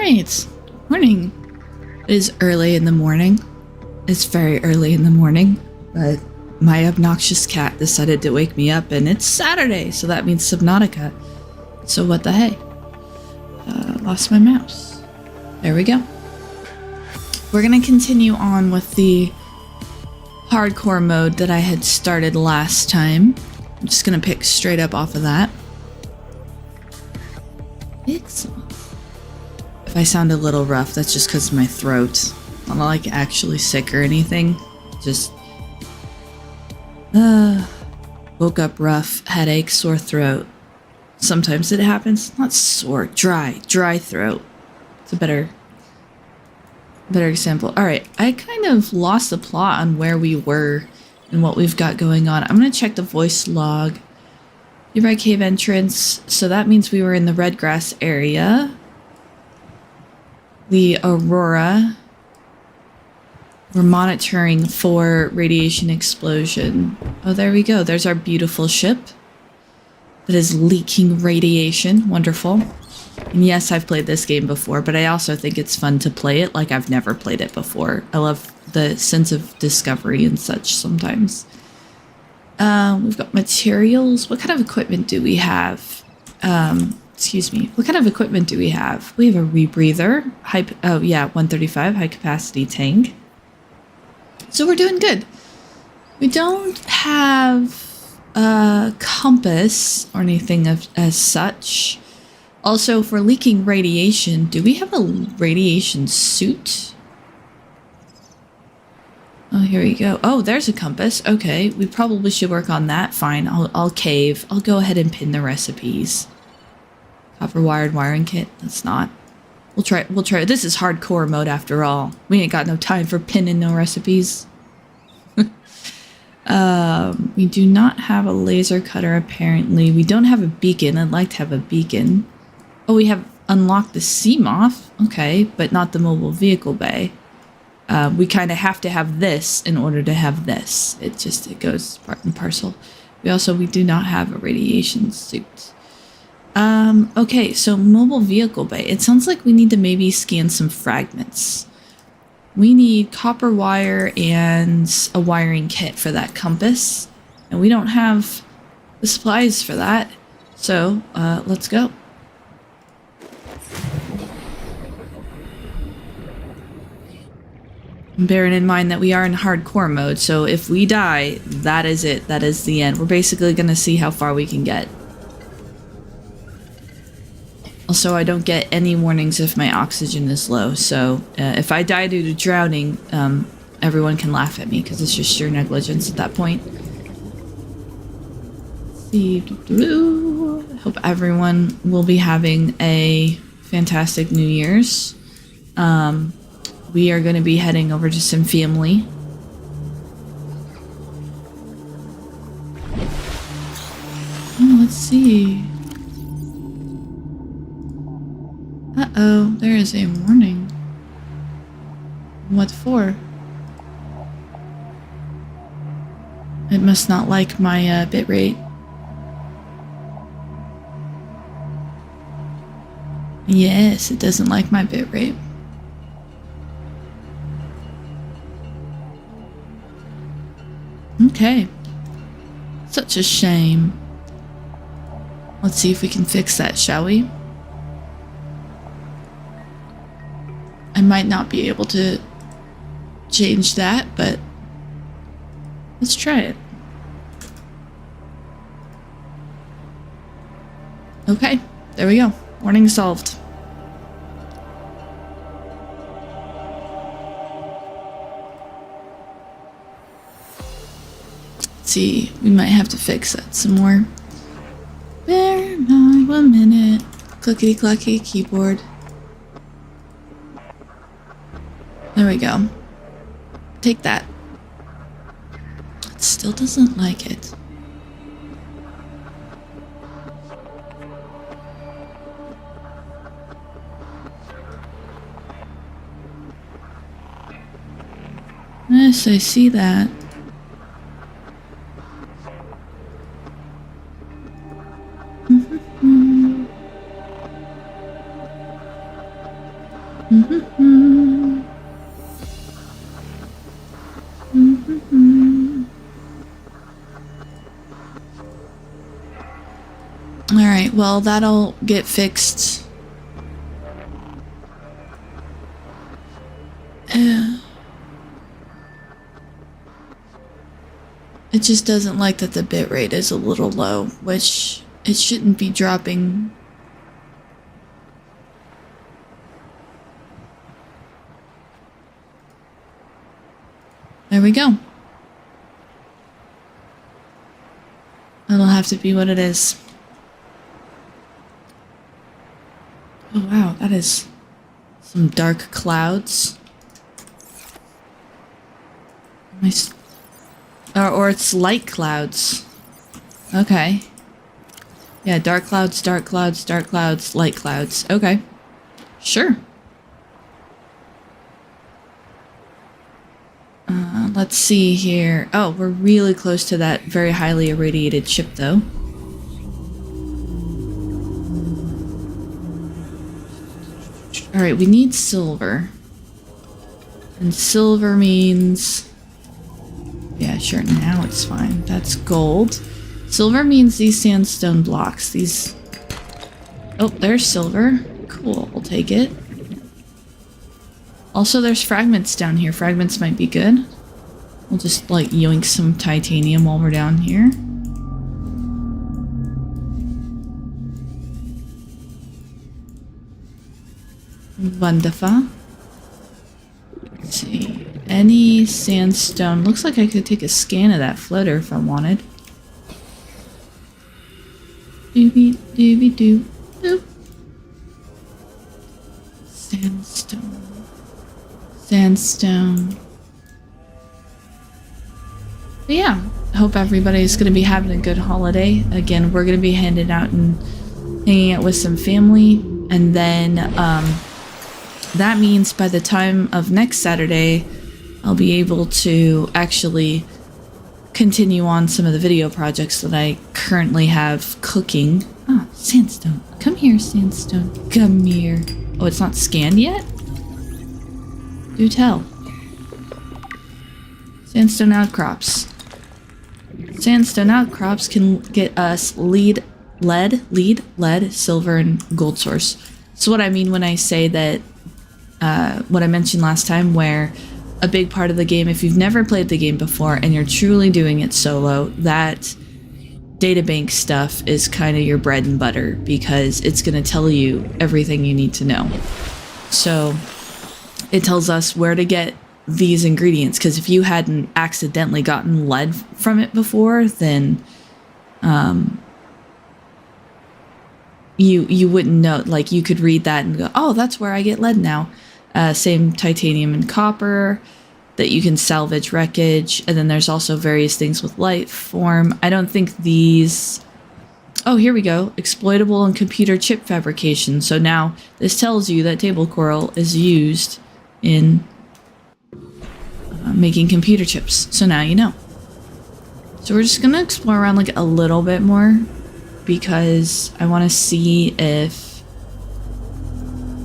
Alright, morning. It is early in the morning. It's very early in the morning, but my obnoxious cat decided to wake me up, and it's Saturday, so that means Subnautica. So what the hey? Lost my mouse. There we go. We're gonna continue on with the hardcore mode that I had started last time. I'm just gonna pick straight up off of that. Excellent. If I sound a little rough, that's just because of my throat. I'm not like actually sick or anything. Just woke up rough, headache, sore throat. Sometimes it happens. Not sore, dry throat. It's a better example. All right, I kind of lost the plot on where we were and what we've got going on. I'm gonna check the voice log. Nearby cave entrance. So that means we were in the red grass area. The Aurora. We're monitoring for radiation explosion. Oh, there we go. There's our beautiful ship that is leaking radiation. Wonderful. And yes, I've played this game before, but I also think it's fun to play it like I've never played it before. I love the sense of discovery and such sometimes. We've got materials. What kind of equipment do we have? Excuse me. What kind of equipment do we have? We have a rebreather. 135 high capacity tank. So we're doing good. We don't have a compass or anything as such. Also, for leaking radiation, do we have a radiation suit? Oh, here we go. Oh, there's a compass. Okay, we probably should work on that. Fine, I'll cave. I'll go ahead and pin the recipes. Copper wired wiring kit. That's not. We'll try. This is hardcore mode after all. We ain't got no time for pinning no recipes. We do not have a laser cutter apparently. We don't have a beacon. I'd like to have a beacon. Oh, we have unlocked the Seamoth. Okay, but not the mobile vehicle bay. We kind of have to have this in order to have this. It goes part and parcel. We do not have a radiation suit. Okay, so mobile vehicle bay. It sounds like we need to maybe scan some fragments. We need copper wire and a wiring kit for that compass. And we don't have the supplies for that. So, let's go. Bearing in mind that we are in hardcore mode, so if we die, that is it. That is the end. We're basically going to see how far we can get. Also, I don't get any warnings if my oxygen is low, so if I die due to drowning, everyone can laugh at me because it's just sheer negligence at that point. Let's see. I hope everyone will be having a fantastic New Year's. We are going to be heading over to some family. Oh, let's see. Uh-oh, there is a warning. What for? It must not like my bitrate. Yes, it doesn't like my bitrate. Okay. Such a shame. Let's see if we can fix that, shall we? I might not be able to change that, but let's try it. Okay, there we go. Warning solved. Let's see, we might have to fix that some more. Bear in mind, 1 minute. Clickety clacky keyboard. There we go. Take that. It still doesn't like it. Yes, I see that. Mm-hmm. Mm-hmm. All right, well, that'll get fixed. It just doesn't like that the bitrate is a little low, which it shouldn't be dropping. There we go. That'll have to be what it is. Oh wow, that is some dark clouds. Nice. Or it's light clouds. Okay. Yeah, dark clouds, dark clouds, dark clouds, light clouds. Okay. Sure. Let's see here. Oh, we're really close to that very highly irradiated ship, though. Alright, we need silver. And silver means... Yeah, sure, now it's fine. That's gold. Silver means these sandstone blocks. These... Oh, there's silver. Cool, we'll take it. Also, there's fragments down here. Fragments might be good. We'll just, like, yoink some titanium while we're down here. Wonderful. Let's see. Any sandstone. Looks like I could take a scan of that floater if I wanted. Doobie doobie doo. Doop. Sandstone. Sandstone. But yeah, I hope everybody's going to be having a good holiday. Again, we're going to be heading out and hanging out with some family. And then that means by the time of next Saturday, I'll be able to actually continue on some of the video projects that I currently have cooking. Ah, sandstone. Come here, sandstone. Come here. Oh, it's not scanned yet? Do tell. Sandstone outcrops. Sandstone outcrops can get us lead, silver, and gold source. So what I mean when I say that, what I mentioned last time, where a big part of the game, if you've never played the game before and you're truly doing it solo, that databank stuff is kind of your bread and butter because it's going to tell you everything you need to know. So it tells us where to get these ingredients, because if you hadn't accidentally gotten lead from it before, then you wouldn't know. Like, you could read that and go, oh, that's where I get lead now. Same titanium and copper that you can salvage wreckage, and then there's also various things with light form. I don't think these... Oh, here we go. Exploitable and computer chip fabrication. So now this tells you that table coral is used in making computer chips. So now you know. So we're just gonna explore around like a little bit more because I want to see if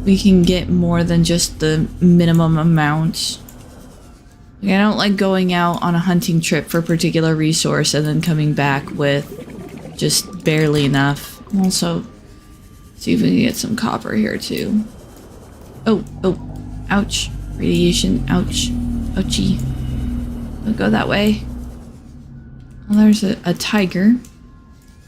we can get more than just the minimum amount. Like, I don't like going out on a hunting trip for a particular resource and then coming back with just barely enough. Also, see if we can get some copper here too. Oh, ouch. Radiation, ouch. Ouchie. Don't go that way. Well, there's a tiger.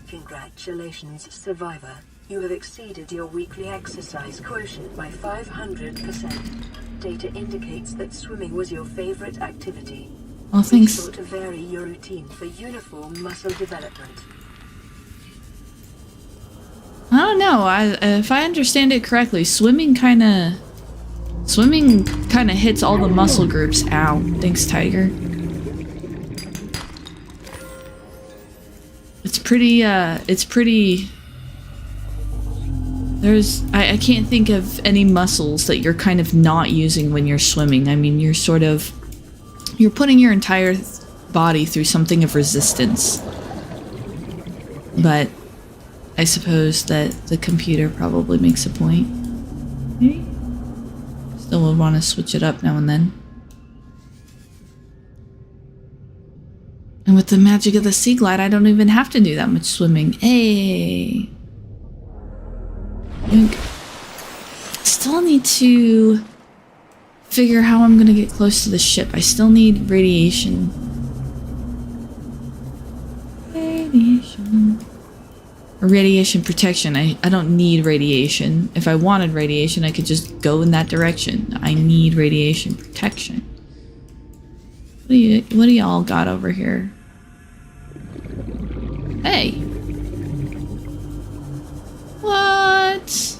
Congratulations, survivor. You have exceeded your weekly exercise quotient by 500%. Data indicates that swimming was your favorite activity. Oh, thanks. Be sure to vary your routine for uniform muscle development. I don't know. If I understand it correctly, swimming kind of hits all the muscle groups. Ow. Thanks, tiger. It's pretty, I can't think of any muscles that you're kind of not using when you're swimming. I mean, you're putting your entire body through something of resistance. But I suppose that the computer probably makes a point. Okay. Still would want to switch it up now and then. And with the magic of the Sea Glide, I don't even have to do that much swimming. Hey! Still need to figure how I'm gonna get close to the ship. I still need radiation. Radiation. Or radiation protection. I don't need radiation. If I wanted radiation, I could just go in that direction. I need radiation protection. What do y'all got over here? Hey! What?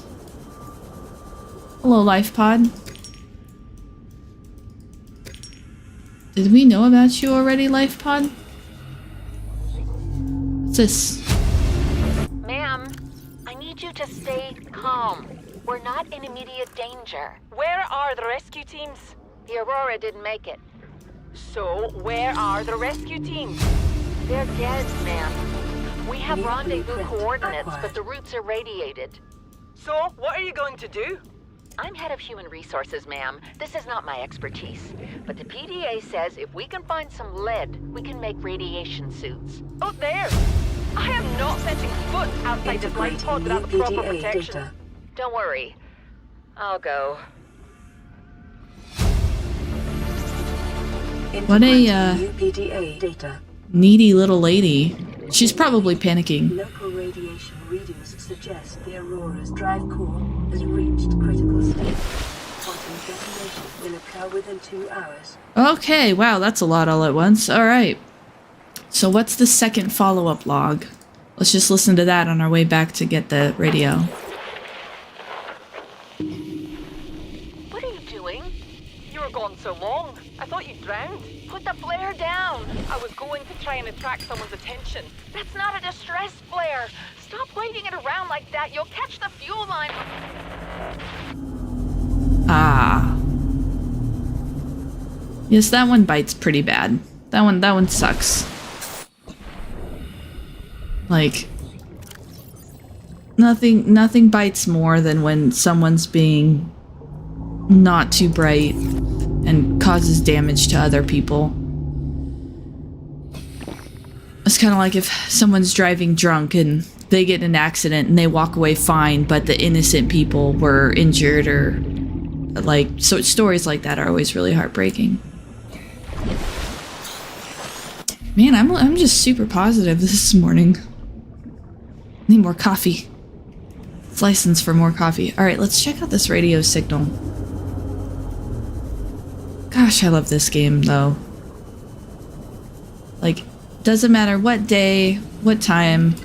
Hello, life pod. Did we know about you already, life pod? What's this? Ma'am, I need you to stay calm. We're not in immediate danger. Where are the rescue teams? The Aurora didn't make it. So, where are the rescue teams? They're dead, ma'am. We have New rendezvous blueprint coordinates, acquired. but the routes are radiated. So, what are you going to do? I'm head of human resources, ma'am. This is not my expertise. But the PDA says if we can find some lead, we can make radiation suits. Out there! I am not setting foot outside this light pod Integrating without new the proper PDA protection. data. Don't worry. I'll go. What a, Integrating new PDA data. Needy little lady. She's probably panicking. Local radiation readings suggest the Aurora's drive core has reached critical state. Quantum detonation will occur within 2 hours. Okay, wow, that's a lot all at once. Alright. So what's the second follow-up log? Let's just listen to that on our way back to get the radio. What are you doing? You were gone so long. I thought you drowned. Put the flare down! I was going to try and attract someone's attention. That's not a distress flare! Stop waving it around like that! You'll catch the fuel line! Ah. Yes, that one bites pretty bad. That one sucks. Like, nothing bites more than when someone's being not too bright and causes damage to other people. It's kind of like if someone's driving drunk and they get in an accident and they walk away fine, but the innocent people were injured, or like, so stories like that are always really heartbreaking. Man, I'm just super positive this morning. Need more coffee. It's licensed for more coffee. Alright, let's check out this radio signal. Gosh, I love this game, though. Like, doesn't matter what day, what time.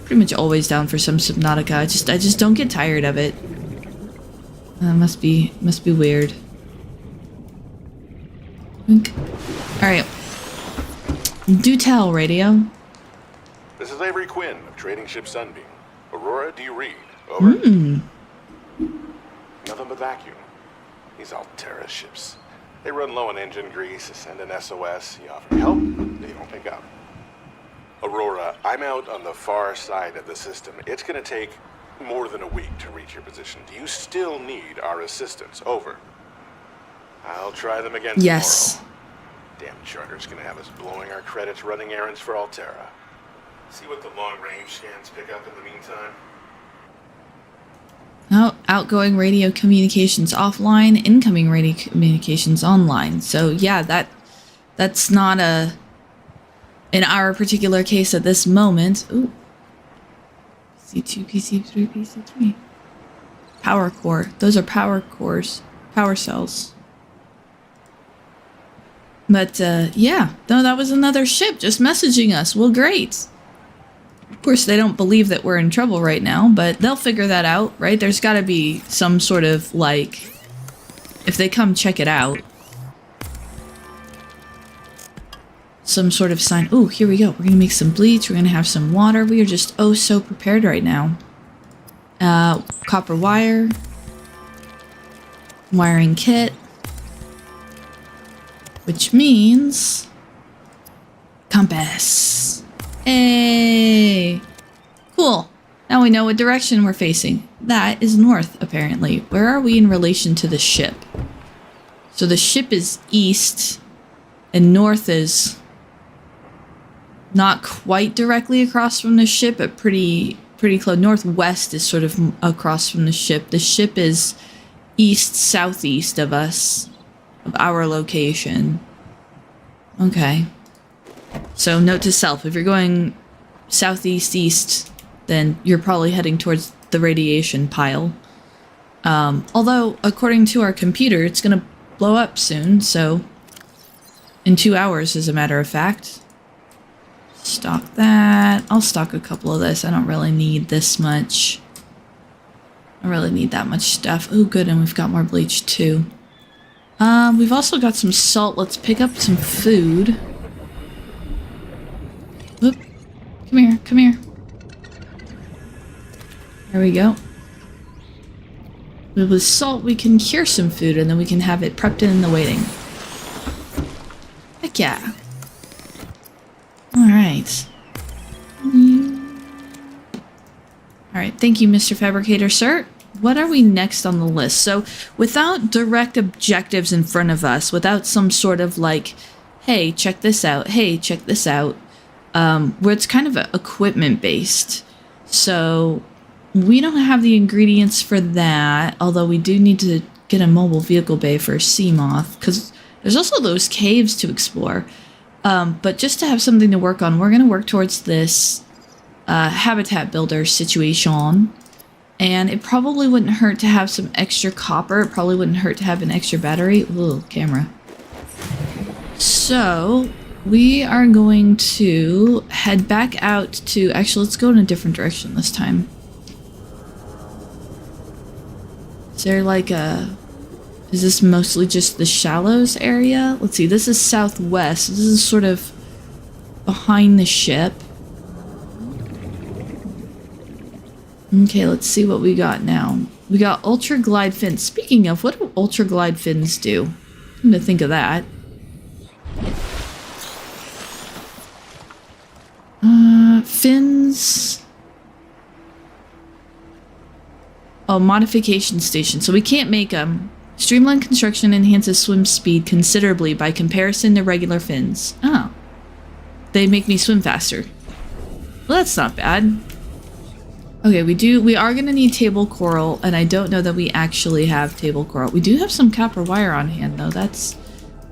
Pretty much always down for some Subnautica. I just don't get tired of it. Must be weird. Alright. Do tell, radio. This is Avery Quinn of Trading Ship Sunbeam. Aurora, do you read? Over. Nothing but vacuum. These Altera ships. They run low on engine grease, send an SOS, you offer help, they don't pick up. Aurora, I'm out on the far side of the system. It's gonna take more than a week to reach your position. Do you still need our assistance? Over. I'll try them again Yes. tomorrow. Damn charter's gonna have us blowing our credits running errands for Altera. See what the long-range scans pick up in the meantime. Oh, outgoing radio communications offline, incoming radio communications online. So yeah, that's not in our particular case at this moment. Ooh. PC2, PC3, PC3. Power core. Those are power cores. Power cells. But yeah, no, that was another ship just messaging us. Well, great. Of course, they don't believe that we're in trouble right now, but they'll figure that out, right? There's got to be some sort of, like, if they come check it out, some sort of sign. Ooh, here we go. We're going to make some bleach. We're going to have some water. We are just oh so prepared right now. Copper wire. Wiring kit. Which means compass. Hey! Cool. Now we know what direction we're facing. That is north, apparently. Where are we in relation to the ship? So the ship is east, and north is not quite directly across from the ship, but pretty close. Northwest is sort of across from the ship. The ship is east southeast of us, of our location. Okay. So note to self, if you're going southeast east, then you're probably heading towards the radiation pile. Although, according to our computer, it's going to blow up soon, so in 2 hours, as a matter of fact. Stock that. I'll stock a couple of this. I don't really need this much. I don't really need that much stuff. Oh, good, and we've got more bleach, too. We've also got some salt. Let's pick up some food. Whoop. Come here, come here. There we go. With salt, we can cure some food, and then we can have it prepped in the waiting. Heck yeah. Alright. Alright, thank you, Mr. Fabricator, sir. What are we next on the list? So, without direct objectives in front of us, without some sort of like, hey, check this out, hey, check this out, where it's kind of equipment-based. So, we don't have the ingredients for that, although we do need to get a mobile vehicle bay for Seamoth, because there's also those caves to explore. But just to have something to work on, we're going to work towards this habitat builder situation. And it probably wouldn't hurt to have some extra copper. It probably wouldn't hurt to have an extra battery. Ooh, camera. So, we are going to head back out to... Actually, let's go in a different direction this time. Is there like a... Is this mostly just the shallows area? Let's see, this is southwest. This is sort of behind the ship. Okay, let's see what we got now. We got ultra glide fins. Speaking of, what do ultra glide fins do? I'm gonna think of that. Fins. Oh, modification station. So we can't make them. Streamlined construction enhances swim speed considerably by comparison to regular fins. Oh. They make me swim faster. Well, that's not bad. Okay, we are going to need table coral, and I don't know that we actually have table coral. We do have some copper wire on hand, though. That's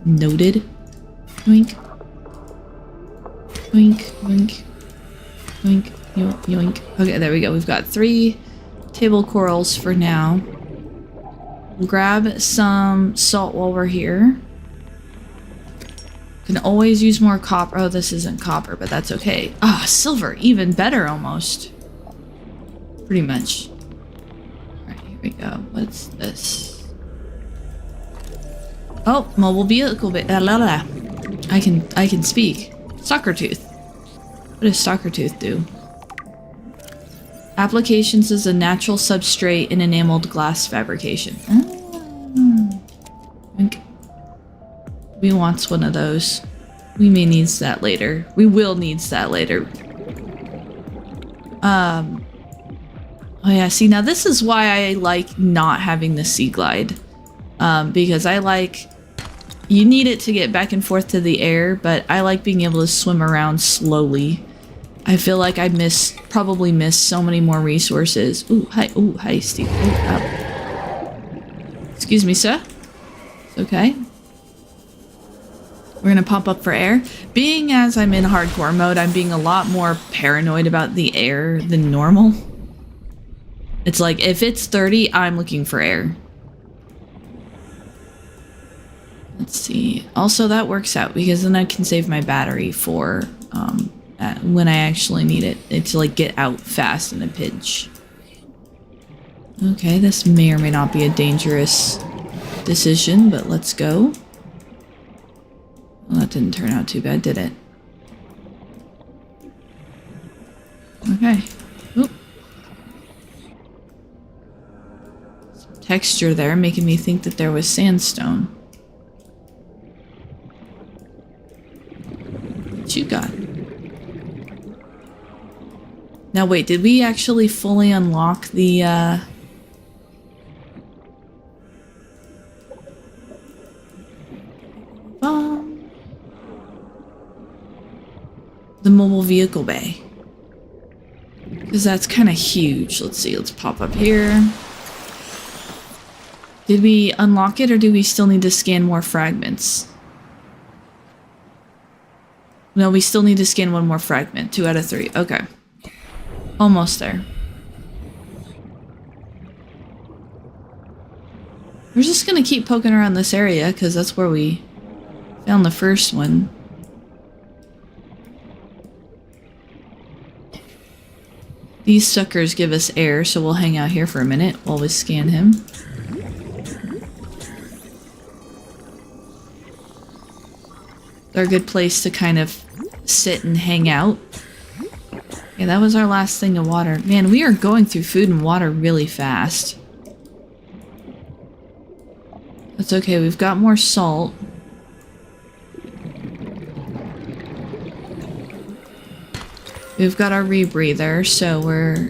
noted. Yoink. Yoink, yoink. Yoink, yoink, yoink. Okay, there we go. We've got 3 table corals for now. We'll grab some salt while we're here. Can always use more copper. Oh, this isn't copper, but that's okay. Ah, silver. Even better, almost. Pretty much. Alright, here we go. What's this? Oh, mobile vehicle bit. I can speak. Stalker tooth. What does stalker tooth do? Applications as a natural substrate in enameled glass fabrication. We wants one of those. We may needs that later. We will needs that later. Oh yeah, see, now this is why I like not having the sea glide. Because I like... You need it to get back and forth to the air, but I like being able to swim around slowly. I feel like I probably miss so many more resources. Ooh, hi, Steve. Ooh, up. Excuse me, sir. It's okay. We're gonna pop up for air. Being as I'm in hardcore mode, I'm being a lot more paranoid about the air than normal. It's like, if it's 30, I'm looking for air. Let's see. Also, that works out, because then I can save my battery for, when I actually need it to like get out fast in a pinch. Okay, this may or may not be a dangerous decision, but let's go. Well, that didn't turn out too bad, did it? Okay. Oop. Some texture there, making me think that there was sandstone. What you got? Now wait, did we actually fully unlock the the mobile vehicle bay? Because that's kind of huge. Let's see, let's pop up here. Did we unlock it or do we still need to scan more fragments? No, we still need to scan one more fragment. 2 out of 3. Okay. Almost there. We're just gonna keep poking around this area because that's where we found the first one. These suckers give us air, so we'll hang out here for a minute while we scan him. They're a good place to kind of sit and hang out. Yeah, that was our last thing of water. Man, we are going through food and water really fast. That's okay, we've got more salt. We've got our rebreather, so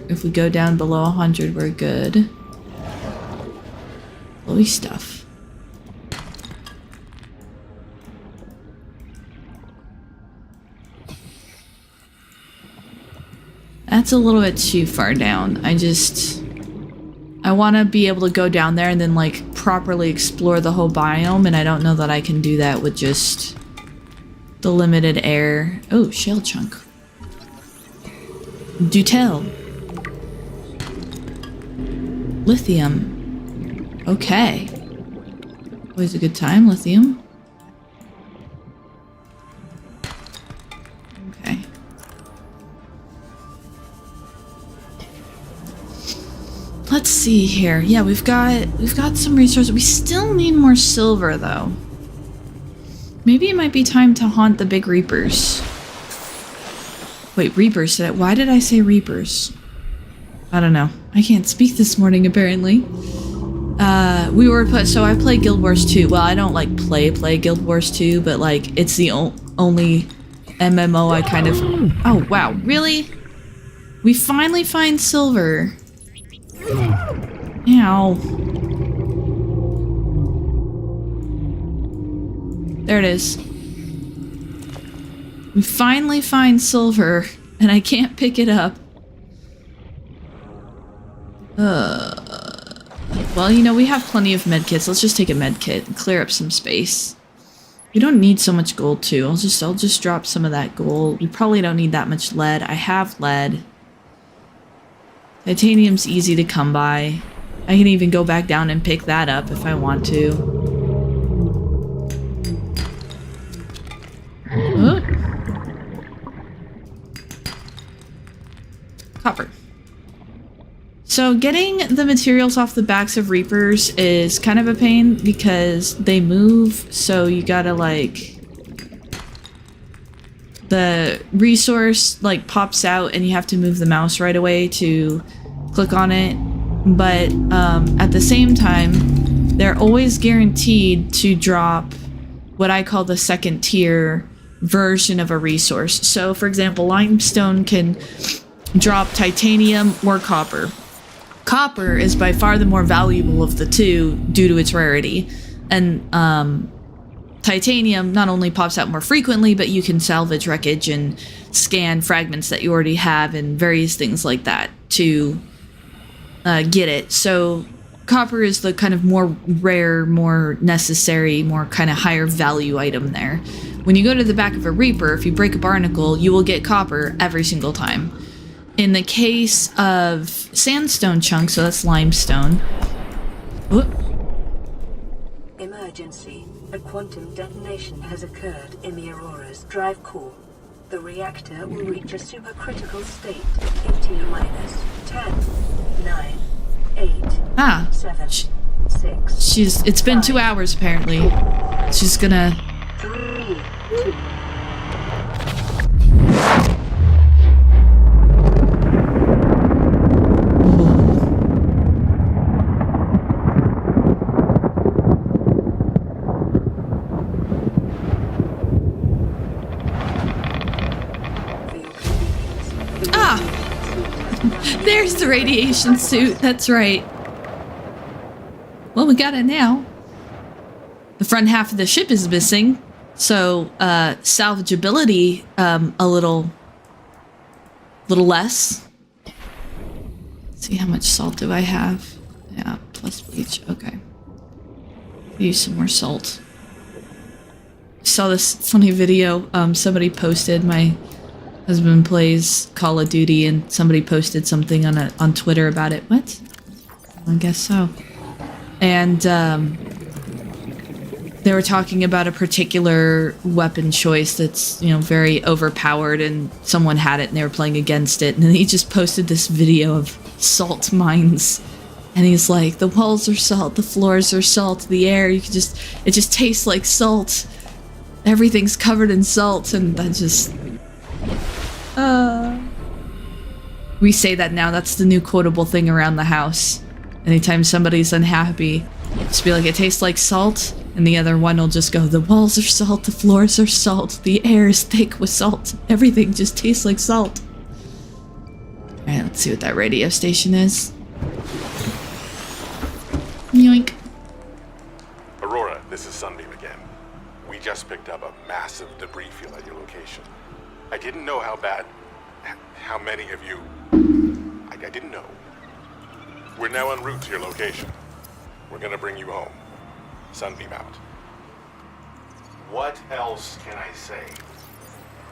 if we go down below 100, we're good. Glowy stuff. That's a little bit too far down. I want to be able to go down there and then like properly explore the whole biome, and I don't know that I can do that with just the limited air. Oh, shell chunk. Do tell. Lithium. Okay. Always a good time, lithium. Okay. Let's see here. Yeah, we've got some resources. We still need more silver though. Maybe it might be time to haunt the big reapers. Wait, reapers? Why did I say reapers? I don't know. I can't speak this morning apparently. So I play Guild Wars 2. Well, I don't like play Guild Wars 2, but like it's the only MMO I kind of. Oh wow, really? We finally find silver. Ow. There it is. We finally find silver, and I can't pick it up. Well, you know, we have plenty of medkits. Let's just take a medkit and clear up some space. We don't need so much gold, too. I'll just drop some of that gold. We probably don't need that much lead. I have lead. Titanium's easy to come by. I can even go back down and pick that up if I want to. Oh. Copper. So getting the materials off the backs of reapers is kind of a pain because they move, so you gotta like... The resource like pops out and you have to move the mouse right away to click on it. But at the same time, they're always guaranteed to drop what I call the second tier version of a resource. So for example, limestone can drop titanium or copper. Copper is by far the more valuable of the two due to its rarity. And titanium not only pops out more frequently, but you can salvage wreckage and scan fragments that you already have and various things like that to get it. So copper is the kind of more rare, more necessary, more kind of higher value item there. When you go to the back of a reaper, if you break a barnacle, you will get copper every single time. In the case of sandstone chunks, so that's limestone. Whoop. Emergency. A quantum detonation has occurred in the Aurora's drive core. The reactor will reach a supercritical state in T-minus 10, 9, 8, 7, 6. It's been 2 hours apparently. She's gonna... 3, 2. the radiation suit. That's right. Well, we got it now. The front half of the ship is missing, so salvageability a little less. Let's see, how much salt do I have? Yeah, plus bleach. Okay. Use some more salt. Saw this funny video somebody posted. My husband plays Call of Duty, and somebody posted something on Twitter about it. What? I guess so. And they were talking about a particular weapon choice that's, you know, very overpowered, and someone had it and they were playing against it, and then he just posted this video of salt mines, and he's like, the walls are salt, the floors are salt, the air, it just tastes like salt, everything's covered in salt. And that just we say that now, that's the new quotable thing around the house. Anytime somebody's unhappy, just be like, it tastes like salt. And the other one will just go, the walls are salt, the floors are salt, the air is thick with salt. Everything just tastes like salt. Alright, let's see what that radio station is. Yoink. Aurora, this is Sunbeam again. We just picked up a massive debris field at your location. I didn't know how many of you... I didn't know. We're now en route to your location. We're gonna bring you home. Sunbeam out. What else can I say?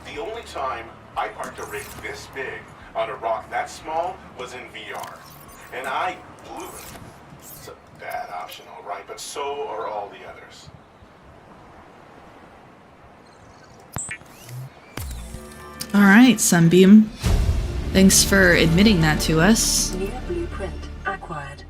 The only time I parked a rig this big on a rock that small was in VR. And I blew it. It's a bad option, all right, but so are all the others. Alright, Sunbeam. Thanks for admitting that to us. New blueprint acquired.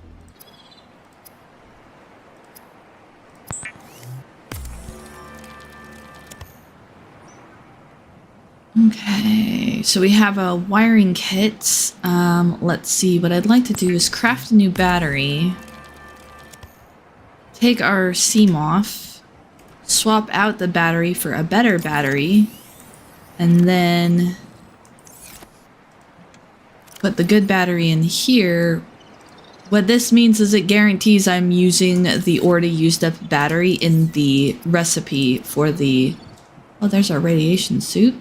Okay, so we have a wiring kit. Let's see, what I'd like to do is craft a new battery. Take our seam off. Swap out the battery for a better battery. And then put the good battery in here. What this means is it guarantees I'm using the already used up battery in the recipe for the... Oh, there's our radiation suit.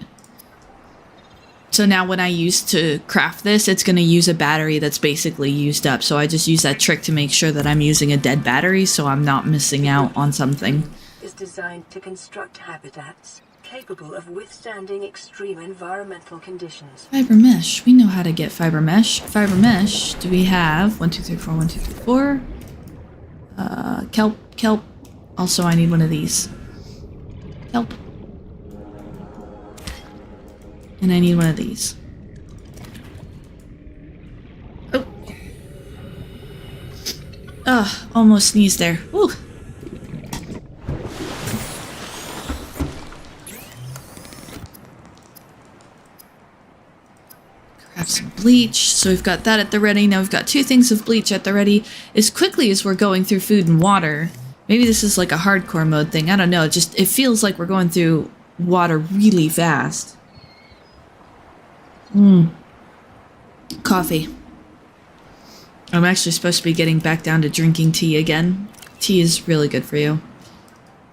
So now when I use to craft this, it's going to use a battery that's basically used up. So I just use that trick to make sure that I'm using a dead battery so I'm not missing out on something. Is designed to construct habitats capable of withstanding extreme environmental conditions. Fiber mesh. We know how to get fiber mesh. Fiber mesh. Do we have 1, 2, 3, 4, 1, 2, 3, 4? Kelp. Also, I need one of these. Kelp. And I need one of these. Oh. Ugh, almost sneezed there. Woo. Grab some bleach. So we've got that at the ready. Now we've got 2 things of bleach at the ready. As quickly as we're going through food and water. Maybe this is like a hardcore mode thing. I don't know. It feels like we're going through water really fast. Coffee. I'm actually supposed to be getting back down to drinking tea again. Tea is really good for you.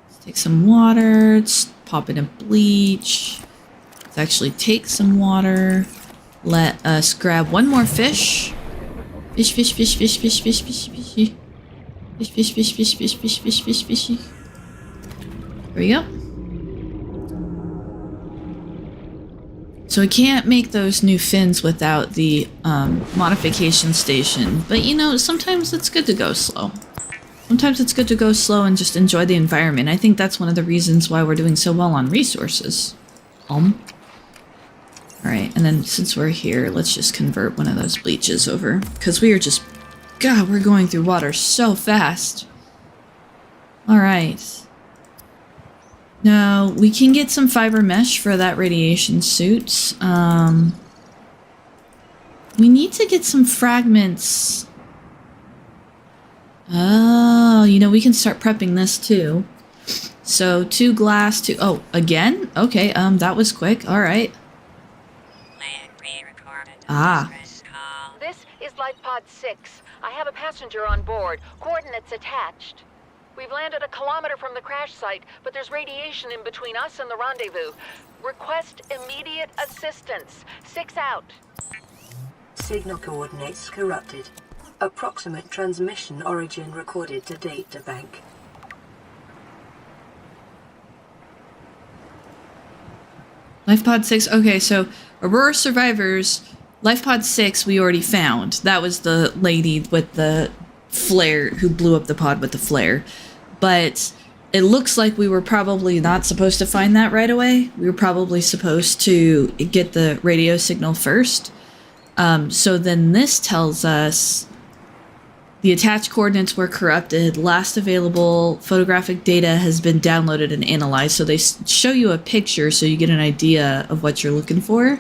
Let's take some water. Let's pop in a bleach. Let's actually take some water. Let us grab one more fish. Fish. Fish. There we go. So we can't make those new fins without the modification station. But you know, sometimes it's good to go slow. Sometimes it's good to go slow and just enjoy the environment. I think that's one of the reasons why we're doing so well on resources. Alright, and then since we're here, let's just convert one of those bleaches over. Because we are just... God, we're going through water so fast. Alright. Now, we can get some fiber mesh for that radiation suit. We need to get some fragments. Oh, you know, we can start prepping this too. So, 2 glass, 2... Oh, again? Okay, that was quick. Alright. This is Pod 6. I have a passenger on board. Coordinates attached. We've landed a kilometer from the crash site, but there's radiation in between us and the rendezvous. Request immediate assistance. 6 out. Signal coordinates corrupted. Approximate transmission origin recorded to data bank. Life Pod 6. Okay, so Aurora survivors. Life Pod 6 we already found. That was the lady with the flare who blew up the pod with the flare. But it looks like we were probably not supposed to find that right away. We were probably supposed to get the radio signal first. So then this tells us the attached coordinates were corrupted. Last available photographic data has been downloaded and analyzed. So they show you a picture so you get an idea of what you're looking for.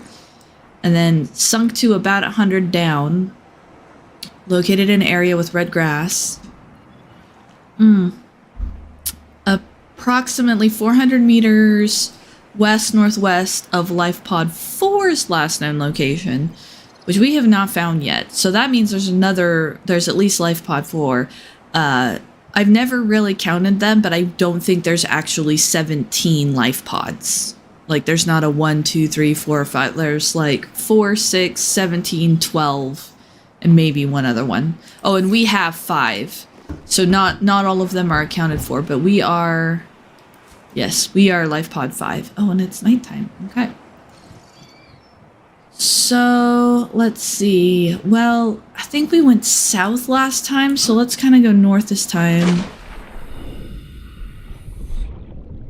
And then sunk to about 100 down. Located in an area with red grass. Approximately 400 meters west-northwest of Life Pod 4's last known location, which we have not found yet. So that means there's at least Life Pod 4. I've never really counted them, but I don't think there's actually 17 life pods. Like, there's not a 1, 2, 3, 4, 5. There's like 4, 6, 17, 12, and maybe one other one. Oh, and we have 5. So not all of them are accounted for, but we are... Yes, we are Life Pod 5. Oh, and it's nighttime. Okay. So, let's see. Well, I think we went south last time, so let's kind of go north this time.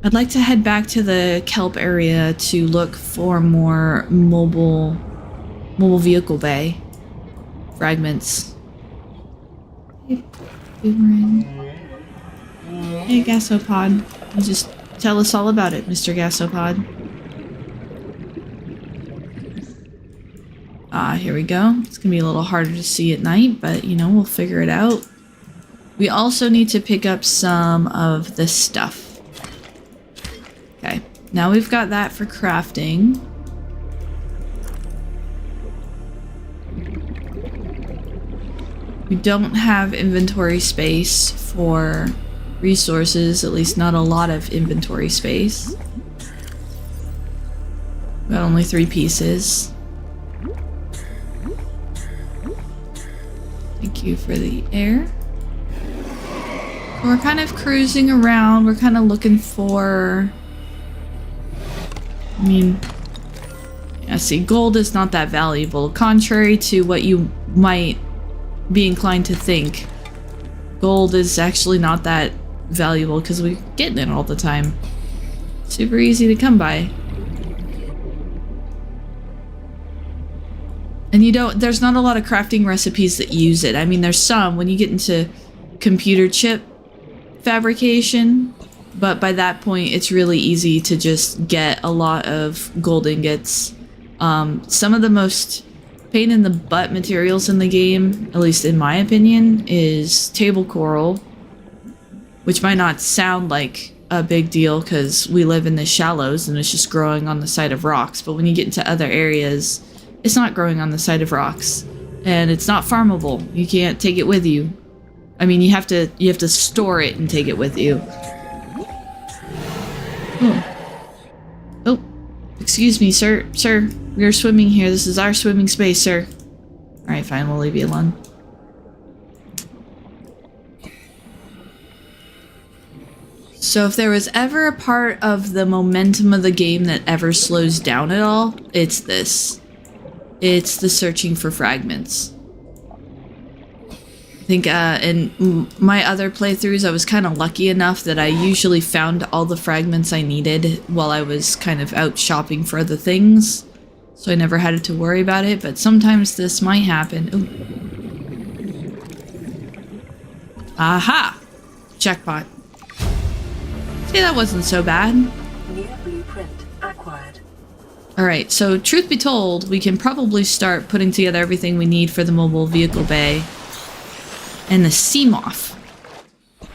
I'd like to head back to the kelp area to look for more mobile vehicle bay fragments. Hey, Boomerang. Hey, Gasopod. You just tell us all about it, Mr. Gasopod. Here we go. It's gonna be a little harder to see at night, but you know, we'll figure it out. We also need to pick up some of this stuff. Okay, now we've got that for crafting. We don't have inventory space for resources, at least not a lot of inventory space. We got only 3 pieces. Thank you for the air. We're kind of cruising around. We're kind of looking for... I mean... Yeah, see, gold is not that valuable. Contrary to what you might be inclined to think. Gold is actually not that valuable because we're getting it all the time. Super easy to come by. And you don't, there's not a lot of crafting recipes that use it. I mean, there's some when you get into computer chip fabrication, but by that point, it's really easy to just get a lot of gold ingots. Some of the most pain in the butt materials in the game, at least in my opinion, is table coral, which might not sound like a big deal because we live in the shallows and it's just growing on the side of rocks. But when you get into other areas, it's not growing on the side of rocks, and it's not farmable. You can't take it with you. I mean, you have to store it and take it with you. Oh, excuse me, sir. Sir, we are swimming here. This is our swimming space, sir. All right, fine. We'll leave you alone. So if there was ever a part of the momentum of the game that ever slows down at all, it's this. It's the searching for fragments. I think in my other playthroughs, I was kind of lucky enough that I usually found all the fragments I needed while I was kind of out shopping for other things. So I never had to worry about it, but sometimes this might happen. Ooh. Aha! Jackpot. See, that wasn't so bad. New blueprint acquired. Alright, so truth be told, we can probably start putting together everything we need for the mobile vehicle bay. And the sea moth.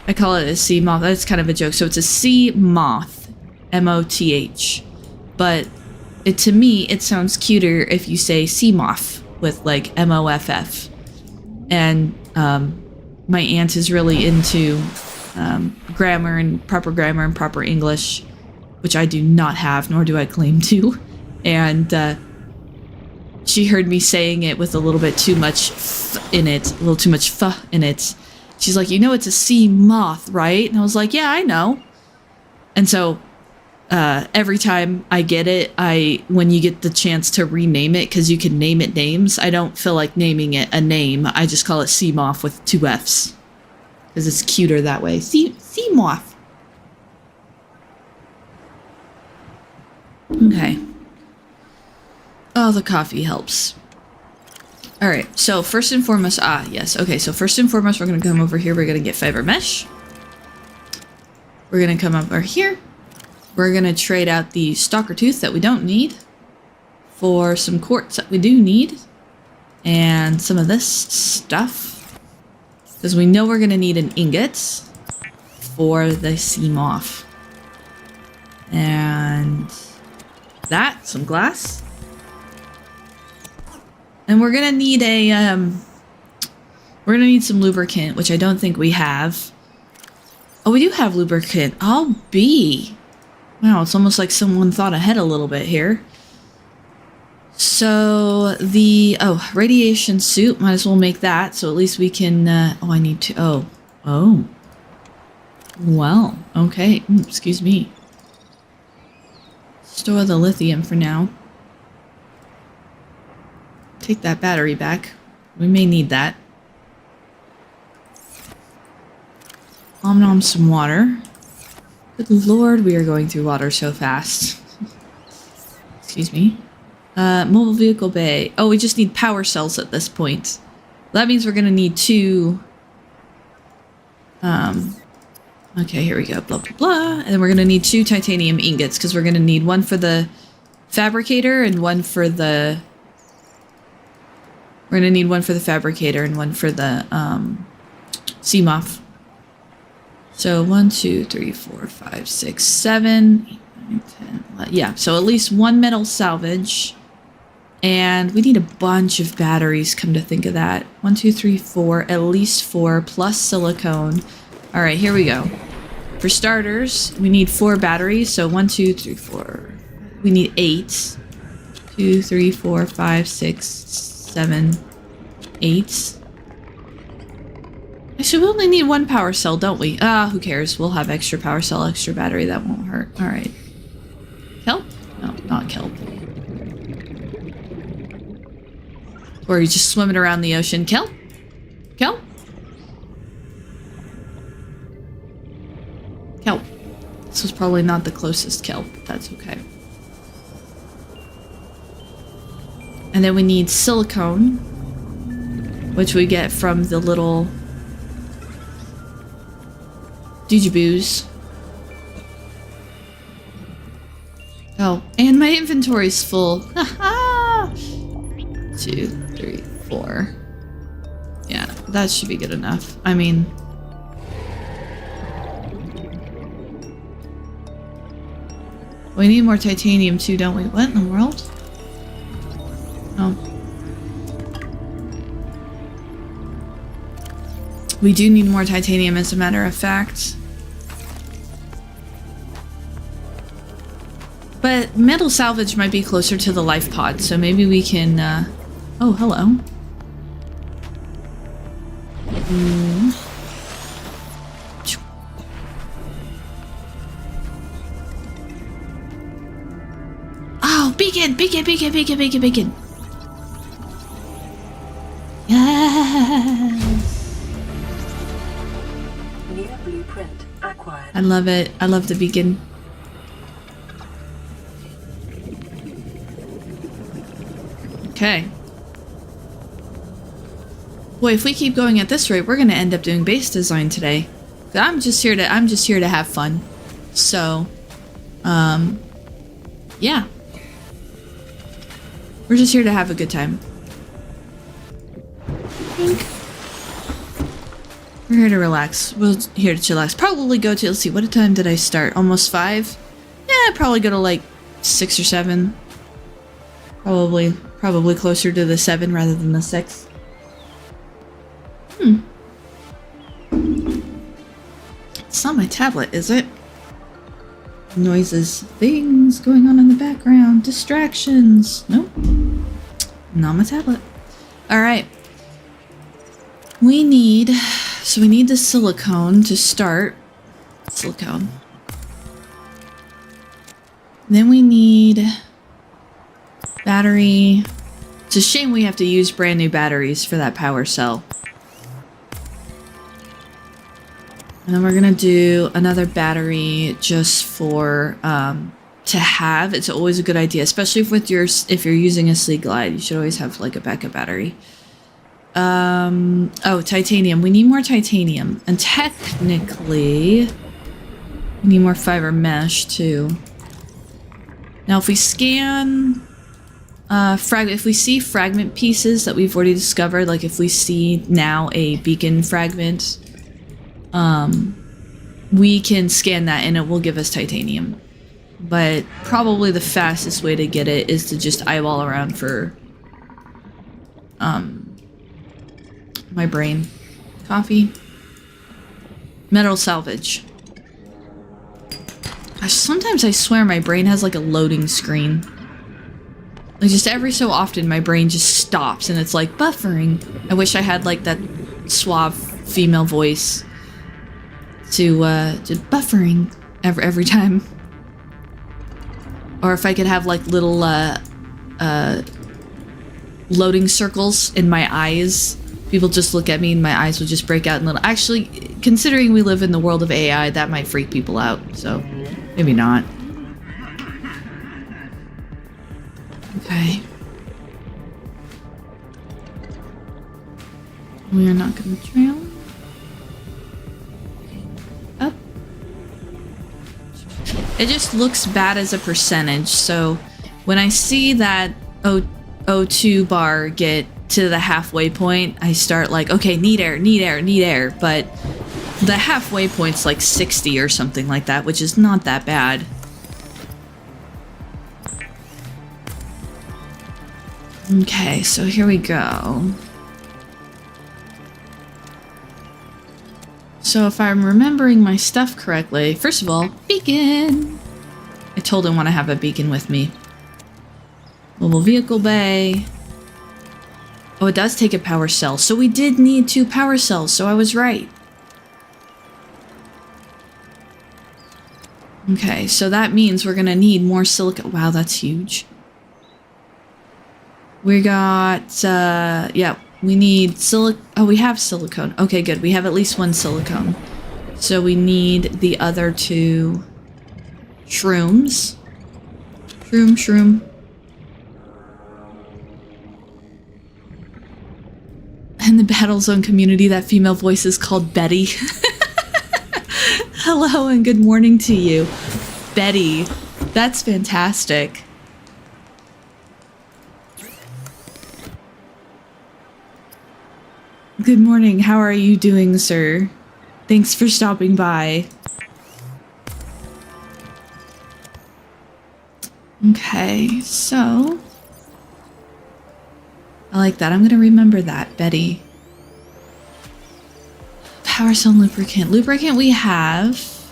I call it a sea moth. That's kind of a joke. So it's a sea moth. M-O-T-H. But to me, it sounds cuter if you say sea moth with like M-O-F-F. and my aunt is really into grammar and proper English, which I do not have, nor do I claim to. And she heard me saying it with a little bit too much in it, a little too much in it. She's like, you know it's a sea moth, right? And I was like, yeah, I know. And so every time I get it, when you get the chance to rename it, because you can name it names, I don't feel like naming it a name. I just call it sea moth with 2 F's. Because it's cuter that way. Sea moth. Okay. Oh, the coffee helps. Alright, so first and foremost, yes. Okay, so first and foremost, we're going to come over here. We're going to get fiber mesh. We're going to come over here. We're going to trade out the stalker tooth that we don't need for some quartz that we do need. And some of this stuff. Because we know we're going to need an ingot for the sea moth. And that, some glass. And we're gonna need some lubricant, which I don't think we have. Oh, we do have lubricant. Wow, it's almost like someone thought ahead a little bit here. So the radiation suit, might as well make that. So at least we can. I need to. Oh. Well, okay. Excuse me. Store the lithium for now. Take that battery back. We may need that. Nom some water. Good lord, we are going through water so fast. Excuse me. Mobile vehicle bay. Oh, we just need power cells at this point. That means we're gonna need 2. Okay, here we go. Blah, blah, blah. And then we're gonna need 2 titanium ingots, because we're gonna need one for the fabricator and one for the... We're going to need one for the fabricator and one for the sea moth. So 1, 2, 3, 4, 5, 6, 7, 8, 9, 10, 11. Yeah, so at least 1 metal salvage. And we need a bunch of batteries, come to think of that. 1, 2, 3, 4, at least 4, plus silicone. All right, here we go. For starters, we need 4 batteries. So 1, 2, 3, 4. We need 8. 2, 3, 4, 5, 6, 7, 8. Actually, we only need 1 power cell, don't we? Who cares? We'll have extra power cell, extra battery. That won't hurt. All right. Kelp? No, not kelp. Or are you just swimming around the ocean? Kelp? Kelp? Kelp. This was probably not the closest kelp. That's okay. And then we need silicone, which we get from the little doojaboos. Oh, and my inventory's full. Haha! 2, 3, 4. Yeah, that should be good enough. I mean... We need more titanium too, don't we? What in the world? Oh. We do need more titanium, as a matter of fact. But metal salvage might be closer to the life pod, so maybe we can, Oh, hello. Oh, beacon! Beacon, beacon, beacon, beacon, beacon! Yes! New blueprint acquired. I love it. I love the beacon. Okay. Boy, if we keep going at this rate, we're gonna end up doing base design today. I'm just here to have fun. So, yeah. We're just here to have a good time. We're here to relax. We're here to chillax. Probably go to, let's see, what time did I start? Almost 5? Yeah, probably go to like 6 or 7. Probably closer to the 7 rather than the 6. It's not my tablet, is it? Noises, things going on in the background, distractions. Nope. Not my tablet. Alright. We need the silicone to start. Silicone. Then we need battery. It's a shame we have to use brand new batteries for that power cell. And then we're gonna do another battery just for to have. It's always a good idea, especially if you're using a Sea Glide. You should always have like a backup battery. Oh, titanium. We need more titanium, and technically, we need more fiber mesh too. Now, if we scan, if we see fragment pieces that we've already discovered, like if we see now a beacon fragment, we can scan that and it will give us titanium. But probably the fastest way to get it is to just eyeball around for, my brain. Coffee. Metal salvage. Gosh, sometimes I swear my brain has like a loading screen. Like just every so often my brain just stops and it's like buffering. I wish I had like that suave female voice to buffering every time. Or if I could have like little loading circles in my eyes. People just look at me and my eyes would just break out in little... Actually, considering we live in the world of AI, that might freak people out, so maybe not. Okay. We are not going to trail. Up. It just looks bad as a percentage, so when I see that O2 bar get to the halfway point, I start like, okay, need air, but the halfway point's like 60 or something like that, which is not that bad. Okay, so here we go. So if I'm remembering my stuff correctly, first of all, beacon! I told him I want to have a beacon with me. Mobile vehicle bay. Oh, it does take a power cell. So we did need 2 power cells, so I was right. Okay, so that means we're gonna need more silicon. Wow, that's huge. We got, yeah, we need oh, we have silicone. Okay, good. We have at least 1 silicone. So we need the other 2 shrooms. Shroom. In the Battlezone community, that female voice is called Betty. Hello and good morning to you. Betty. That's fantastic. Good morning. How are you doing, sir? Thanks for stopping by. Okay, so... I like that. I'm going to remember that, Betty. Power cell lubricant. Lubricant we have.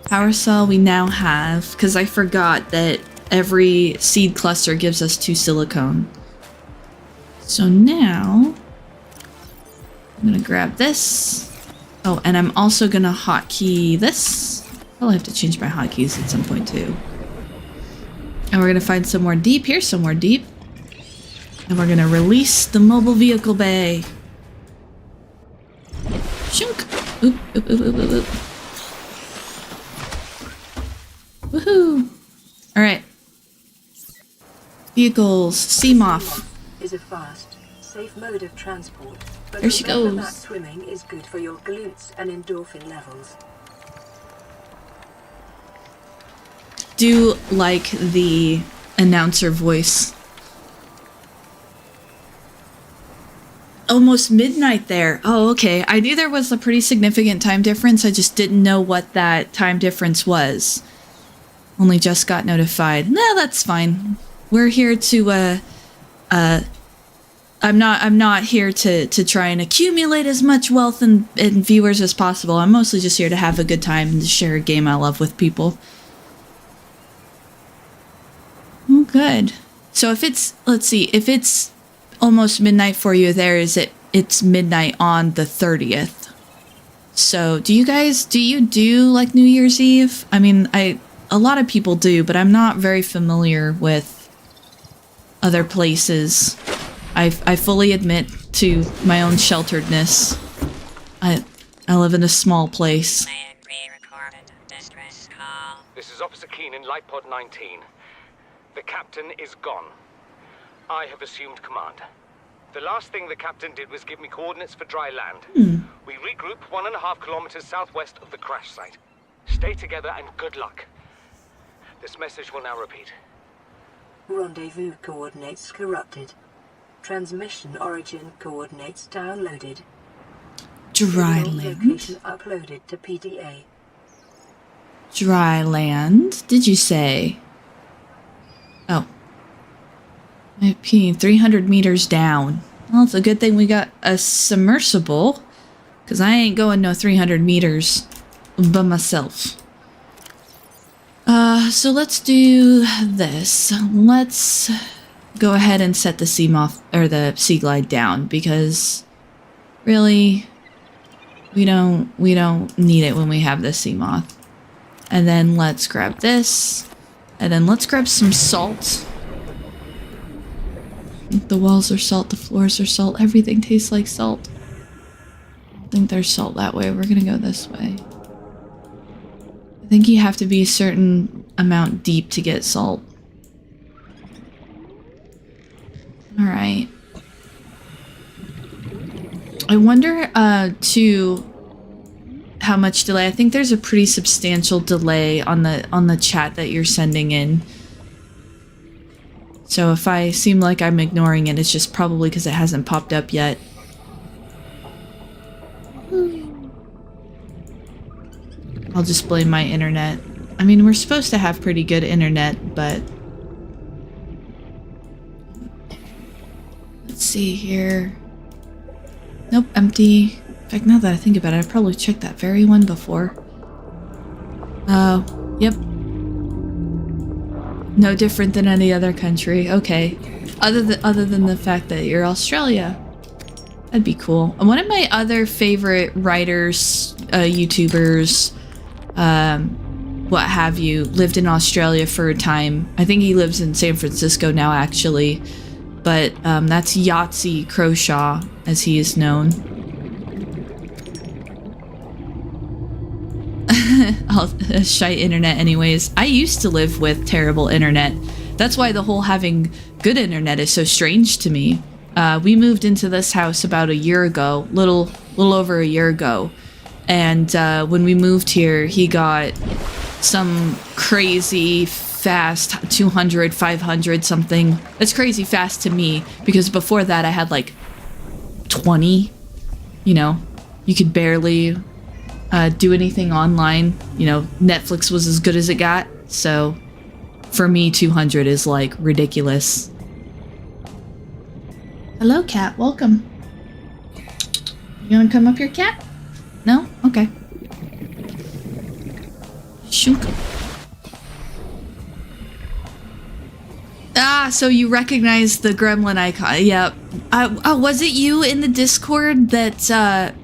Power cell we now have. Because I forgot that every seed cluster gives us 2 silicone. So now... I'm going to grab this. Oh, and I'm also going to hotkey this. I'll have to change my hotkeys at some point too. And we're going to find somewhere deep. Here's somewhere deep. And we're gonna release the mobile vehicle bay. Shunk! Oop. Woohoo! Alright. Vehicles. CMOF. Is a fast, safe mode of transport. But there she goes. That swimming is good for your glutes and endorphin levels. Do like the announcer voice. Almost midnight there. Oh, okay. I knew there was a pretty significant time difference. I just didn't know what that time difference was. Only just got notified. No, that's fine. We're here to I'm not here to try and accumulate as much wealth and viewers as possible. I'm mostly just here to have a good time and to share a game I love with people. Oh, good. So if it's, let's see, if it's almost midnight for you there, it's midnight on the 30th. So do you do like New Year's Eve? I mean, a lot of people do, but I'm not very familiar with other places. I fully admit to my own shelteredness. I live in a small place. This is Officer Keen in Light Pod 19. The captain is gone. I have assumed command. The last thing the captain did was give me coordinates for dry land. We regroup 1.5 kilometers southwest of the crash site. Stay together and good luck. This message will now repeat. Rendezvous coordinates corrupted. Transmission origin coordinates downloaded. Dryland. Location uploaded to PDA. Dryland, did you say? Oh. Might be 300 meters down. Well, it's a good thing we got a submersible, because I ain't going no 300 meters by myself. So let's do this. Let's go ahead and set the Seamoth, or the Sea Glide down, because really, we don't need it when we have the Seamoth. And then let's grab this, and then let's grab some salt. The walls are salt, the floors are salt, everything tastes like salt. I think there's salt that way. We're gonna go this way. I think you have to be a certain amount deep to get salt. Alright. I wonder, too, how much delay. I think there's a pretty substantial delay on the chat that you're sending in. So if I seem like I'm ignoring it, it's just probably because it hasn't popped up yet. I'll just blame my internet. I mean, we're supposed to have pretty good internet, but... Let's see here. Nope, empty. In fact, now that I think about it, I probably checked that very one before. Yep. No different than any other country. Okay. Other than the fact that you're Australia. That'd be cool. One of my other favorite writers, YouTubers, what have you, lived in Australia for a time. I think he lives in San Francisco now, actually. But that's Yahtzee Croshaw, as he is known. Shite internet anyways. I used to live with terrible internet. That's why the whole having good internet is so strange to me. We moved into this house about a year ago, little over a year ago. And when we moved here, he got some crazy fast 200, 500 something. That's crazy fast to me, because before that I had like 20. You know, you could barely do anything online. You know, Netflix was as good as it got. So for me, 200 is like ridiculous. Hello, cat. Welcome. You want to come up here, cat? No? Okay. Shoot. Ah, so you recognize the gremlin icon. Yep. Was it you in the Discord that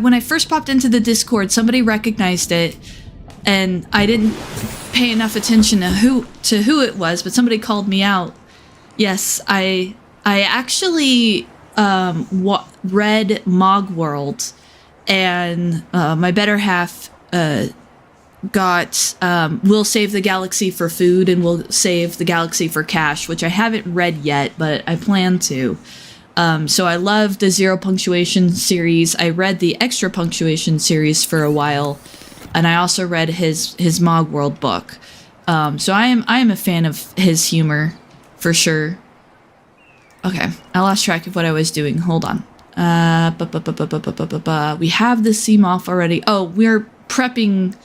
when I first popped into the Discord, somebody recognized it, and I didn't pay enough attention to who it was, but somebody called me out. Yes, I actually read Mogworld, and my better half got We'll Save the Galaxy for Food and We'll Save the Galaxy for Cash, which I haven't read yet, but I plan to. So I love the Zero Punctuation series. I read the Extra Punctuation series for a while, and I also read his Mogworld book. So I am a fan of his humor, for sure. Okay, I lost track of what I was doing. Hold on. We have the Seamoth already. Oh, we're prepping.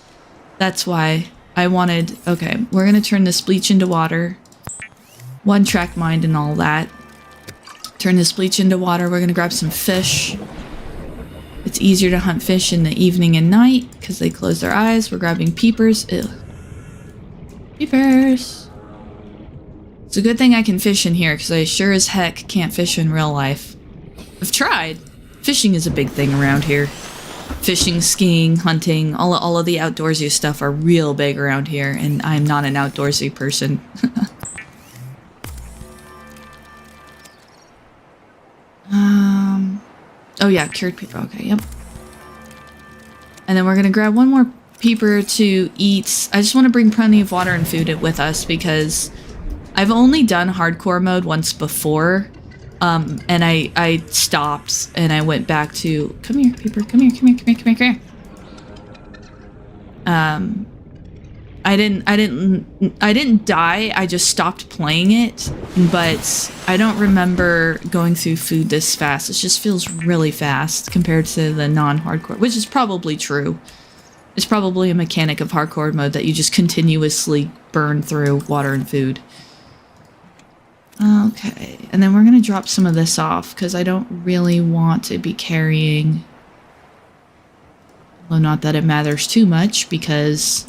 That's why I wanted... Okay, we're gonna turn this bleach into water. one-track mind and all that. Turn this bleach into water. We're gonna grab some fish. It's easier to hunt fish in the evening and night because they close their eyes. We're grabbing peepers. Ew. Peepers. It's a good thing I can fish in here because I sure as heck can't fish in real life. I've tried. Fishing is a big thing around here. Fishing, skiing, hunting, all of the outdoorsy stuff are real big around here, and I'm not an outdoorsy person. Oh yeah, cured peeper. Okay, yep. And then we're gonna grab one more peeper to eat. I just want to bring plenty of water and food with us because I've only done hardcore mode once before. And I stopped and I went back to, come here, Peeper, come here, come here, come here, come here, come here. I didn't die, I just stopped playing it, but I don't remember going through food this fast. It just feels really fast compared to the non-hardcore, which is probably true. It's probably a mechanic of hardcore mode that you just continuously burn through water and food. Okay, and then we're gonna drop some of this off because I don't really want to be carrying. Well, not that it matters too much because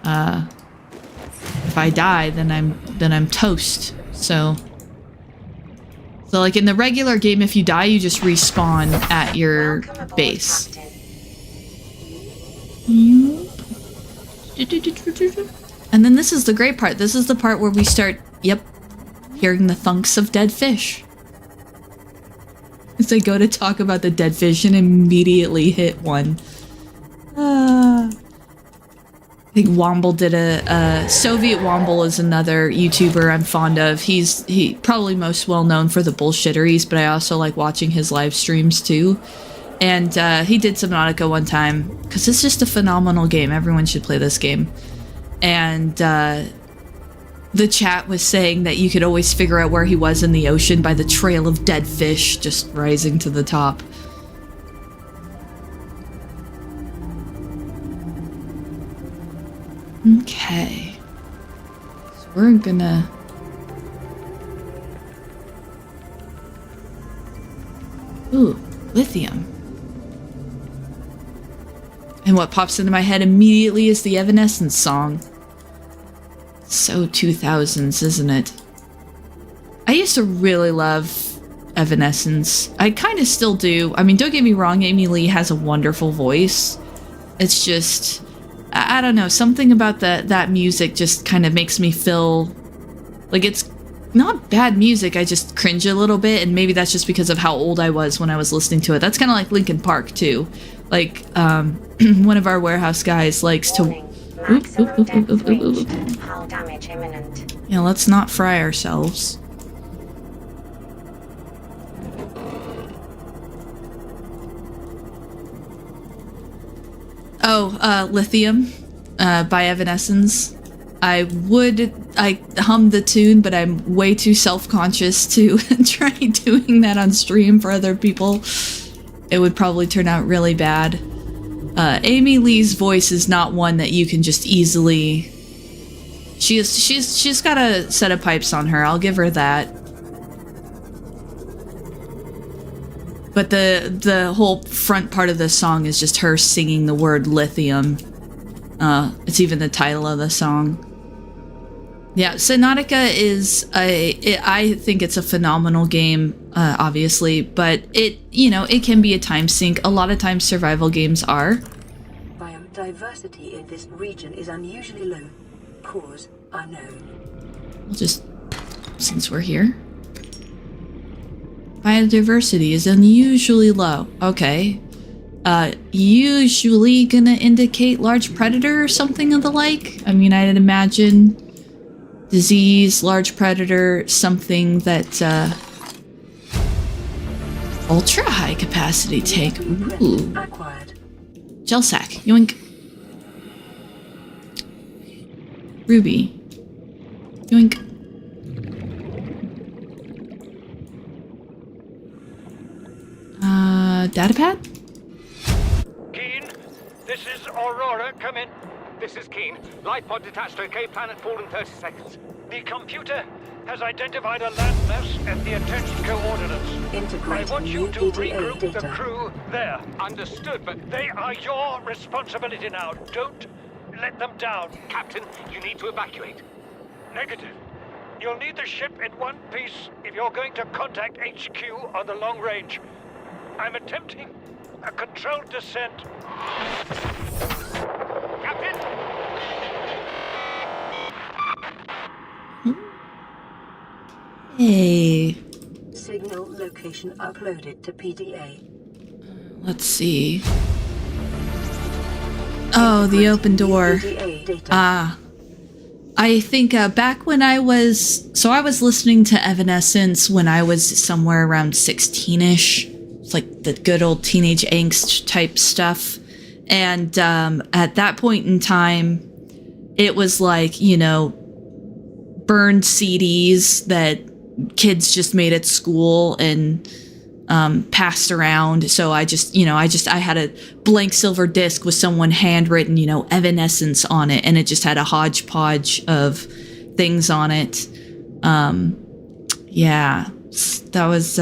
if I die, then I'm toast. So like in the regular game, if you die, you just respawn at your base. And then this is the great part. This is the part where we start, yep, hearing the thunks of dead fish. As I go to talk about the dead fish and immediately hit one. I think Womble did Soviet Womble is another YouTuber I'm fond of. He's probably most well known for the bullshitteries, but I also like watching his live streams too. And he did Subnautica one time because it's just a phenomenal game. Everyone should play this game. And the chat was saying that you could always figure out where he was in the ocean by the trail of dead fish just rising to the top. Okay. So we're gonna... Ooh, lithium. And what pops into my head immediately is the Evanescence song. So 2000s, isn't it? I used to really love Evanescence. I kind of still do. I mean, don't get me wrong, Amy Lee has a wonderful voice. It's just, I don't know, something about that music just kind of makes me feel like it's not bad music. I just cringe a little bit, and maybe that's just because of how old I was when I was listening to it. That's kind of like Linkin Park too. Like, one of our warehouse guys likes to... Hull damage imminent. Yeah, let's not fry ourselves. Oh, Lithium by Evanescence. I hummed the tune, but I'm way too self-conscious to try doing that on stream for other people. It would probably turn out really bad. Amy Lee's voice is not one that you can just easily... She's got a set of pipes on her, I'll give her that. But the whole front part of the song is just her singing the word lithium. It's even the title of the song. Yeah, Subnautica is I think it's a phenomenal game, obviously, but it can be a time sink. A lot of times survival games are. Biodiversity in this region is unusually low. Cause unknown. We'll just, since we're here. Biodiversity is unusually low. Okay. Usually gonna indicate large predator or something of the like. I mean, I'd imagine disease, large predator, something that, ultra high capacity tank. Ooh. Gel sack. Yoink. Ruby. Yoink. Datapad? Keen, this is Aurora. Come in. This is Keen. Light pod detached to OK planet fall in 30 seconds. The computer has identified a landmass at the attached coordinates. I Integrating want you new to PDA regroup the data. crew there. Understood, but They are your responsibility now. Don't let them down. Captain, you need to evacuate. Negative. You'll need the ship in one piece if you're going to contact HQ on the long range. I'm attempting a controlled descent. Captain! Hey, Signal location uploaded to PDA. let's see. Oh, the open door. PDA data. Ah. I think back when I was listening to Evanescence when I was somewhere around 16-ish. It's like the good old teenage angst type stuff. And at that point in time, it was like, you know, burned CDs that kids just made at school and passed around. So I had a blank silver disc with someone handwritten, you know, Evanescence on it, and it just had a hodgepodge of things on it. Yeah, that was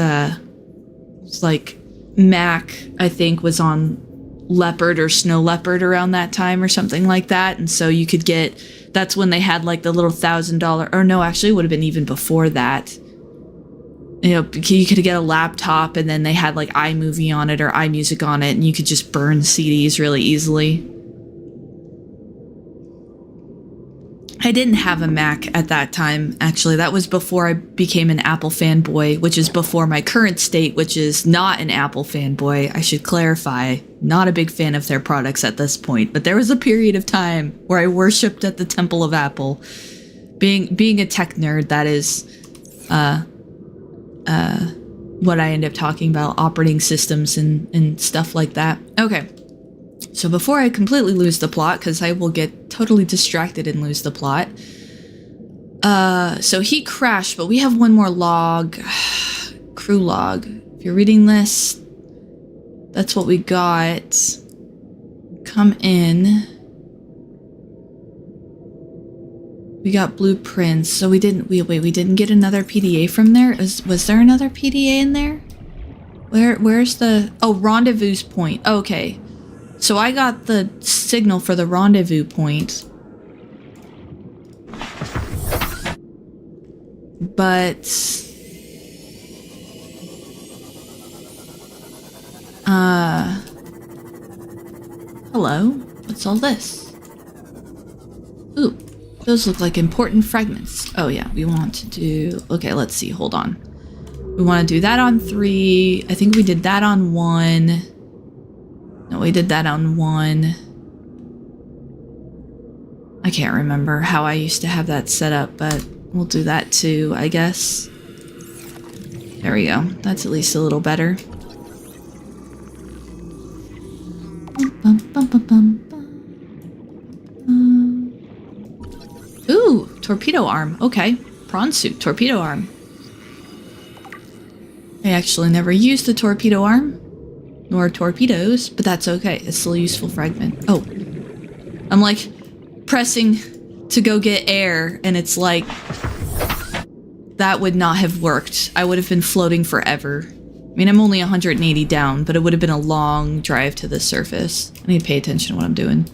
like Mac, I think, was on Leopard or Snow Leopard around that time or something like that, and so you could get. That's when they had like the little $1,000, or no, actually, it would have been even before that. You know, you could get a laptop and then they had like iMovie on it or iMusic on it, and you could just burn CDs really easily. I didn't have a Mac at that time, actually. That was before I became an Apple fanboy, which is before my current state, which is not an Apple fanboy. I should clarify, not a big fan of their products at this point, but there was a period of time where I worshipped at the temple of Apple. Being a tech nerd, that is what I end up talking about, operating systems and stuff like that. Okay, so before I completely lose the plot, because I will get totally distracted and lose the plot. So he crashed, but we have one more log. Crew log. If you're reading this, that's what we got. Come in. We got blueprints, so we didn't get another PDA from there? Was there another PDA in there? Where's the... Oh, rendezvous point. Okay. So I got the signal for the rendezvous point. But... Hello? What's all this? Ooh. Those look like important fragments. Oh yeah, we want to do... Okay, let's see. Hold on. We want to do that on 3. I think we did that on 1. No, we did that on 1. I can't remember how I used to have that set up, but we'll do that too, I guess. There we go. That's at least a little better. Bum, bum, bum, bum. Ooh, torpedo arm. Okay. Prawn suit, torpedo arm. I actually never used the torpedo arm, nor torpedoes, but that's okay. It's still a useful fragment. Oh. I'm like pressing to go get air, and it's like that would not have worked. I would have been floating forever. I mean, I'm only 180 down, but it would have been a long drive to the surface. I need to pay attention to what I'm doing.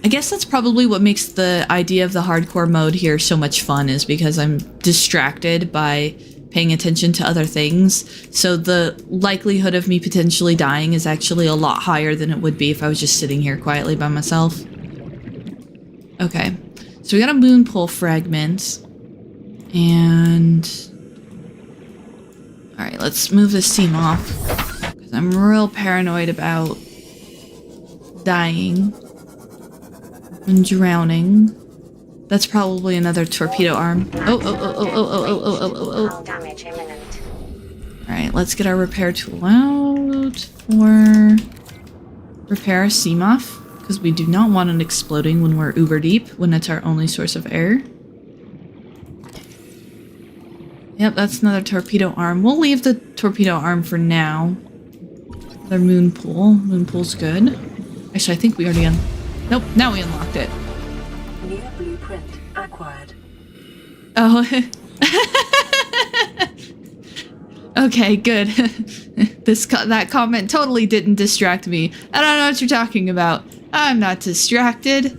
I guess that's probably what makes the idea of the hardcore mode here so much fun, is because I'm distracted by paying attention to other things. So the likelihood of me potentially dying is actually a lot higher than it would be if I was just sitting here quietly by myself. Okay, so we got a moon pole fragment. And... Alright, let's move this seam off, because I'm real paranoid about dying. And drowning. That's probably another torpedo arm. Oh. Damage imminent. Alright, let's get our repair tool out for repair a CMOF, because we do not want it exploding when we're uber deep, when it's our only source of air. Yep, that's another torpedo arm. We'll leave the torpedo arm for now. Another moon pool. Moon pool's good. Actually, I think we already Nope, now we unlocked it. New blueprint acquired. Oh. Okay, good. That comment totally didn't distract me. I don't know what you're talking about. I'm not distracted.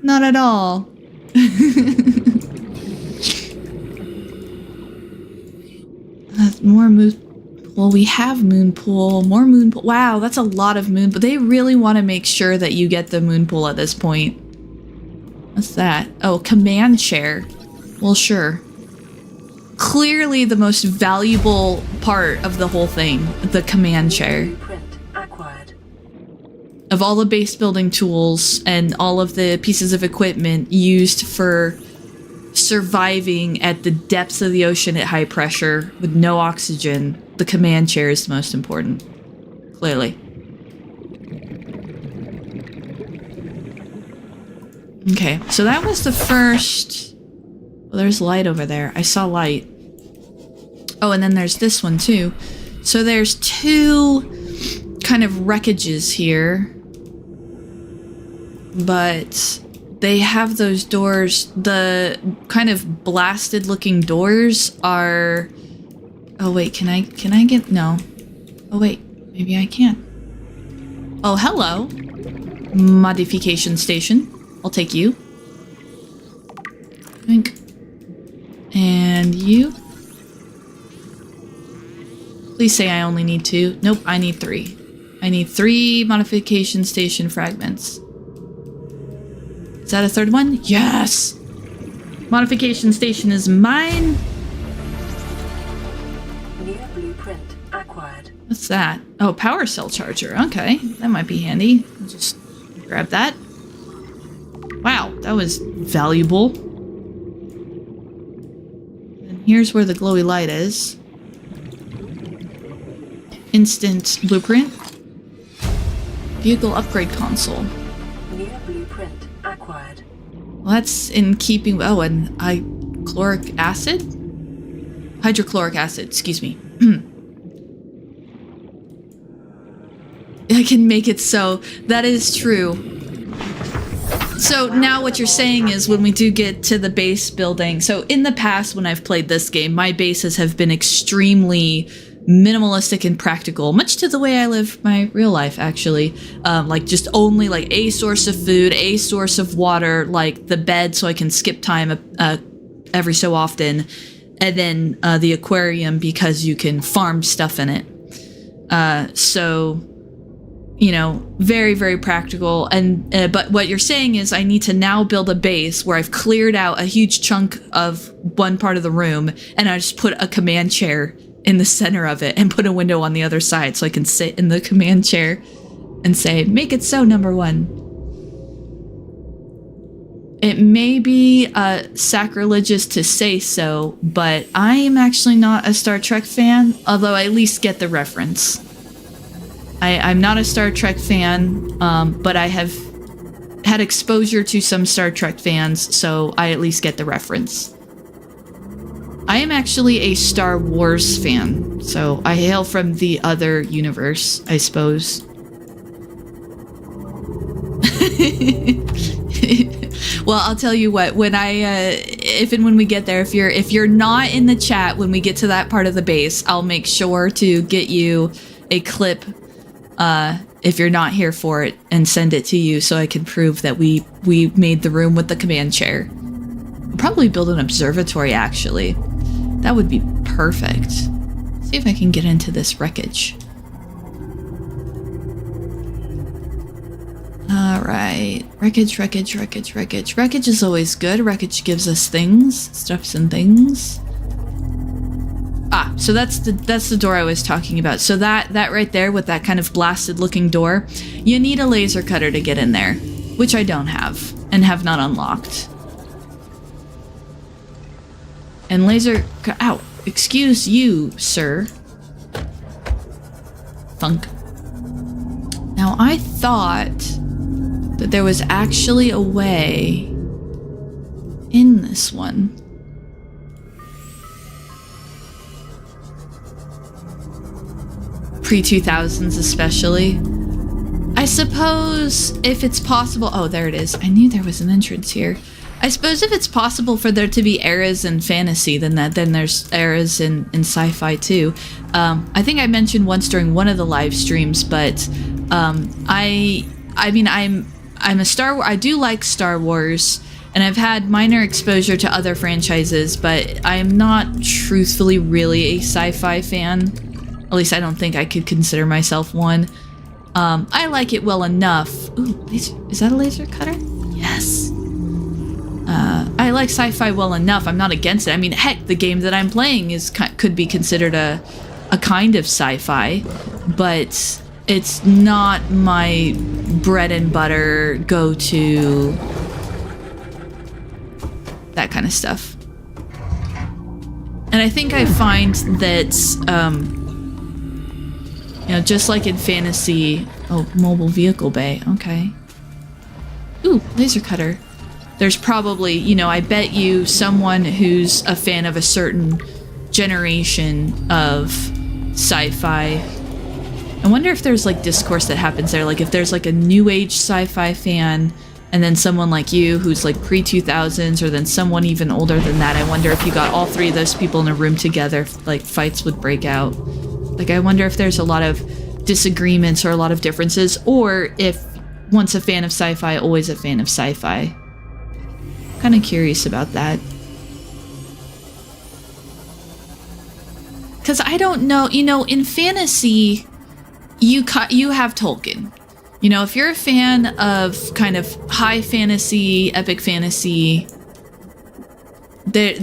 Not at all. More moon. Well, we have moon pool. More moon pool. Wow, that's a lot of moon. But they really want to make sure that you get the moon pool at this point. What's that? Oh, command chair. Well, sure. Clearly the most valuable part of the whole thing, the command chair. Blueprint acquired. Of all the base building tools and all of the pieces of equipment used for surviving at the depths of the ocean at high pressure with no oxygen, the command chair is the most important. Clearly. Okay, so that was the first... Well, there's light over there. I saw light. Oh, and then there's this one too. So there's two kind of wreckages here. But they have those doors. The kind of blasted looking doors are... Oh wait, can I get... No. Oh wait, maybe I can. Oh, hello. Modification station. I'll take you. Think. And you? Please say I only need 2. Nope, I need 3. I need 3 modification station fragments. Is that a third one? Yes! Modification station is mine! New blueprint acquired. What's that? Oh, power cell charger. Okay, that might be handy. I'll just grab that. Wow, that was valuable. And here's where the glowy light is. Instant blueprint. Vehicle upgrade console. New blueprint acquired. Well, that's in keeping... Oh, and chloric acid? Hydrochloric acid, excuse me. I can make it so. That is true. So now what you're saying is when we do get to the base building... So in the past when I've played this game, my bases have been extremely minimalistic and practical, much to the way I live my real life, actually. Like just only like a source of food, a source of water, like the bed so I can skip time every so often, and then the aquarium because you can farm stuff in it. So... You know, very, very practical. And but what you're saying is I need to now build a base where I've cleared out a huge chunk of one part of the room and I just put a command chair in the center of it and put a window on the other side so I can sit in the command chair and say, make it so, number 1. It may be sacrilegious to say so, but I am actually not a Star Trek fan, although I at least get the reference. I'm not a Star Trek fan, but I have had exposure to some Star Trek fans, so I at least get the reference. I am actually a Star Wars fan, so I hail from the other universe, I suppose. Well, I'll tell you what, when if and when we get there, if you're not in the chat when we get to that part of the base, I'll make sure to get you a clip if you're not here for it and send it to you so I can prove that we made the room with the command chair. We'll probably build an observatory, actually. That would be perfect. See if I can get into this wreckage. Alright. Wreckage. Wreckage is always good. Wreckage gives us things. Stuffs and things. Ah, so that's the door I was talking about. So that right there with that kind of blasted looking door, you need a laser cutter to get in there, which I don't have and have not unlocked. And ow, excuse you, sir. Thunk. Now I thought that there was actually a way in this one. Pre-2000s especially. I suppose if it's possible... Oh, there it is. I knew there was an entrance here. I suppose if it's possible for there to be eras in fantasy, then there's eras in sci-fi too. I think I mentioned once during one of the live streams, but I mean I'm a I do like Star Wars, and I've had minor exposure to other franchises, but I'm not truthfully really a sci-fi fan. At least I don't think I could consider myself one. I like it well enough. Ooh, is that a laser cutter? Yes. I like sci-fi well enough. I'm not against it. I mean, heck, the game that I'm playing could be considered a kind of sci-fi, but it's not my bread and butter go-to, that kind of stuff. And I think I find that, you know, just like in fantasy... Oh, mobile vehicle bay. Okay. Ooh, laser cutter. There's probably, you know, I bet you someone who's a fan of a certain generation of sci-fi. I wonder if there's like discourse that happens there. Like if there's like a new age sci-fi fan and then someone like you who's like pre-2000s, or then someone even older than that. I wonder if you got all three of those people in a room together, like fights would break out. Like I wonder if there's a lot of disagreements or a lot of differences, or if once a fan of sci-fi, always a fan of sci-fi. Kind of curious about that. Because I don't know, you know, in fantasy, you have Tolkien. You know, if you're a fan of kind of high fantasy, epic fantasy, the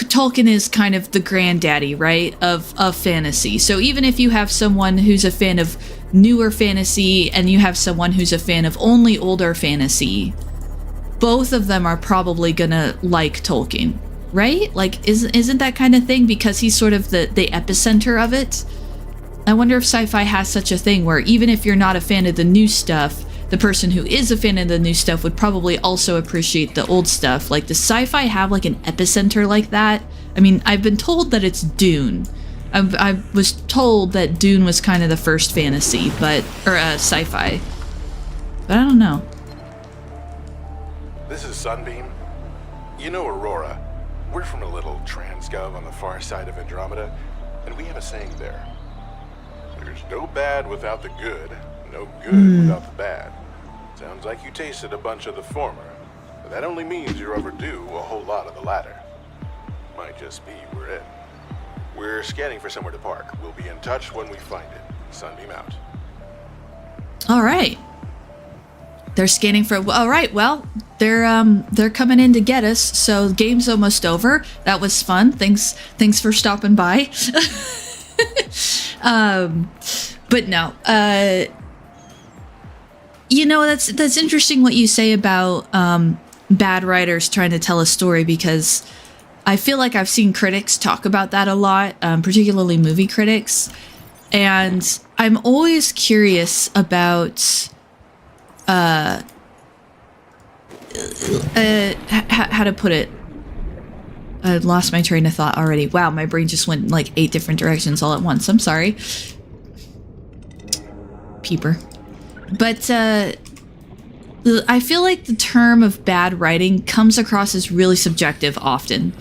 Tolkien is kind of the granddaddy, right, of fantasy. So even if you have someone who's a fan of newer fantasy and you have someone who's a fan of only older fantasy, both of them are probably gonna like Tolkien, right? Like, isn't that kind of thing? Because he's sort of the epicenter of it. I wonder if sci-fi has such a thing where even if you're not a fan of the new stuff, the person who is a fan of the new stuff would probably also appreciate the old stuff. Like, does sci-fi have like an epicenter like that? I mean, I've been told that it's Dune. I was told that Dune was kind of the first fantasy, or sci-fi. But I don't know. This is Sunbeam. You know Aurora. We're from a little transgov on the far side of Andromeda, and we have a saying there. There's no bad without the good, no good without the bad. Sounds like you tasted a bunch of the former, but that only means you're overdue a whole lot of the latter. Might just be we're in. We're scanning for somewhere to park. We'll be in touch when we find it. Sunbeam out. All right. They're scanning for... All right, well, they're coming in to get us, so the game's almost over. That was fun. Thanks for stopping by. But no, you know, that's interesting what you say about bad writers trying to tell a story, because I feel like I've seen critics talk about that a lot, particularly movie critics, and I'm always curious about how to put it. I lost my train of thought already. Wow, my brain just went like 8 different directions all at once. I'm sorry. Peeper. But I feel like the term of bad writing comes across as really subjective often.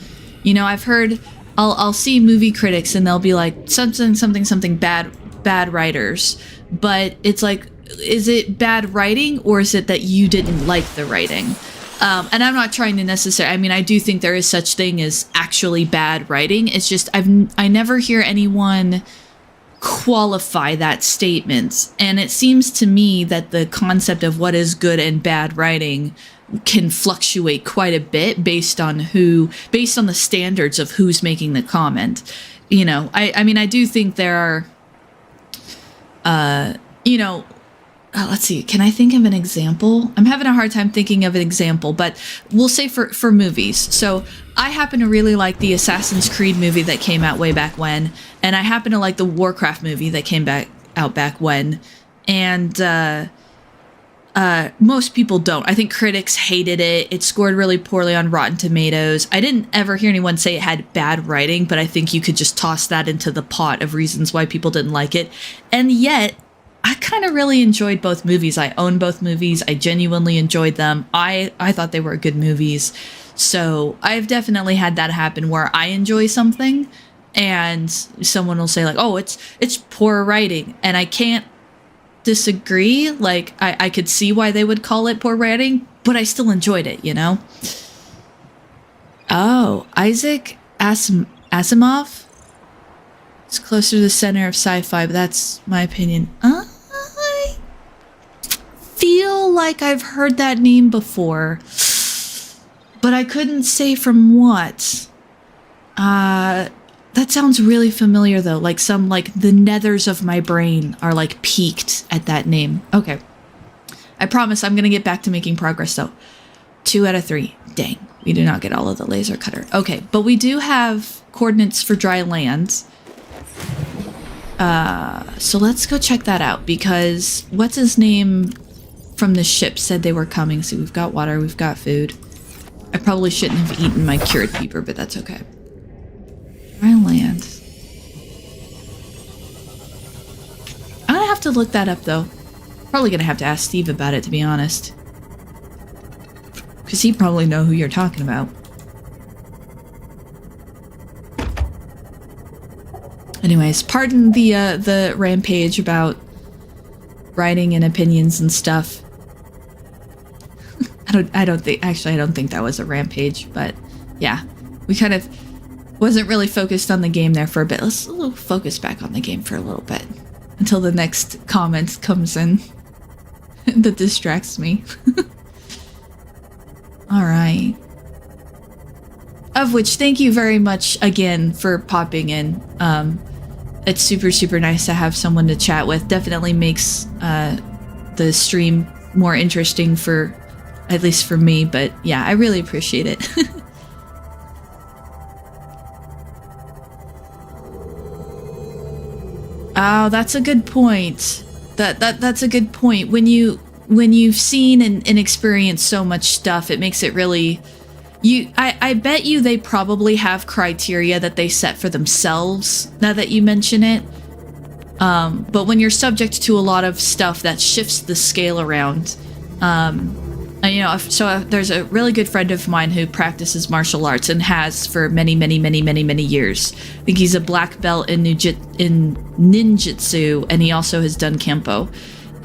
You know, I've heard, I'll see movie critics and they'll be like, something bad writers. But it's like, is it bad writing, or is it that you didn't like the writing? And I'm not trying to necessarily, I mean, I do think there is such thing as actually bad writing. It's just, I never hear anyone qualify that statement. And it seems to me that the concept of what is good and bad writing can fluctuate quite a bit based on the standards of who's making the comment. You know, I mean, I do think there are, you know, let's see, can I think of an example? I'm having a hard time thinking of an example, but we'll say for movies. So I happen to really like the Assassin's Creed movie that came out way back when, and I happen to like the Warcraft movie that came out back when, and most people don't. I think critics hated it. It scored really poorly on Rotten Tomatoes. I didn't ever hear anyone say it had bad writing, but I think you could just toss that into the pot of reasons why people didn't like it. And yet, I kind of really enjoyed both movies. I own both movies. I genuinely enjoyed them. I thought they were good movies. So I've definitely had that happen where I enjoy something and someone will say like, oh, it's poor writing. And I can't disagree. Like I could see why they would call it poor writing, but I still enjoyed it, you know? Oh, Isaac Asimov? It's closer to the center of sci-fi, but that's my opinion. I feel like I've heard that name before, but I couldn't say from what. That sounds really familiar though. Like the nethers of my brain are like peaked at that name. Okay. I promise I'm gonna get back to making progress though. 2 out of 3. Dang. We do not get all of the laser cutter. Okay, but we do have coordinates for dry land. So let's go check that out because what's his name from the ship said they were coming. So we've got water, we've got food. I probably shouldn't have eaten my cured peeper, but that's okay. Dry land. I'm gonna have to look that up though. Probably gonna have to ask Steve about it, to be honest. Because he'd probably know who you're talking about. Anyways, pardon the rampage about writing and opinions and stuff. I don't think that was a rampage, but yeah. We kind of wasn't really focused on the game there for a bit. Let's focus back on the game for a little bit. Until the next comment comes in that distracts me. Alright. Of which, thank you very much again for popping in. It's super, super nice to have someone to chat with. Definitely makes the stream more interesting for, at least for me, but yeah, I really appreciate it. Oh, that's a good point. That's a good point. When you've seen and experienced so much stuff, it makes it really... I bet you they probably have criteria that they set for themselves, now that you mention it. But when you're subject to a lot of stuff that shifts the scale around... there's a really good friend of mine who practices martial arts and has for many, many, many, many, many years. I think he's a black belt in ninjutsu, and he also has done Kempo.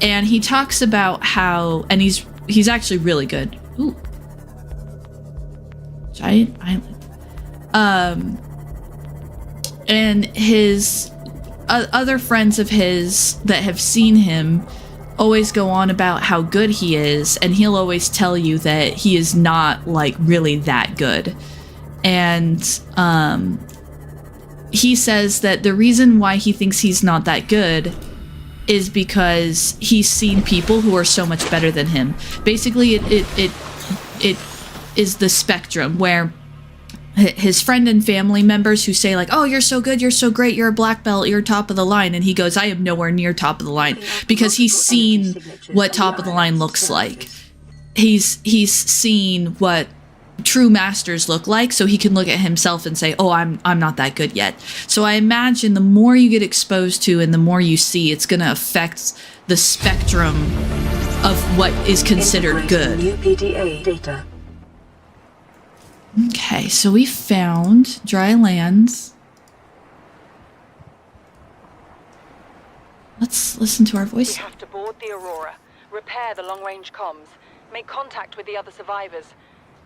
And he talks about how, and he's actually really good. Ooh. Giant island. And his other friends of his that have seen him always go on about how good he is, and he'll always tell you that he is not like really that good. And he says that the reason why he thinks he's not that good is because he's seen people who are so much better than him. Basically, it is the spectrum where his friend and family members who say like, oh, you're so good, you're so great, you're a black belt, you're top of the line. And he goes, I am nowhere near top of the line, because he's seen what top of the line looks like. He's seen what true masters look like, so he can look at himself and say, oh, I'm not that good yet. So I imagine the more you get exposed to and the more you see, it's going to affect the spectrum of what is considered good. New PDA data. Okay, so we found dry lands. Let's listen to our voice. We have to board the Aurora, repair the long-range comms, make contact with the other survivors.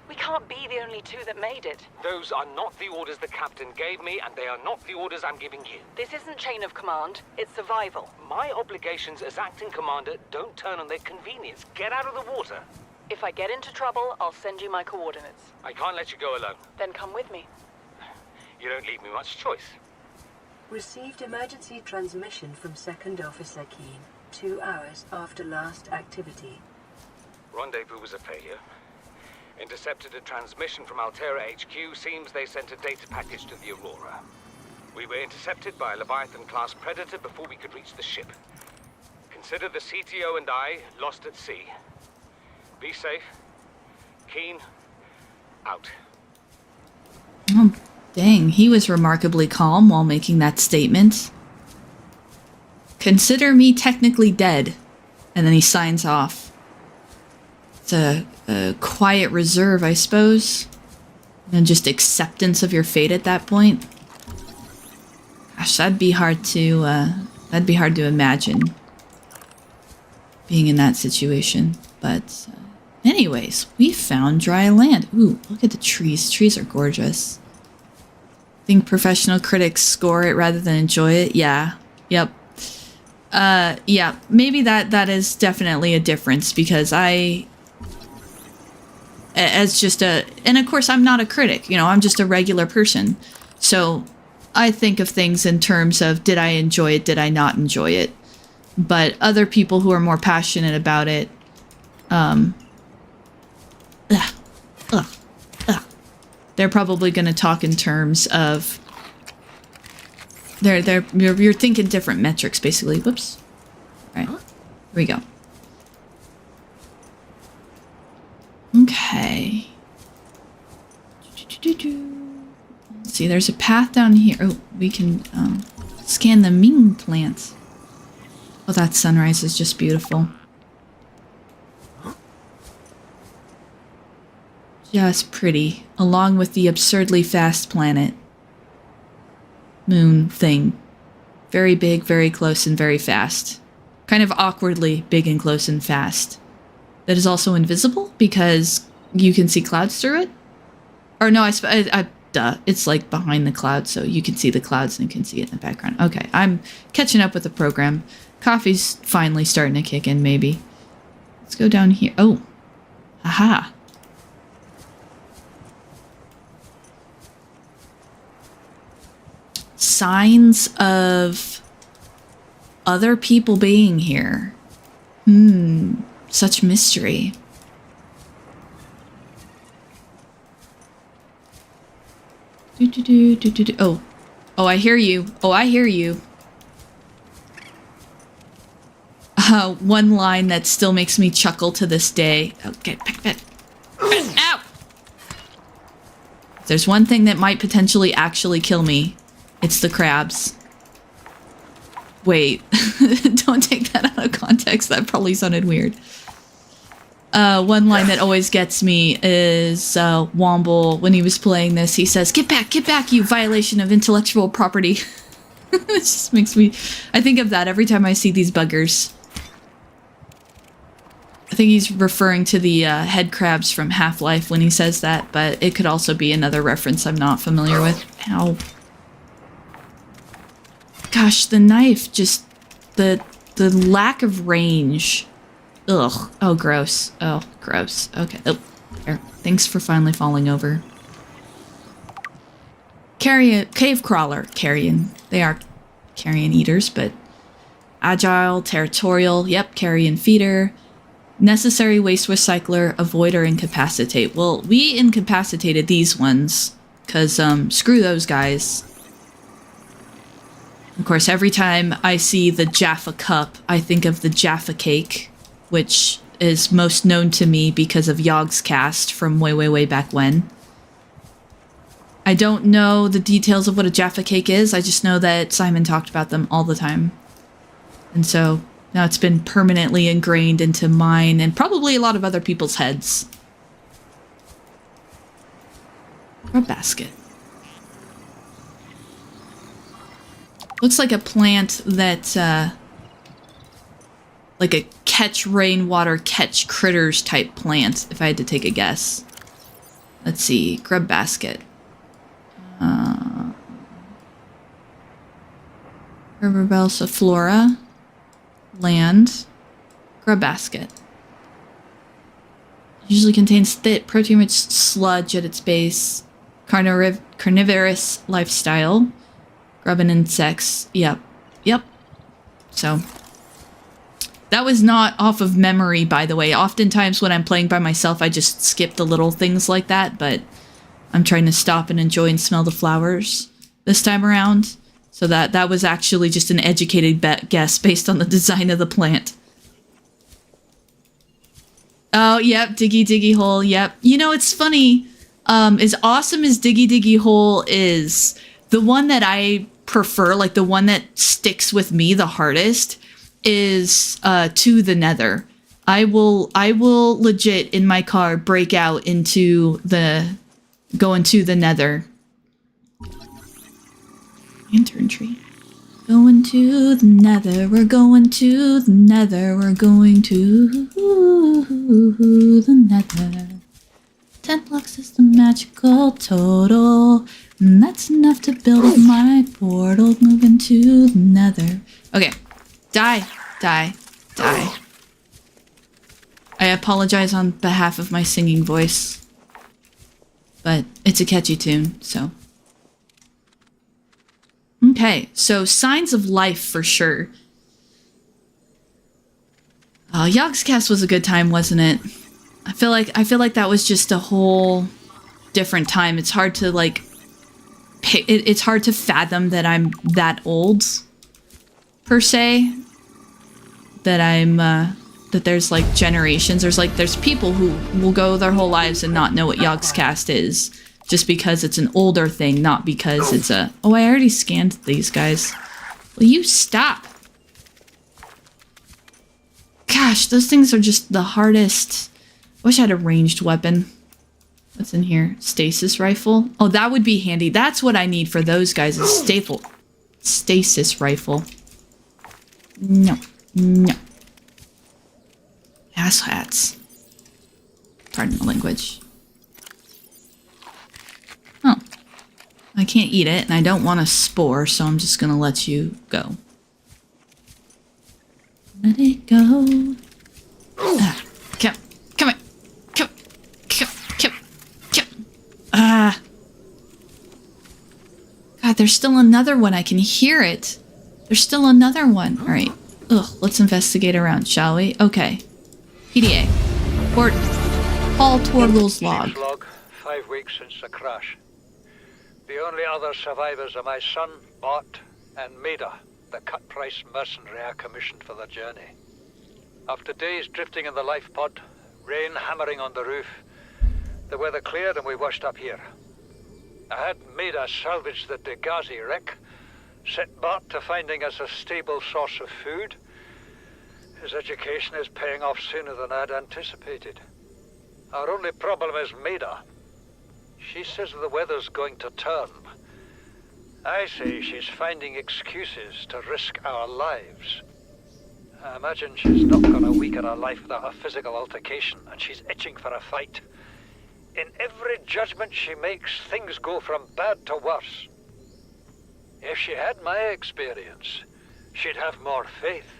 We can't be the only 2 that made it. Those are not the orders the captain gave me, and they are not the orders I'm giving you. This isn't chain of command, it's survival. My obligations as acting commander don't turn on their convenience. Get out of the water. If I get into trouble, I'll send you my coordinates. I can't let you go alone. Then come with me. You don't leave me much choice. Received emergency transmission from Second Officer Keen, 2 hours after last activity. Rendezvous was a failure. Intercepted a transmission from Altera HQ. Seems they sent a data package to the Aurora. We were intercepted by a Leviathan-class predator before we could reach the ship. Consider the CTO and I lost at sea. Be safe. Keen. Out. Oh, dang. He was remarkably calm while making that statement. Consider me technically dead. And then he signs off. It's a quiet reserve, I suppose. And just acceptance of your fate at that point. Gosh, that'd be hard to imagine being in that situation. But anyways, we found dry land. Ooh, look at the trees. Trees are gorgeous. Think professional critics score it rather than enjoy it? Yeah. Yep. Yeah, maybe that is definitely a difference, because and of course I'm not a critic, you know, I'm just a regular person. So I think of things in terms of, did I enjoy it? Did I not enjoy it? But other people who are more passionate about it, they're probably going to talk in terms of, you're thinking different metrics, basically. Whoops. All right, here we go. Okay. Let's see, there's a path down here. Oh, we can scan the Ming plant. Oh, that sunrise is just beautiful. Just pretty, along with the absurdly fast planet. Moon thing. Very big, very close, and very fast. Kind of awkwardly big and close and fast. That is also invisible because you can see clouds through it? Or no, duh. It's like behind the clouds, so you can see the clouds and you can see it in the background. Okay, I'm catching up with the program. Coffee's finally starting to kick in, maybe. Let's go down here. Oh. Aha. Signs of other people being here. Such mystery. Oh. Oh, I hear you. Oh, I hear you. One line that still makes me chuckle to this day. Okay, ow! If there's one thing that might potentially actually kill me, it's the crabs. Wait, don't take that out of context. That probably sounded weird. One line that always gets me is Womble, when he was playing this, he says, get back, you violation of intellectual property. It just makes me... I think of that every time I see these buggers. I think he's referring to the head crabs from Half-Life when he says that, but it could also be another reference I'm not familiar with. Ow. Gosh, the knife, just the lack of range. Ugh. Oh, gross. Oh, gross. Okay. Oh, there. Thanks for finally falling over. Cave crawler. Carrion. They are carrion eaters, but agile, territorial. Yep, carrion feeder. Necessary waste recycler, avoid or incapacitate. Well, we incapacitated these ones, because screw those guys. Of course, every time I see the Jaffa Cup, I think of the Jaffa Cake, which is most known to me because of Yogg's cast from way back when. I don't know the details of what a Jaffa Cake is, I just know that Simon talked about them all the time. And so now it's been permanently ingrained into mine and probably a lot of other people's heads. Or a basket. Looks like a plant that, like a catch rainwater, catch critters type plant, if I had to take a guess. Let's see, grub basket. Herbibelsa flora. Land. Grub basket. Usually contains thick, protein-rich sludge at its base. Carnivorous lifestyle. Grubbing insects. Yep. So, that was not off of memory, by the way. Oftentimes when I'm playing by myself, I just skip the little things like that, but I'm trying to stop and enjoy and smell the flowers this time around. So that was actually just an educated guess based on the design of the plant. Oh, yep, Diggy Hole, yep. You know, it's funny, as awesome as Diggy Hole is, the one that I prefer, like the one that sticks with me the hardest, is To the Nether. I will legit in my car break out into the Going to the nether. Lantern tree. Going to the nether, we're going to the nether, we're going to the nether. 10 blocks is the magical total, and that's enough to build up my portal. Moving to the nether. Okay, die, die, die. I apologize on behalf of my singing voice, but it's a catchy tune, so. Okay, so signs of life for sure. Oh, Yogscast was a good time, wasn't it? I feel like that was just a whole different time. It's hard to like it's hard to fathom that I'm that old per se. That I'm that there's like generations. There's people who will go their whole lives and not know what Yogscast is. Just because it's an older thing, not because it's a... Oh, I already scanned these guys. Will you stop? Gosh, those things are just the hardest. Wish I had a ranged weapon. What's in here? Stasis rifle? Oh, that would be handy. That's what I need for those guys, is stasis rifle. No. No. Ass hats. Pardon the language. Oh. I can't eat it, and I don't want a spore, so I'm just gonna let you go. Let it go. Ah, come on. Come. Ah. God, there's still another one. I can hear it. There's still another one. All right. Ugh, let's investigate around, shall we? Okay. PDA. Paul Torgle's log. 5 weeks since the crash. The only other survivors are my son, Bart, and Maida, the cut-price mercenary I commissioned for the journey. After days drifting in the life pod, rain hammering on the roof, the weather cleared and we washed up here. I had Maida salvage the Degazi wreck, set Bart to finding us a stable source of food. His education is paying off sooner than I'd anticipated. Our only problem is Maida. She says the weather's going to turn. I say she's finding excuses to risk our lives. I imagine she's not gonna weaken her life without a physical altercation, and she's itching for a fight. In every judgment she makes, things go from bad to worse. If she had my experience, she'd have more faith.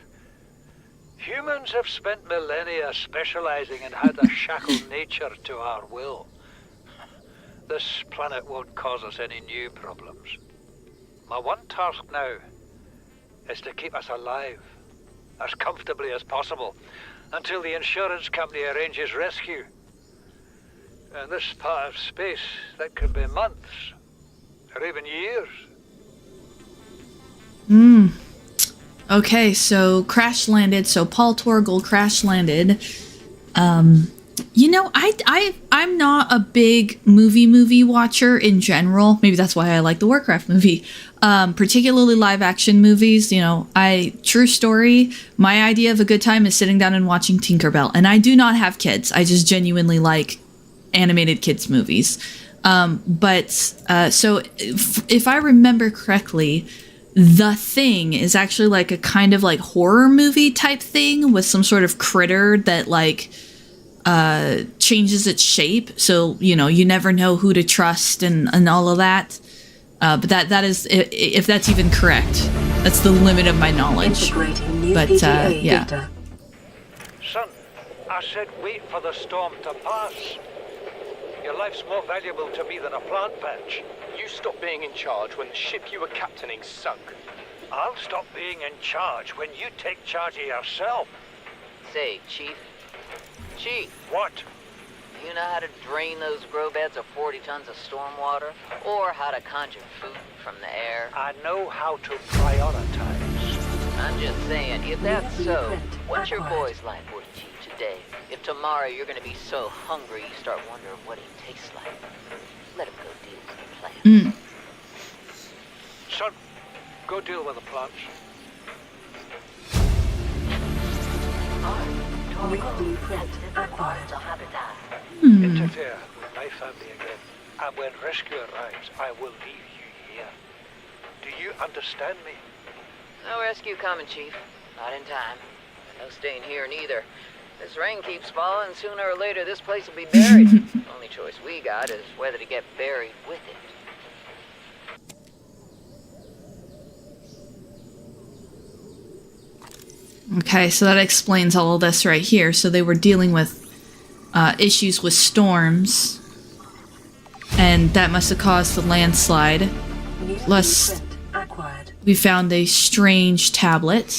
Humans have spent millennia specializing in how to shackle nature to our will. This planet won't cause us any new problems. My one task now is to keep us alive, as comfortably as possible, until the insurance company arranges rescue. In this part of space, that could be months, or even years. Okay, so crash landed. So Paul Torgle crash landed. You know, I'm not a big movie watcher in general. Maybe that's why I like the Warcraft movie. Particularly live action movies. You know, true story, my idea of a good time is sitting down and watching Tinkerbell. And I do not have kids. I just genuinely like animated kids movies. So if I remember correctly, The Thing is actually like a kind of like horror movie type thing with some sort of critter that like changes its shape, so you know you never know who to trust and all of that. But that is, if that's even correct, that's the limit of my knowledge. But yeah. Son, I said wait for the storm to pass. Your life's more valuable to me than a plant patch. You stopped being in charge when the ship you were captaining sunk. I'll stop being in charge when you take charge of yourself. Say, Chief. Chief! What? You know how to drain those grow beds of 40 tons of stormwater? Or how to conjure food from the air? I know how to prioritize. I'm just saying, if that's so, what's your boy's life worth to you today? If tomorrow you're gonna be so hungry you start wondering what he tastes like, let him go deal with the plant. Son, go deal with the plants. Blueprint acquired. Interfere with my family again. And when rescue arrives, I will leave you here. Do you understand me? No rescue coming, Chief. Not in time. No staying here neither. This rain keeps falling, sooner or later this place will be buried. Only choice we got is whether to get buried with it. Okay, so that explains all of this right here. So they were dealing with issues with storms, and that must have caused the landslide. Plus, we found a strange tablet.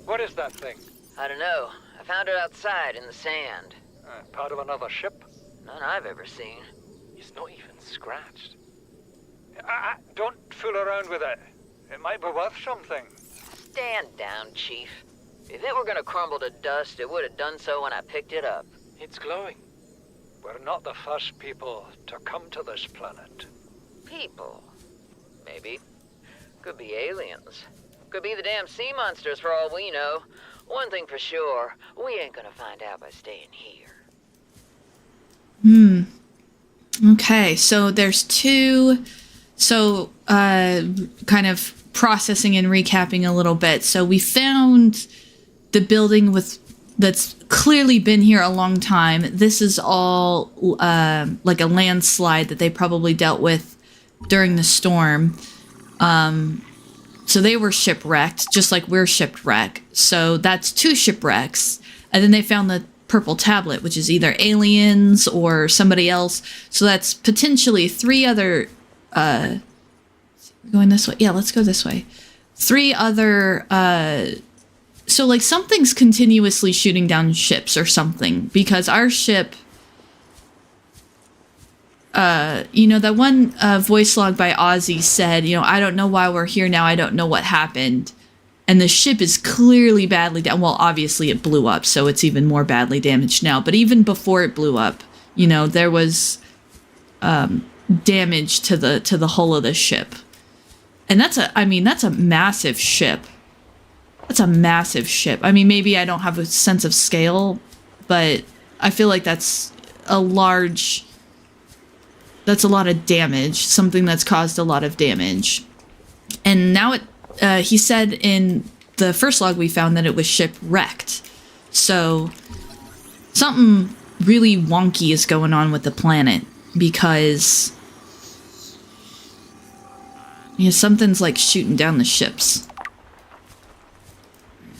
What is that thing? I don't know. I found it outside in the sand. Part of another ship? None I've ever seen. It's not even scratched. Don't fool around with it. It might be worth something. Stand down, Chief. If it were gonna crumble to dust, it would have done so when I picked it up. It's glowing. We're not the first people to come to this planet. People. Maybe. Could be aliens. Could be the damn sea monsters for all we know. One thing for sure, we ain't gonna find out by staying here. Okay, so there's two... So, kind of processing and recapping a little bit. So we found the building that's clearly been here a long time. This is all like a landslide that they probably dealt with during the storm. So they were shipwrecked, just like we're shipwrecked. So that's 2 shipwrecks. And then they found the purple tablet, which is either aliens or somebody else. So that's potentially 3 other... going this way? Yeah, let's go this way. 3 other... So, like, something's continuously shooting down ships or something. Because our ship... you know, that one voice log by Ozzy said, you know, I don't know why we're here now. I don't know what happened. And the ship is clearly badly damaged. Well, obviously it blew up, so it's even more badly damaged now. But even before it blew up, you know, there was damage to the hull of the ship. And that's a massive ship. That's a massive ship. I mean, maybe I don't have a sense of scale, but I feel like that's a lot of damage. Something that's caused a lot of damage. And now he said in the first log we found that it was shipwrecked. So something really wonky is going on with the planet because something's like shooting down the ships.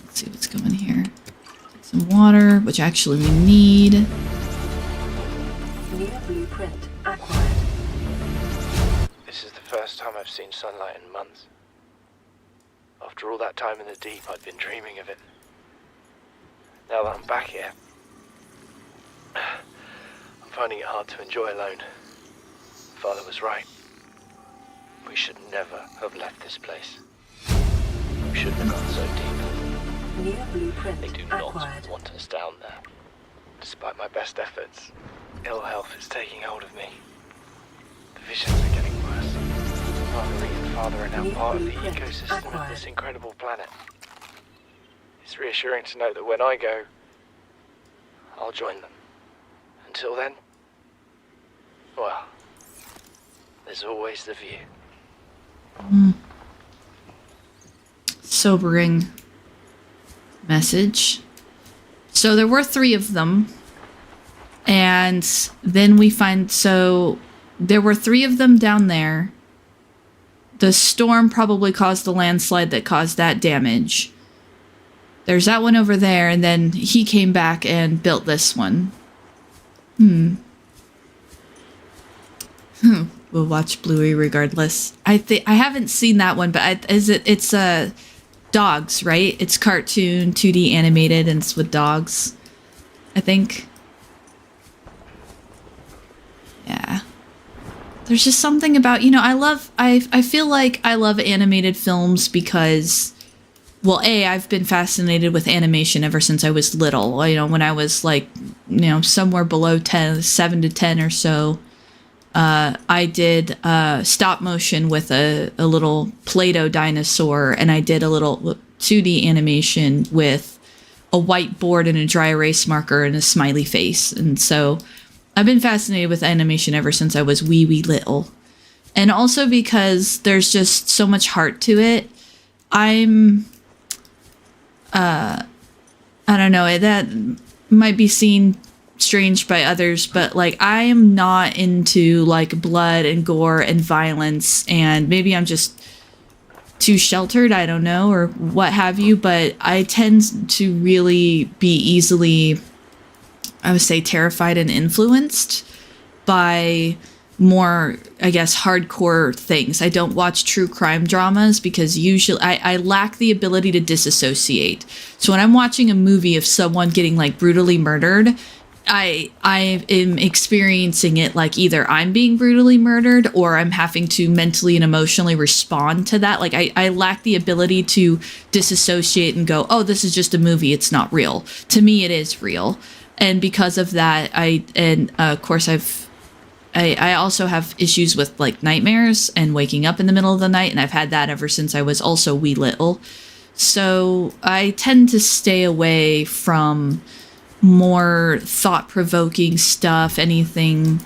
Let's see what's going here. Get some water, which actually we need. New blueprint acquired. This is the first time I've seen sunlight in months. After all that time in the deep, I'd been dreaming of it. Now that I'm back here, I'm finding it hard to enjoy alone. Father was right. We should never have left this place. We shouldn't have gone so deep. New blueprint They do acquired. not want us down there. Despite my best efforts, ill health is taking hold of me. The visions are getting worse. Marguerite and Father are now New part of the blueprint ecosystem of acquired. this incredible planet. It's reassuring to know that when I go, I'll join them. Until then, well, there's always the view. Sobering message. So there were 3 of them. And then we find... So there were 3 of them down there. The storm probably caused the landslide that caused that damage. There's that one over there, and then he came back and built this one. We'll watch Bluey regardless. I haven't seen that one, but it's dogs, right? It's cartoon, 2D animated, and it's with dogs, I think. Yeah. There's just something about, you know, I feel like I love animated films because, well, I've been fascinated with animation ever since I was little. You know, when I was like, you know, somewhere below 7 to 10 or so, I did stop motion with a little Play-Doh dinosaur, and I did a little 2D animation with a whiteboard and a dry erase marker and a smiley face. And so I've been fascinated with animation ever since I was wee little. And also because there's just so much heart to it. I don't know, that might be seen strange by others, but like I am not into like blood and gore and violence, and maybe I'm just too sheltered, I don't know, or what have you, but I tend to really be easily, I would say, terrified and influenced by more, I guess, hardcore things. I don't watch true crime dramas because usually I lack the ability to disassociate. So when I'm watching a movie of someone getting like brutally murdered, I am experiencing it like either I'm being brutally murdered or I'm having to mentally and emotionally respond to that. Like I lack the ability to disassociate and go, oh, this is just a movie, it's not real. To me, it is real. And because of that, of course I also have issues with like nightmares and waking up in the middle of the night, and I've had that ever since I was also wee little. So I tend to stay away from more thought-provoking stuff, anything.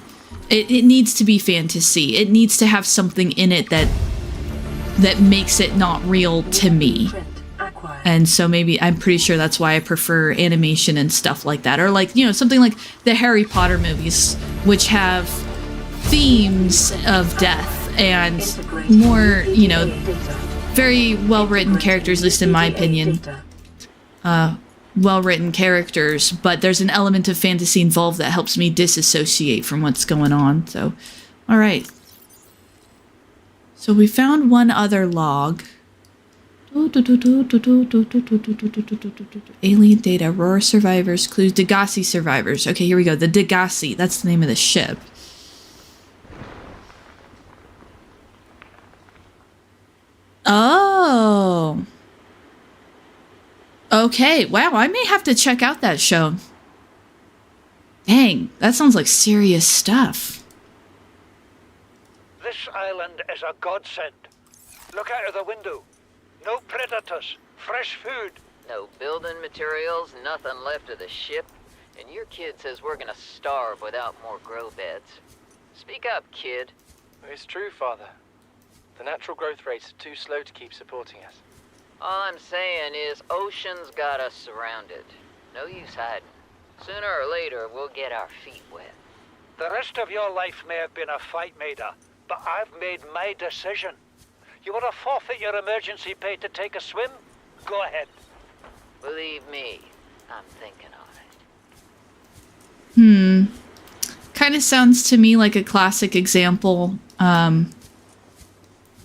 It needs to be fantasy. It needs to have something in it that makes it not real to me. And so maybe I'm pretty sure that's why I prefer animation and stuff like that. Or like, you know, something like the Harry Potter movies, which have themes of death and more, you know, very well-written characters, at least in my opinion. Well-written characters, but there's an element of fantasy involved that helps me disassociate from what's going on. So, all right. So we found one other log. Alien data, Aurora survivors, clues, Degassi survivors. Okay, here we go. The Degassi, that's the name of the ship. Oh. Okay, wow, I may have to check out that show. Dang, that sounds like serious stuff. This island is a godsend. Look out of the window. No predators, fresh food. No building materials, nothing left of the ship. And your kid says we're gonna starve without more grow beds. Speak up, kid. It's true, Father. The natural growth rates are too slow to keep supporting us. All I'm saying is ocean's got us surrounded. No use hiding. Sooner or later, we'll get our feet wet. The rest of your life may have been a fight, Maida, but I've made my decision. You want to forfeit your emergency pay to take a swim? Go ahead. Believe me, I'm thinking on it. Kind of sounds to me like a classic example,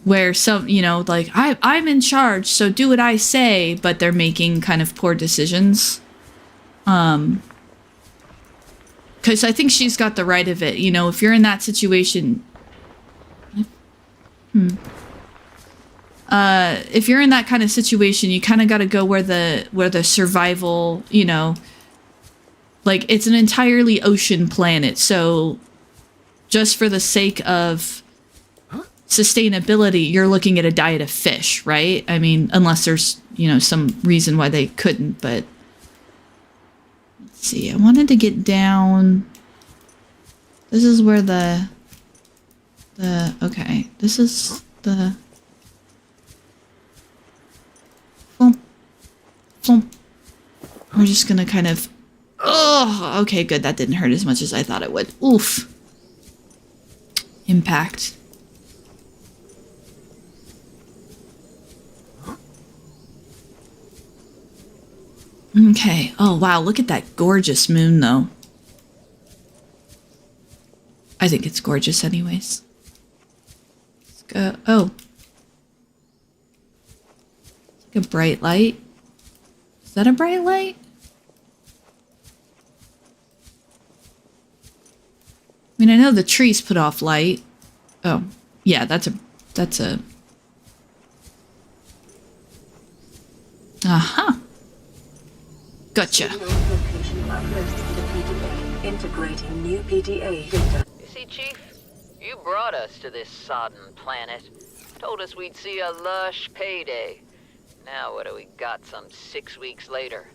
where some, you know, like, I'm in charge, so do what I say, but they're making kind of poor decisions. Because I think she's got the right of it. You know, if you're in that situation... if you're in that kind of situation, you kind of got to go where the survival, you know... Like, it's an entirely ocean planet, so just for the sake of sustainability, you're looking at a diet of fish, right? I mean, unless there's, you know, some reason why they couldn't, but... Let's see, I wanted to get down... This is where okay, this is the... Flump. Flump. We're just gonna kind of... Oh, okay, good. That didn't hurt as much as I thought it would. Oof. Impact. Okay. Oh, wow. Look at that gorgeous moon, though. I think it's gorgeous anyways. Let's go. Oh. It's like a bright light. Is that a bright light? I mean, I know the trees put off light. Oh, yeah, that's a... Aha. Gotcha. Integrating new PDA data. You see, Chief? You brought us to this sodden planet. Told us we'd see a lush payday. Now what do we got some 6 weeks later?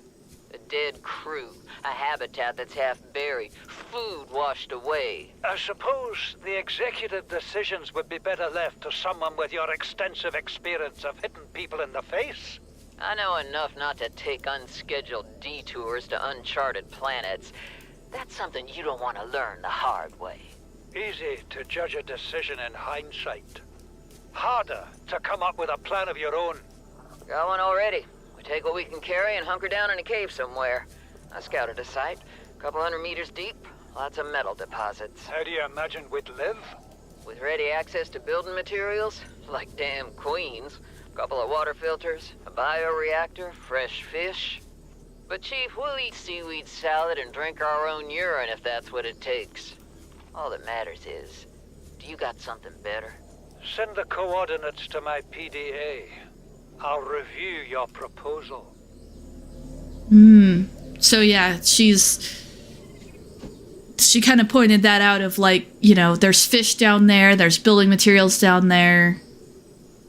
A dead crew, a habitat that's half buried, food washed away. I suppose the executive decisions would be better left to someone with your extensive experience of hitting people in the face. I know enough not to take unscheduled detours to uncharted planets. That's something you don't want to learn the hard way. Easy to judge a decision in hindsight. Harder to come up with a plan of your own. Got one already. We take what we can carry and hunker down in a cave somewhere. I scouted a site, a couple 100 meters deep, lots of metal deposits. How do you imagine we'd live? With ready access to building materials, like damn queens, a couple of water filters, a bioreactor, fresh fish. But Chief, we'll eat seaweed salad and drink our own urine if that's what it takes. All that matters is, do you got something better? Send the coordinates to my PDA. I'll review your proposal. So yeah, she kind of pointed that out of like, you know, there's fish down there, there's building materials down there.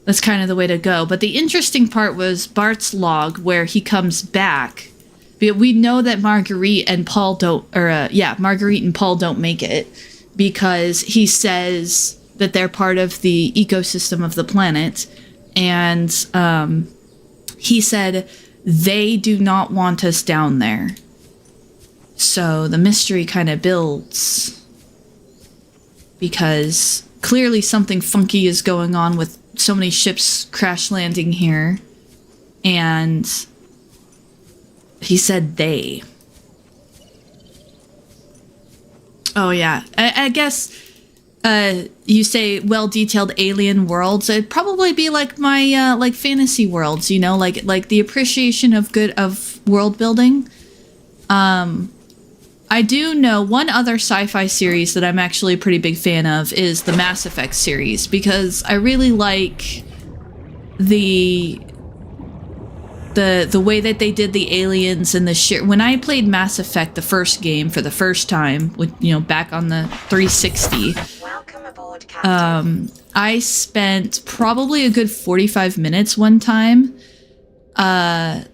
That's kind of the way to go. But the interesting part was Bart's log where he comes back. We know that Marguerite and Paul don't make it because he says that they're part of the ecosystem of the planet. And he said they do not want us down there. So the mystery kind of builds because clearly something funky is going on with so many ships crash landing here. And he said they. Oh yeah, I guess you say well-detailed alien worlds. It'd probably be like my like fantasy worlds, you know, like the appreciation of world building. I do know one other sci-fi series that I'm actually a pretty big fan of is the Mass Effect series because I really like the way that they did the aliens and the shit. When I played Mass Effect, the first game for the first time, with, you know, back on the 360, Welcome aboard, Captain. I spent probably a good 45 minutes one time, and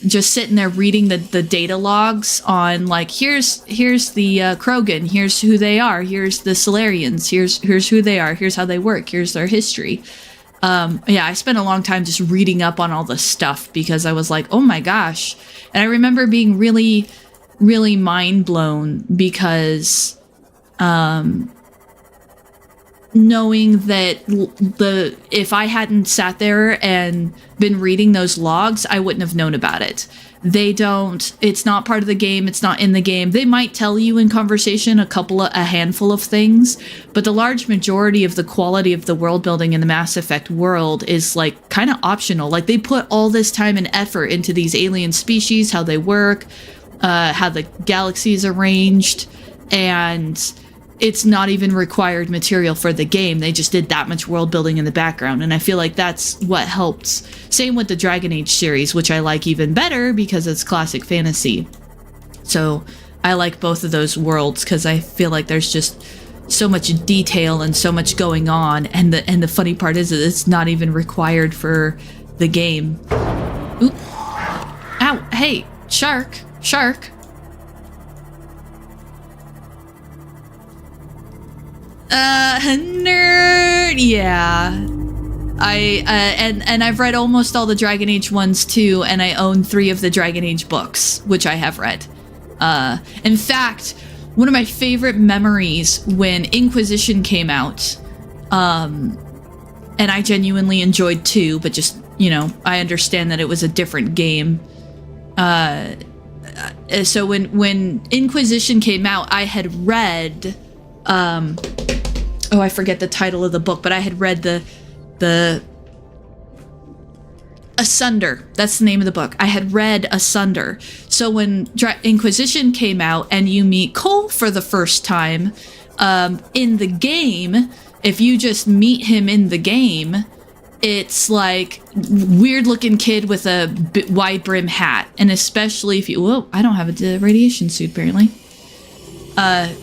just sitting there reading the data logs on like, here's the Krogan, here's who they are, here's the Solarians, here's who they are, here's how they work, here's their history. Yeah, I spent a long time just reading up on all this stuff because I was like, oh my gosh. And I remember being really, really mind blown because knowing that if I hadn't sat there and been reading those logs, I wouldn't have known about it. It's not part of the game, it's not in the game. They might tell you in conversation a handful of things, but the large majority of the quality of the world building in the Mass Effect world is like kind of optional. Like they put all this time and effort into these alien species, how they work, how the galaxy is arranged, and it's not even required material for the game. They just did that much world building in the background, and I feel like that's what helped. Same with the Dragon Age series, which I like even better because it's classic fantasy. So I like both of those worlds because I feel like there's just so much detail and so much going on, and the funny part is that it's not even required for the game. Oop. Ow, hey, shark. Nerd, yeah. And I've read almost all the Dragon Age ones too, and I own 3 of the Dragon Age books, which I have read. In fact, one of my favorite memories when Inquisition came out, and I genuinely enjoyed 2, but just, you know, I understand that it was a different game. So when Inquisition came out, I had read, I forget the title of the book, but I had read the Asunder. That's the name of the book. I had read Asunder. So when Inquisition came out and you meet Cole for the first time, in the game, if you just meet him in the game, it's like weird looking kid with a wide brim hat. And especially if you, whoa, I don't have a radiation suit apparently.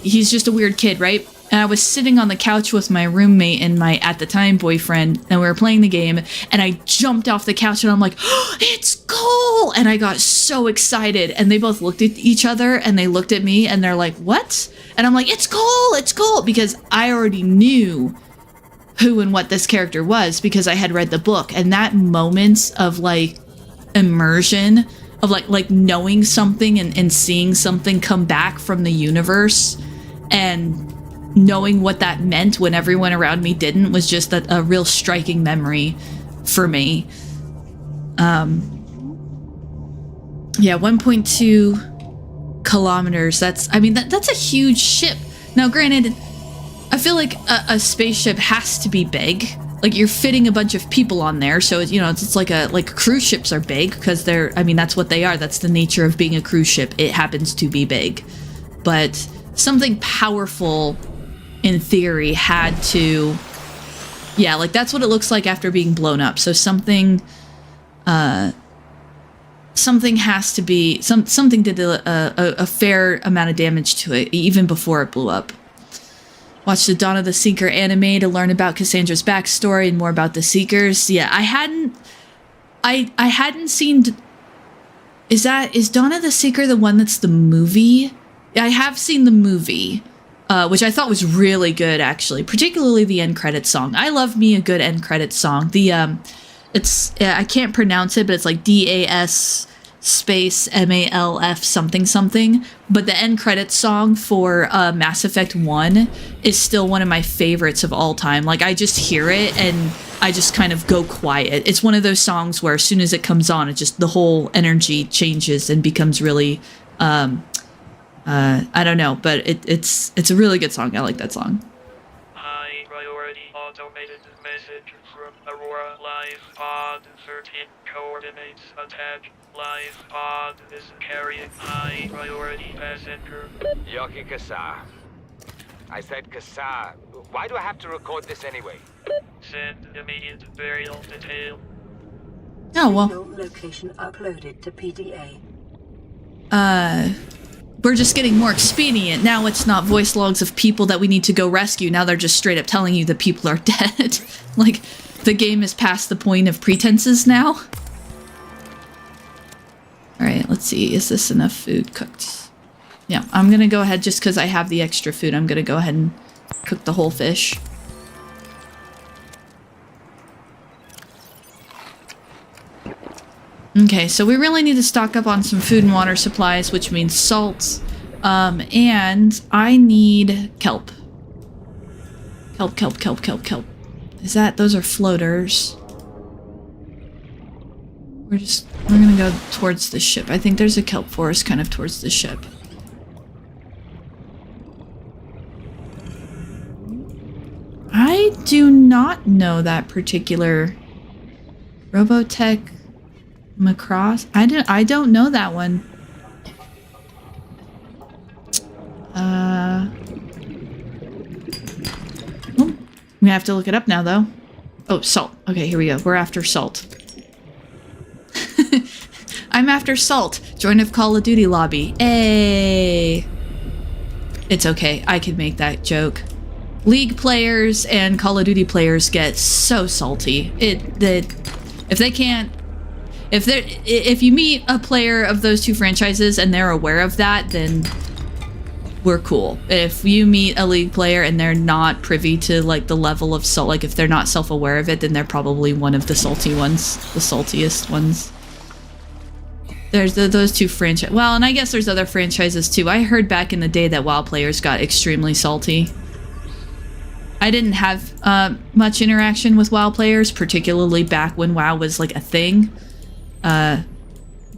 He's just a weird kid, right? And I was sitting on the couch with my roommate and my, at the time, boyfriend, and we were playing the game, and I jumped off the couch and I'm like, oh, it's Cole! And I got so excited, and they both looked at each other, and they looked at me, and they're like, what? And I'm like, it's Cole! Because I already knew who and what this character was, because I had read the book, and that moment of, like, immersion, of, like knowing something and seeing something come back from the universe, and knowing what that meant when everyone around me didn't, was just a real striking memory for me. Yeah, 1.2 kilometers. That's a huge ship. Now, granted, I feel like a spaceship has to be big. Like, you're fitting a bunch of people on there, so it's like cruise ships are big because they're. I mean, that's what they are. That's the nature of being a cruise ship. It happens to be big, but something powerful, in theory, had to. Yeah, like that's what it looks like after being blown up. So something has to be something did a fair amount of damage to it even before it blew up. Watch the Dawn of the Seeker anime to learn about Cassandra's backstory and more about the Seekers. Yeah, I hadn't seen. Is Dawn of the Seeker the one that's the movie? Yeah, I have seen the movie, which I thought was really good, actually. Particularly the end credits song. I love me a good end credits song. The I can't pronounce it, but it's like DAS space MALF something. But the end credits song for Mass Effect 1 is still one of my favorites of all time. Like, I just hear it and I just kind of go quiet. It's one of those songs where as soon as it comes on, it just, the whole energy changes and becomes really, I don't know, but it's a really good song. I like that song. High priority automated message from Aurora Live Pod 13 coordinates attached. Live pod is carrying high priority passenger. Yoki Kasa. I said Kasa. Why do I have to record this anyway? Send immediate burial detail. Oh, well. Location uploaded to PDA. We're just getting more expedient. Now it's not voice logs of people that we need to go rescue. Now they're just straight up telling you that people are dead. Like, the game is past the point of pretenses now. Alright, let's see. Is this enough food cooked? Yeah, I'm gonna go ahead, just because I have the extra food, I'm gonna go ahead and cook the whole fish. Okay, so we really need to stock up on some food and water supplies, which means salt. And I need kelp. Kelp. Those are floaters. We're gonna go towards the ship. I think there's a kelp forest kind of towards the ship. I do not know that particular Robotech Macross. I don't know that one. I'm gonna have to look it up now, though. Oh, salt. Okay, here we go. We're after salt. I'm after salt. Join of Call of Duty lobby. Hey. It's okay. I could make that joke. League players and Call of Duty players get so salty. If you meet a player of those two franchises and they're aware of that, then we're cool. If you meet a League player and they're not privy to like the level of salt, like if they're not self-aware of it, then they're probably one of the salty ones, the saltiest ones. There's those two franchises. Well, and I guess there's other franchises too. I heard back in the day that WoW players got extremely salty. I didn't have much interaction with WoW players, particularly back when WoW was like a thing. The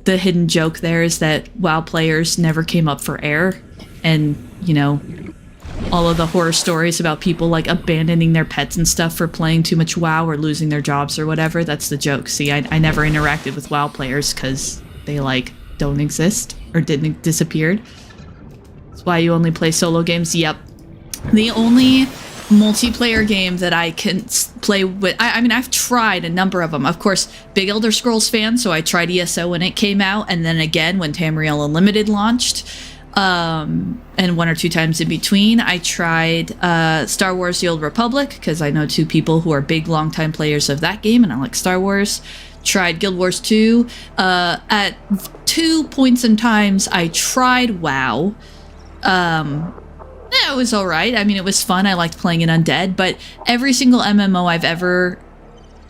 hidden joke there is that WoW players never came up for air, and you know, all of the horror stories about people like abandoning their pets and stuff for playing too much WoW or losing their jobs or whatever. That's the joke. See, I never interacted with WoW players because they like don't exist or didn't disappeared. That's why you only play solo games. Yep. The only multiplayer game that I can play with, I mean, I've tried a number of them. Of course, big Elder Scrolls fan, so I tried ESO when it came out, and then again when Tamriel Unlimited launched. And 1 or 2 times in between, I tried Star Wars: The Old Republic, because I know 2 people who are big, long-time players of that game, and I like Star Wars. Tried Guild Wars 2. At 2 points in times, I tried WoW. It was alright. I mean, it was fun. I liked playing it undead, but every single MMO I've ever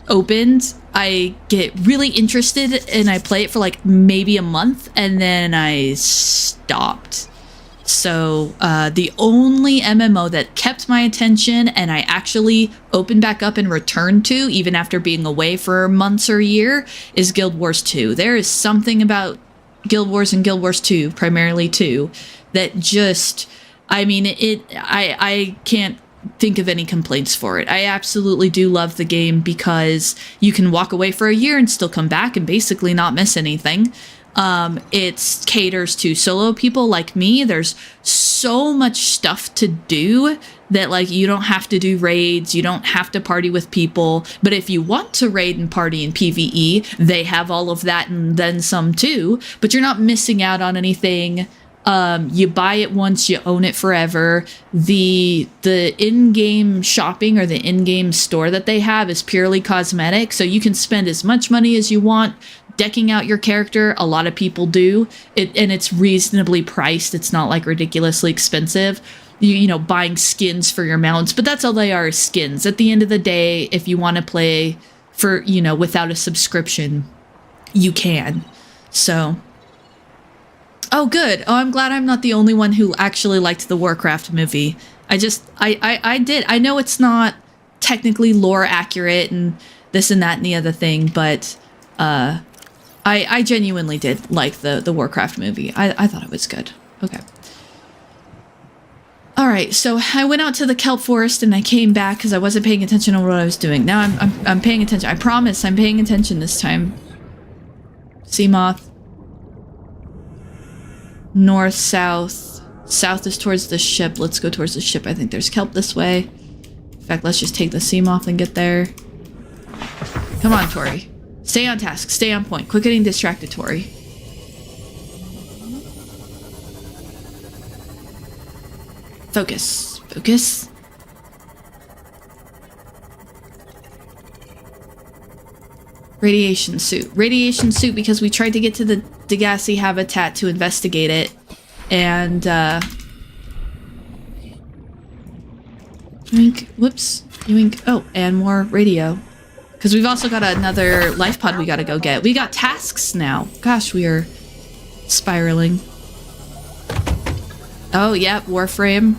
opened, I get really interested and I play it for like maybe a month and then I stopped. So the only MMO that kept my attention and I actually opened back up and returned to, even after being away for months or a year, is Guild Wars 2. There is something about Guild Wars and Guild Wars 2, primarily 2, that just, I mean, I can't think of any complaints for it. I absolutely do love the game because you can walk away for a year and still come back and basically not miss anything. It caters to solo people like me. There's so much stuff to do that, like, you don't have to do raids, you don't have to party with people, but if you want to raid and party in PvE, they have all of that and then some too, but you're not missing out on anything. You buy it once, you own it forever. The in-game shopping or the in-game store that they have is purely cosmetic, so you can spend as much money as you want decking out your character. A lot of people do it, and it's reasonably priced. It's not like ridiculously expensive. You know, buying skins for your mounts, but that's all they are, is skins. At the end of the day, if you want to play for, you know, without a subscription, you can. So, oh, good. Oh, I'm glad I'm not the only one who actually liked the Warcraft movie. I did. I know it's not technically lore accurate and this and that and the other thing, but I genuinely did like the Warcraft movie. I thought it was good. Okay. All right, so I went out to the kelp forest and I came back because I wasn't paying attention to what I was doing. Now I'm paying attention. I promise I'm paying attention this time. Sea moth. North, south. South is towards the ship. Let's go towards the ship. I think there's kelp this way. In fact, let's just take the sea moth and get there. Come on, Tori. Stay on task. Stay on point. Quit getting distracted, Tori. Focus. Focus. Radiation suit. Radiation suit because we tried to get to the Degassi habitat to investigate it. And, yoink. Whoops. Yoink. Oh, and more radio. Because we've also got another life pod we gotta go get. We got tasks now. Gosh, we are spiraling. Oh, yep, Warframe.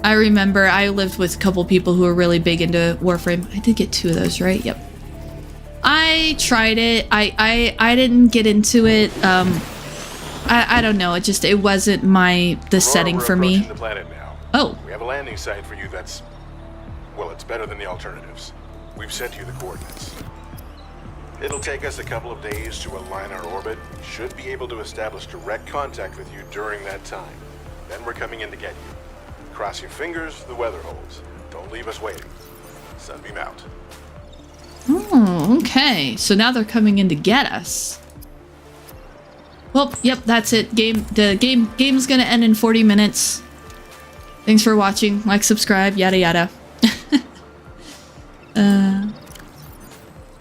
I remember I lived with a couple people who were really big into Warframe. I did get 2 of those, right? Yep. I tried it. I didn't get into it. I don't know. It wasn't the setting for me. The planet now. Oh. We have a landing site for you that's, well, it's better than the alternatives. We've sent you the coordinates. It'll take us a couple of days to align our orbit. Should be able to establish direct contact with you during that time. Then we're coming in to get you. Cross your fingers, the weather holds. Don't leave us waiting. Sunbeam out. Oh, okay. So now they're coming in to get us. Well, yep, that's it. The game's gonna end in 40 minutes. Thanks for watching. Like, subscribe, yada yada.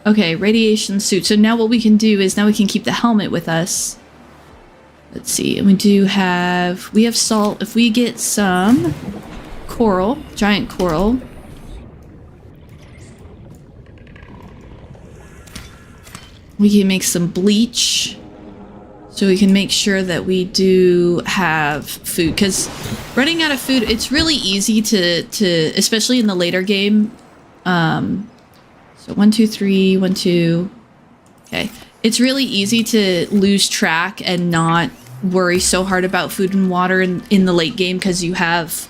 Okay, radiation suit. So now what we can do is now we can keep the helmet with us. Let's see. And we have salt. If we get some coral, giant coral. We can make some bleach. So we can make sure that we do have food, because running out of food, it's really easy to especially in the later game. So 1, 2, 3, 1, 2. Okay. It's really easy to lose track and not worry so hard about food and water in the late game, because you have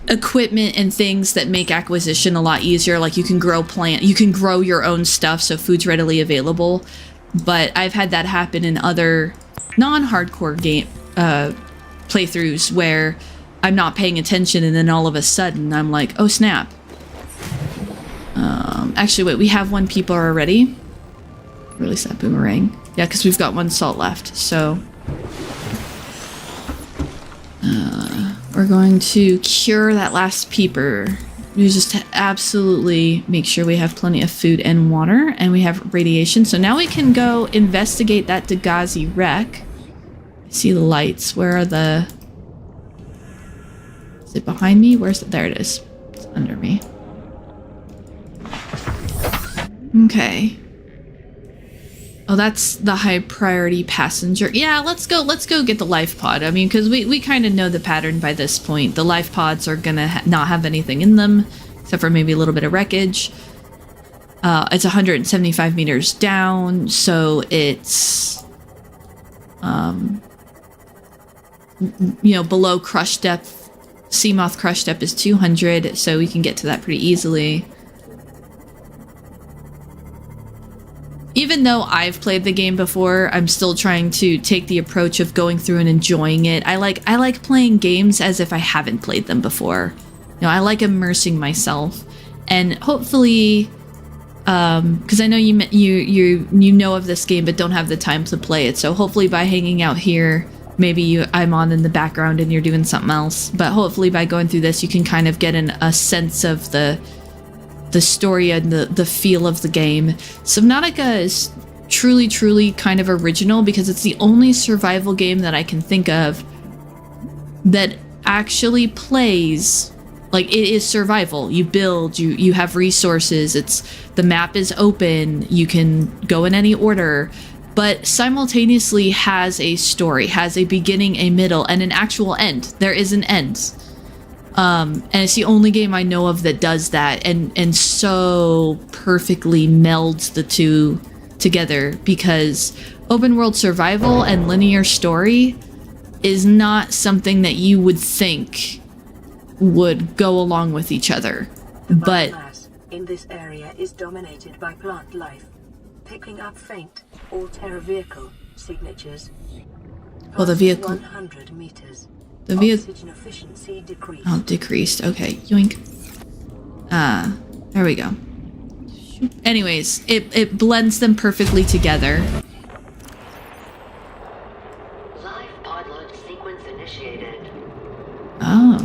equipment and things that make acquisition a lot easier. Like you can grow your own stuff, so food's readily available. But I've had that happen in other non-hardcore game playthroughs where I'm not paying attention and then all of a sudden I'm like, oh snap. Actually, wait, we have 1 peeper already. Release that boomerang. Yeah, because we've got 1 salt left, so... we're going to cure that last peeper. We just absolutely make sure we have plenty of food and water, and we have radiation. So now we can go investigate that Dagazi wreck. I see the lights. Where are the... Is it behind me? Where's it? There it is. It's under me. Okay. Oh, that's the high priority passenger. Yeah, let's go get the life pod. I mean, because we kind of know the pattern by this point. The life pods are gonna not have anything in them, except for maybe a little bit of wreckage. It's 175 meters down, so it's, you know, below crush depth. Seamoth crush depth is 200, so we can get to that pretty easily. Even though I've played the game before, I'm still trying to take the approach of going through and enjoying it. I like playing games as if I haven't played them before. You know, I like immersing myself, and hopefully, because I know you know of this game but don't have the time to play it. So hopefully, by hanging out here, maybe I'm on in the background and you're doing something else. But hopefully, by going through this, you can kind of get a sense of the story and the feel of the game. Subnautica is truly kind of original because it's the only survival game that I can think of that actually plays like it is survival. You build, you have resources, the map is open, you can go in any order, but simultaneously has a story, has a beginning, a middle, and an actual end. There is an end. And it's the only game I know of that does that and so perfectly melds the two together, because open world survival and linear story is not something that you would think would go along with each other. But biomass in this area is dominated by plant life, picking up faint or terra vehicle signatures. well, the vehicle 100 meters. the vehicle Oxygen efficiency decreased. oh, decreased. Okay, yoink. There we go. Anyways, it blends them perfectly together. Live pod launch sequence initiated. Oh.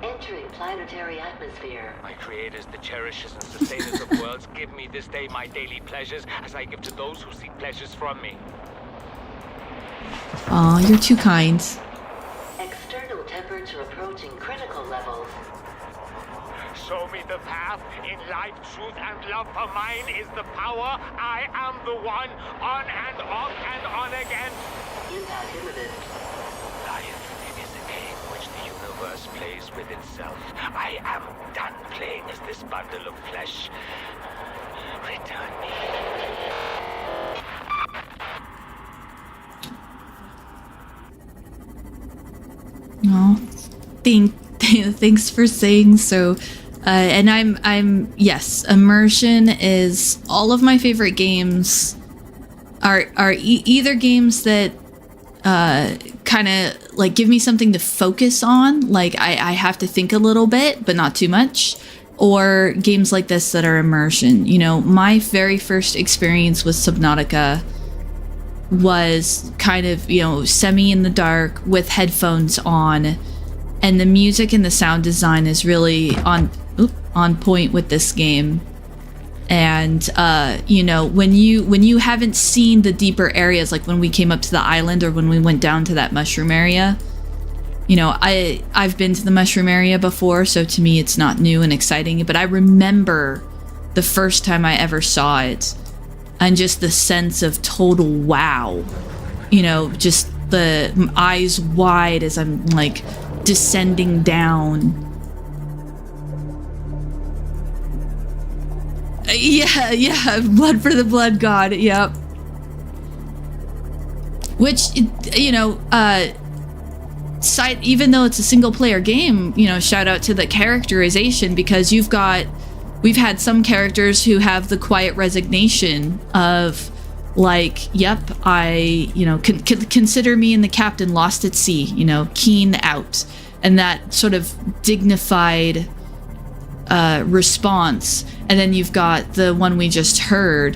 Entering planetary atmosphere. My creators, the cherishers and sustainers of worlds, give me this day my daily pleasures as I give to those who seek pleasures from me. Aw, you're too kind. External temperature approaching critical levels. Show me the path. In life, truth, and love for mine is the power. I am the one. On and off and on again. Impact imminent. Life is a game which the universe plays with itself. I am done playing as this bundle of flesh. Return me. Oh, thanks for saying so. And I'm yes, immersion is all of my favorite games are either games that kind of like give me something to focus on, like I have to think a little bit but not too much, or games like this that are immersion. You know, my very first experience with Subnautica was kind of, you know, semi in the dark with headphones on, and the music and the sound design is really on point with this game. And you know, when you haven't seen the deeper areas, like when we came up to the island or when we went down to that mushroom area, you know, I've been to the mushroom area before, so to me it's not new and exciting, but I remember the first time I ever saw it and just the sense of total wow, you know, just the eyes wide as I'm like descending down. Yeah, blood for the blood god, yep. Which, you know, even though it's a single player game, you know, shout out to the characterization, because we've had some characters who have the quiet resignation of like, yep, you know, consider me and the captain lost at sea, you know, keen out, and that sort of dignified response, and then you've got the one we just heard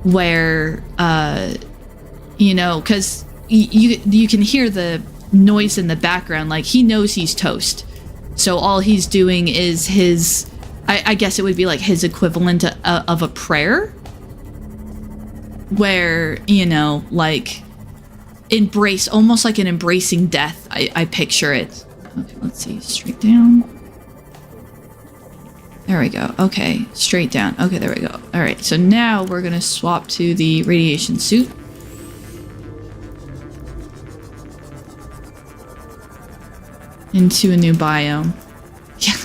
where you know, because you can hear the noise in the background, like he knows he's toast, so all he's doing is his, I guess it would be like his equivalent of a prayer, where, you know, like embrace, almost like an embracing death. I picture it. Okay, let's see, straight down. There we go. Okay, straight down. Okay, there we go. All right, so now we're gonna swap to the radiation suit. Into a new biome. Yeah,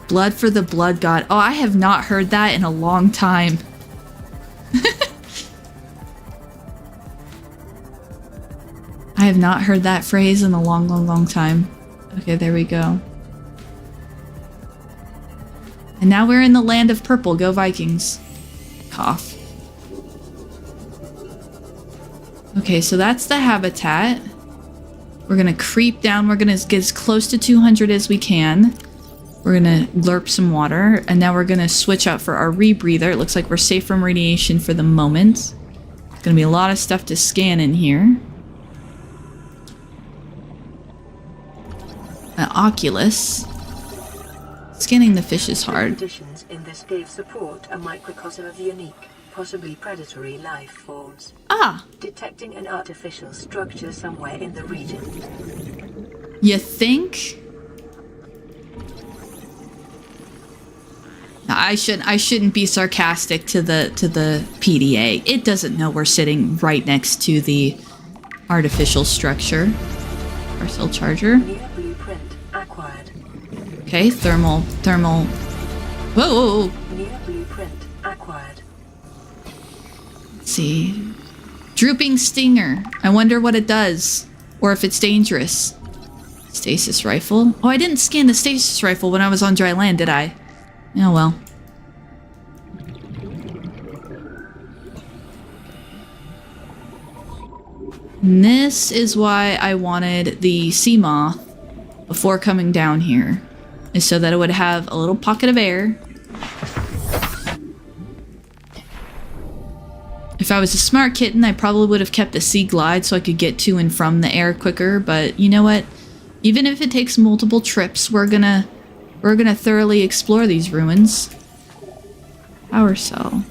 blood for the blood god. Oh, I have not heard that in a long time. I have not heard that phrase in a long time. Okay, there we go. And now we're in the land of purple. Go Vikings. Cough. Okay, so that's the habitat. We're gonna creep down. We're gonna get as close to 200 as we can. We're gonna lurp some water. And now we're gonna switch out for our rebreather. It looks like we're safe from radiation for the moment. There's gonna be a lot of stuff to scan in here. An Oculus. Scanning the fish is hard. Conditions in this cave support a microcosm of unique, possibly predatory life forms. Ah! Detecting an artificial structure somewhere in the region. You think? No, I shouldn't be sarcastic to the PDA. It doesn't know we're sitting right next to the artificial structure. Parcel charger. New blueprint acquired. Okay, thermal. Whoa! New blueprint acquired. Let's see. Drooping stinger. I wonder what it does. Or if it's dangerous. Stasis rifle. Oh, I didn't scan the stasis rifle when I was on dry land, did I? Oh well. And this is why I wanted the sea moth before coming down here. Is so that it would have a little pocket of air. If I was a smart kitten, I probably would have kept a sea glide so I could get to and from the air quicker, but you know what? Even if it takes multiple trips, we're gonna thoroughly explore these ruins. Power cell.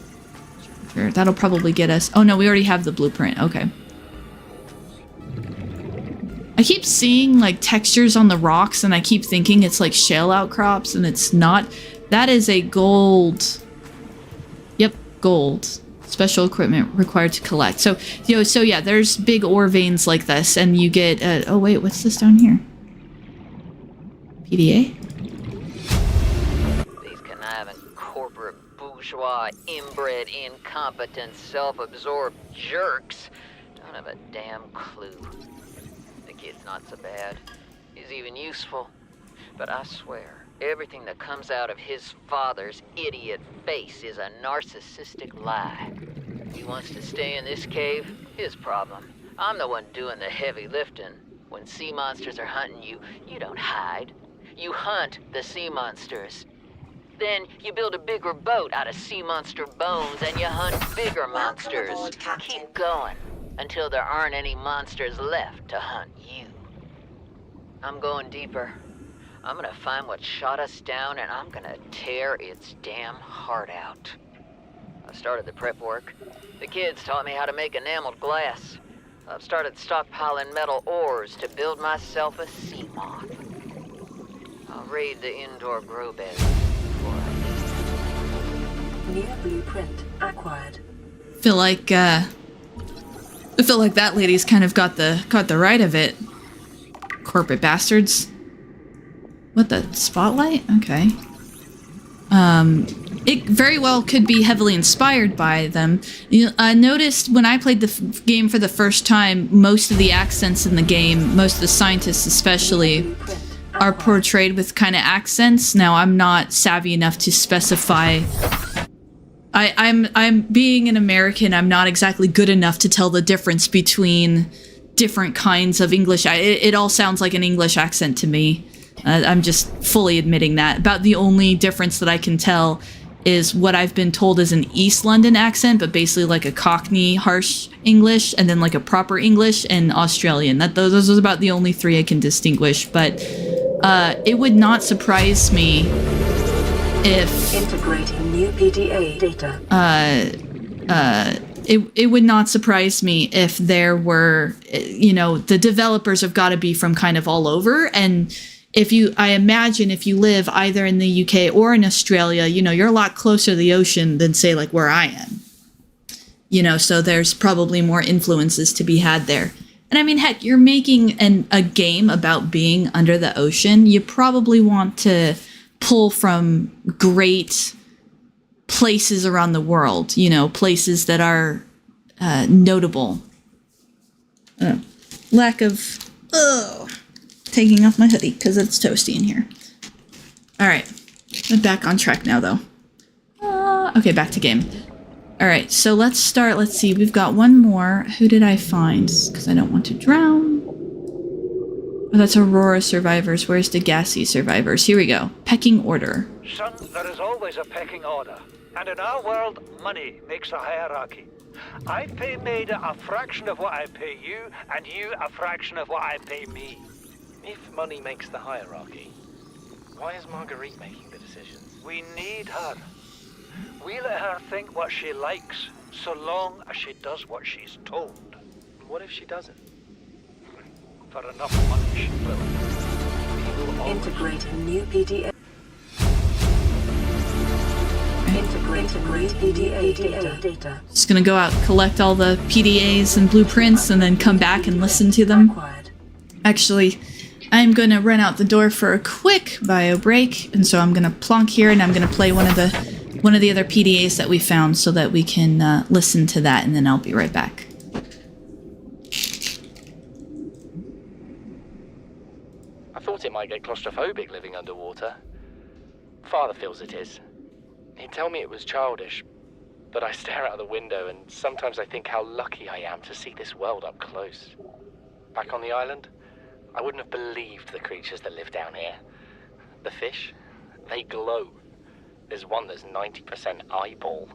Sure, that'll probably get us. Oh no, we already have the blueprint. Okay. I keep seeing like textures on the rocks and I keep thinking it's like shale outcrops and it's not. That is a gold. Yep, gold. Special equipment required to collect. So, so yeah, there's big ore veins like this and you get, oh wait, what's this down here? PDA? These conniving corporate bourgeois, inbred, incompetent, self-absorbed jerks don't have a damn clue. The kid's not so bad. He's even useful. But I swear, everything that comes out of his father's idiot face is a narcissistic lie. He wants to stay in this cave, his problem. I'm the one doing the heavy lifting. When sea monsters are hunting you, you don't hide. You hunt the sea monsters. Then you build a bigger boat out of sea monster bones and you hunt bigger monsters. Aboard, Keep going until there aren't any monsters left to hunt you. I'm going deeper. I'm gonna find what shot us down and I'm gonna tear its damn heart out. I started the prep work. The kids taught me how to make enameled glass. I've started stockpiling metal ores to build myself a sea moth. I'll raid the indoor grow bed before I leave. New blueprint acquired. I feel like that lady's kind of got the right of it. Corporate bastards. What, the spotlight? Okay. It very well could be heavily inspired by them. I noticed when I played the game for the first time, most of the accents in the game, most of the scientists especially, are portrayed with kind of accents. Now, I'm not savvy enough to specify. I'm being an American, I'm not exactly good enough to tell the difference between different kinds of English. It all sounds like an English accent to me. I'm just fully admitting that. About the only difference that I can tell is what I've been told is an East London accent, but basically like a Cockney harsh English, and then like a proper English and Australian. Those are about the only three I can distinguish. But it would not surprise me if integrating new PDA data. It would not surprise me if there were, the developers have got to be from kind of all over. And I imagine if you live either in the UK or in Australia, you're a lot closer to the ocean than say like where I am. So there's probably more influences to be had there. And I mean, heck, you're making a game about being under the ocean. You probably want to pull from great places around the world, places that are notable. Lack of taking off my hoodie because it's toasty in here. All right, I'm back on track now though. Okay, back to game. All right, so let's start. Let's see, we've got one more. Who did I find? Because I don't want to drown. Oh, that's Aurora survivors. Where's the Gassy survivors? Here we go. Pecking order. Son, there is always a pecking order. And in our world, money makes a hierarchy. I pay Maida a fraction of what I pay you, and you a fraction of what I pay me. If money makes the hierarchy, why is Marguerite making the decisions? We need her. We let her think what she likes, so long as she does what she's told. What if she doesn't? For enough money, she will. Integrating new PDA. Integrate PDA data. Just gonna go out, collect all the PDAs and blueprints, and then come back and listen to them. Actually, I'm gonna run out the door for a quick bio break, and so I'm gonna plonk here, and I'm gonna play one of the other PDAs that we found, so that we can listen to that, and then I'll be right back. I thought it might get claustrophobic living underwater. Father feels it is. He'd tell me it was childish, but I stare out the window and sometimes I think how lucky I am to see this world up close. Back on the island, I wouldn't have believed the creatures that live down here. The fish, they glow. There's one that's 90% eyeball.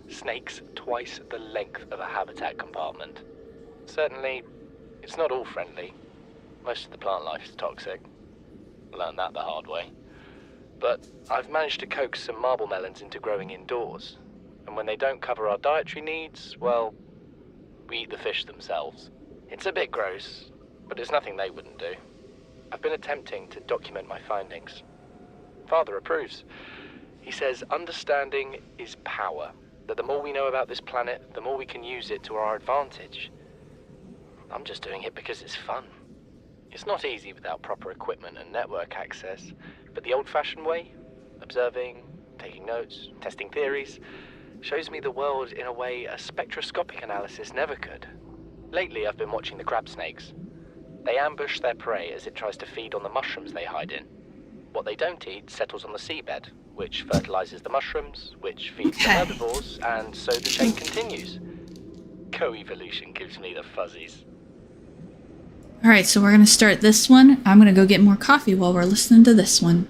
Snakes twice the length of a habitat compartment. Certainly, it's not all friendly. Most of the plant life is toxic. Learned that the hard way. But I've managed to coax some marble melons into growing indoors. And when they don't cover our dietary needs, well, we eat the fish themselves. It's a bit gross, but it's nothing they wouldn't do. I've been attempting to document my findings. Father approves. He says understanding is power, that the more we know about this planet, the more we can use it to our advantage. I'm just doing it because it's fun. It's not easy without proper equipment and network access, but the old-fashioned way, observing, taking notes, testing theories, shows me the world in a way a spectroscopic analysis never could. Lately, I've been watching the crab snakes. They ambush their prey as it tries to feed on the mushrooms they hide in. What they don't eat settles on the seabed, which fertilizes the mushrooms, which feeds the herbivores, and so the chain continues. Co-evolution gives me the fuzzies. Alright, so we're gonna start this one. I'm gonna go get more coffee while we're listening to this one.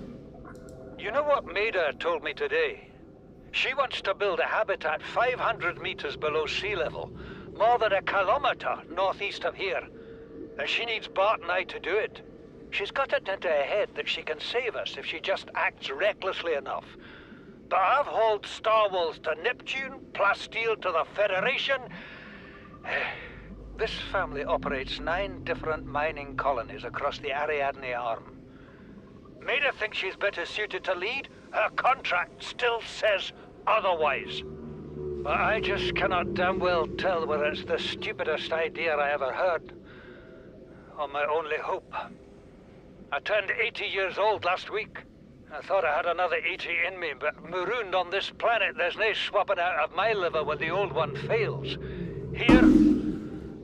You know what Maida told me today? She wants to build a habitat 500 meters below sea level, more than 1 kilometer northeast of here. And she needs Bart and I to do it. She's got it into her head that she can save us if she just acts recklessly enough. But I've hauled Star Wars to Neptune, Plasteel to the Federation. This family operates 9 different mining colonies across the Ariadne Arm. Maida thinks she's better suited to lead. Her contract still says otherwise. But I just cannot damn well tell whether it's the stupidest idea I ever heard, or my only hope. I turned 80 years old last week. I thought I had another 80 in me, but marooned on this planet, there's no swapping out of my liver when the old one fails. Here,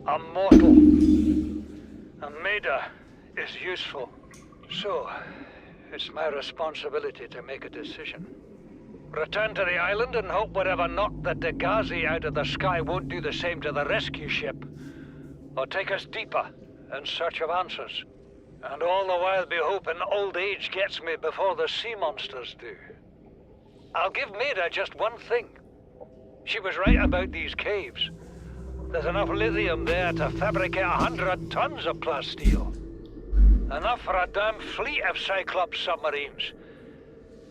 I'm mortal. And Maida is useful. So, it's my responsibility to make a decision. Return to the island and hope whatever knocked the Degazi out of the sky won't do the same to the rescue ship. Or take us deeper in search of answers. And all the while be hoping old age gets me before the sea monsters do. I'll give Maida just one thing. She was right about these caves. There's enough lithium there to fabricate 100 tons of plasteel. Enough for a damn fleet of Cyclops submarines.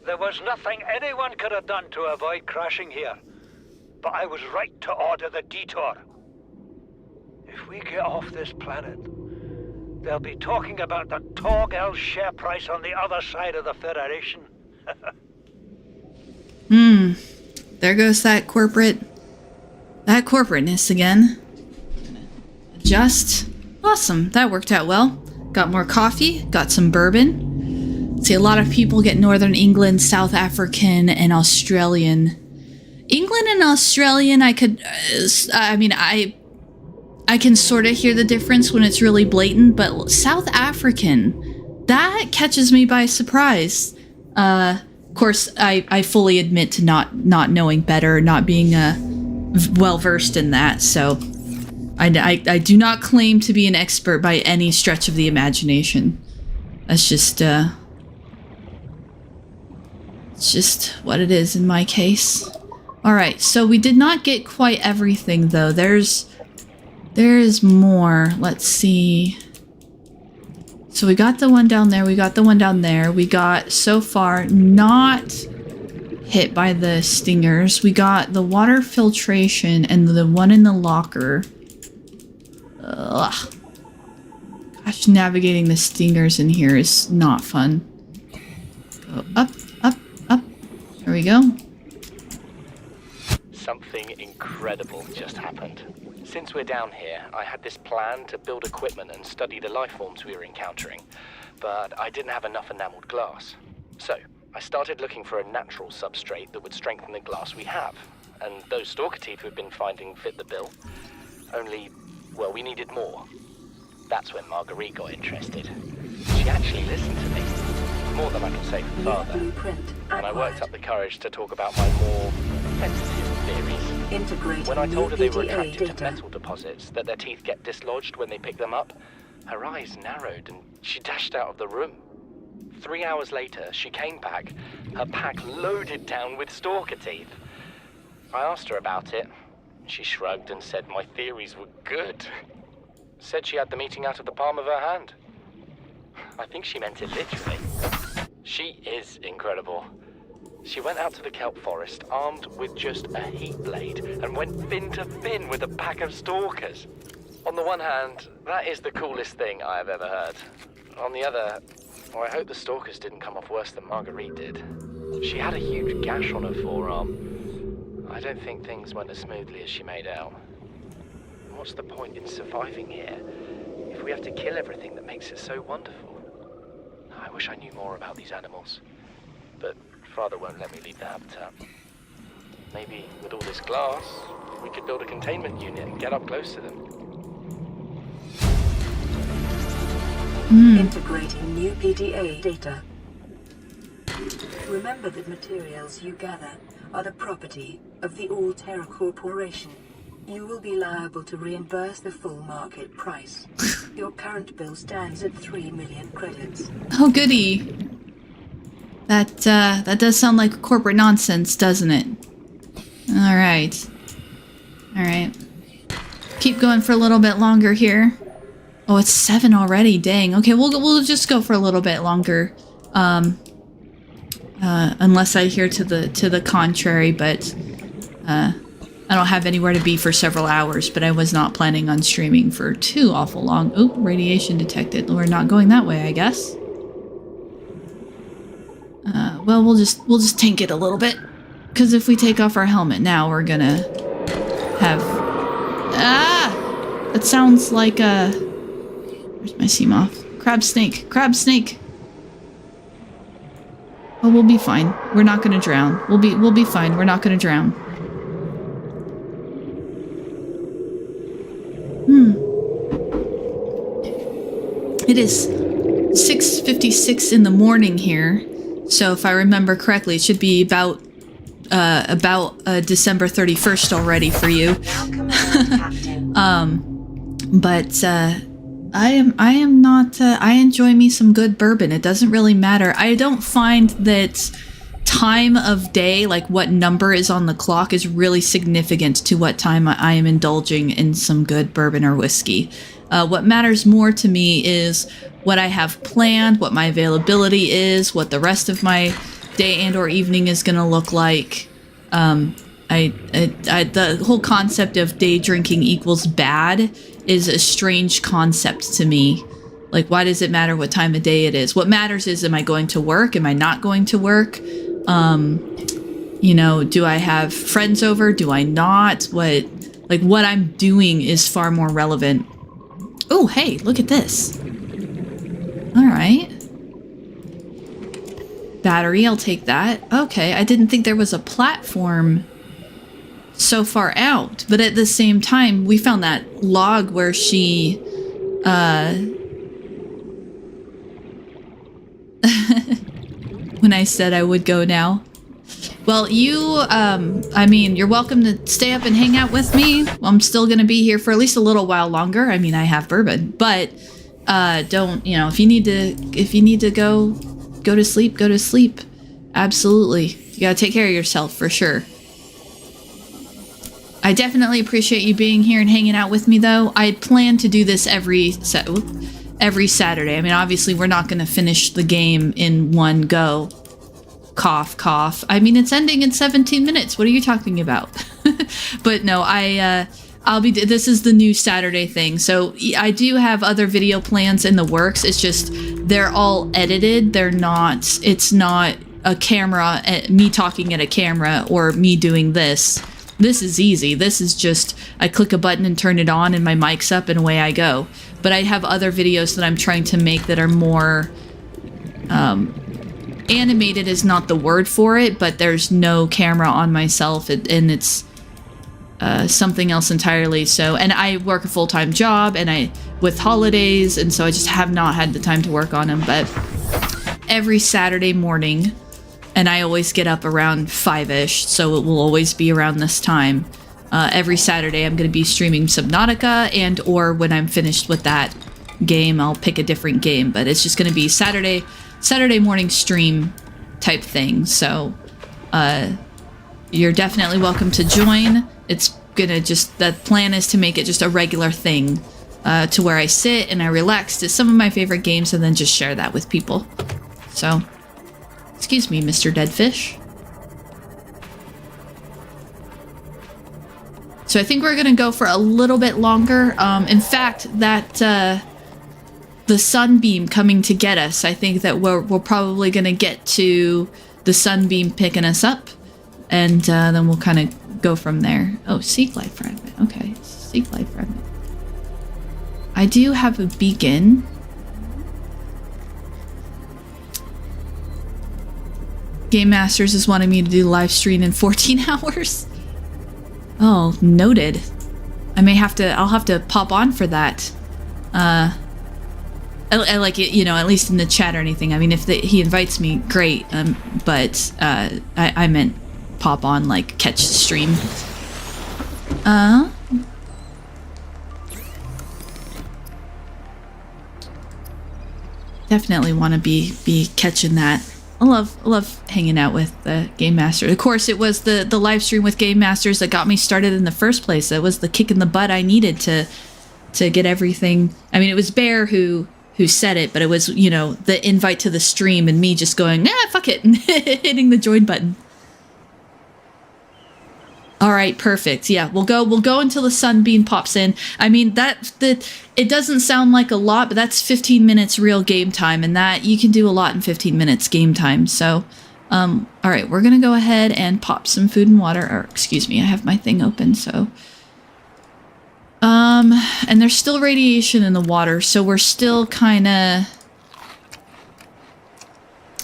There was nothing anyone could have done to avoid crashing here. But I was right to order the detour. If we get off this planet, they'll be talking about the Torgal share price on the other side of the Federation. There goes that corporateness again. Adjust. Awesome. That worked out well. Got more coffee. Got some bourbon. See, a lot of people get Northern England, South African, and Australian. England and Australian, I can sort of hear the difference when it's really blatant, but South African, that catches me by surprise. Of course, I fully admit to not knowing better, not being well versed in that, so I do not claim to be an expert by any stretch of the imagination. That's just it's just what it is in my case. All right, so we did not get quite everything though. There is more. Let's see. So we got the one down there. We got the one down there. We got, so far, not hit by the stingers. We got the water filtration and the one in the locker. Ugh. Gosh, navigating the stingers in here is not fun. Go up, up, up. There we go. Something incredible just happened. Since we're down here, I had this plan to build equipment and study the life forms we were encountering, but I didn't have enough enameled glass. So, I started looking for a natural substrate that would strengthen the glass we have, and those stalker teeth we've been finding fit the bill. Only, well, we needed more. That's when Marguerite got interested. She actually listened to me, more than I can say for father, and I worked up the courage to talk about my more sensitive theories. When I told her they were attracted to metal deposits, that their teeth get dislodged when they pick them up, her eyes narrowed and she dashed out of the room. 3 hours later, she came back, her pack loaded down with stalker teeth. I asked her about it. She shrugged and said my theories were good. Said she had the meeting out of the palm of her hand. I think she meant it literally. She is incredible. She went out to the kelp forest armed with just a heat blade and went fin to fin with a pack of stalkers. On the one hand, that is the coolest thing I have ever heard. On the other, well, I hope the stalkers didn't come off worse than Marguerite did. She had a huge gash on her forearm. I don't think things went as smoothly as she made out. What's the point in surviving here if we have to kill everything that makes it so wonderful? I wish I knew more about these animals, but Father won't let me leave the habitat. Maybe with all this glass, we could build a containment unit and get up close to them. Integrating new PDA data. Remember that materials you gather are the property of the All-Terra Corporation. You will be liable to reimburse the full market price. Your current bill stands at 3 million credits. Oh, goody. That does sound like corporate nonsense, doesn't it? Alright. Alright. Keep going for a little bit longer here. Oh, it's 7 already. Dang. Okay, we'll just go for a little bit longer. Unless I hear to the contrary, but I don't have anywhere to be for several hours, but I was not planning on streaming for too awful long. Oh, radiation detected. We're not going that way, I guess. Well, we'll just tank it a little bit, because if we take off our helmet now, we're gonna have... Ah! That sounds like a... Where's my sea moth? Crab snake. Crab snake! Oh, we'll be fine. We're not gonna drown. We'll be fine. We're not gonna drown. It is 6:56 in the morning here. So if I remember correctly, it should be about December 31st already for you. But I am not, I enjoy me some good bourbon. It doesn't really matter. I don't find that time of day, like what number is on the clock, is really significant to what time I am indulging in some good bourbon or whiskey. What matters more to me is what I have planned, what my availability is, what the rest of my day and or evening is going to look like. The whole concept of day drinking equals bad is a strange concept to me. Like, why does it matter what time of day it is? What matters is, am I going to work? Am I not going to work? You know, do I have friends over? Do I not? What I'm doing is far more relevant. Oh, hey, look at this. All right. Battery, I'll take that. Okay, I didn't think there was a platform so far out, but at the same time, we found that log where she, when I said I would go now. Well, you, I mean, you're welcome to stay up and hang out with me. I'm still gonna be here for at least a little while longer. I mean, I have bourbon, but, don't, you know, if you need to go to sleep, go to sleep. Absolutely. You gotta take care of yourself for sure. I definitely appreciate you being here and hanging out with me, though. I plan to do this every Saturday. I mean, obviously, we're not going to finish the game in one go. Cough, cough. I mean, it's ending in 17 minutes. What are you talking about? But no, I'll be. This is the new Saturday thing. So I do have other video plans in the works. It's just they're all edited. They're not. It's not a camera, me talking at a camera, or me doing this. This is easy. This is just, I click a button and turn it on and my mic's up and away I go. But I have other videos that I'm trying to make that are more, animated is not the word for it, but there's no camera on myself and it's, something else entirely. So, and I work a full-time job and with holidays, and so I just have not had the time to work on them, but every Saturday morning, and I always get up around 5-ish, so it will always be around this time. Every Saturday I'm going to be streaming Subnautica, and or when I'm finished with that game, I'll pick a different game. But it's just going to be Saturday morning stream type thing. So you're definitely welcome to join. It's going to just, the plan is to make it just a regular thing to where I sit and I relax to some of my favorite games and then just share that with people. So... Excuse me, Mr. Deadfish. So I think we're gonna go for a little bit longer. In fact, that the sunbeam coming to get us, I think that we're probably gonna get to the sunbeam picking us up, and then we'll kind of go from there. Oh, sea glide fragment. Okay, sea glide fragment. I do have a beacon. Game Masters is wanting me to do live stream in 14 hours. Oh, noted. I'll have to pop on for that. I like it, you know, at least in the chat or anything. I mean, if he invites me, great. But I meant pop on, like, catch the stream. Definitely want to be catching that. I love hanging out with the Game Master. Of course, it was the live stream with Game Masters that got me started in the first place. That was the kick in the butt I needed to get everything. I mean, it was Bear who said it, but it was, you know, the invite to the stream and me just going, fuck it, and hitting the join button. All right, perfect. Yeah, we'll go until the sunbeam pops in. I mean, it doesn't sound like a lot, but that's 15 minutes real game time, and that you can do a lot in 15 minutes game time. So, all right, we're gonna go ahead and pop some food and water. Or excuse me, I have my thing open. So, and there's still radiation in the water, so we're still kind of.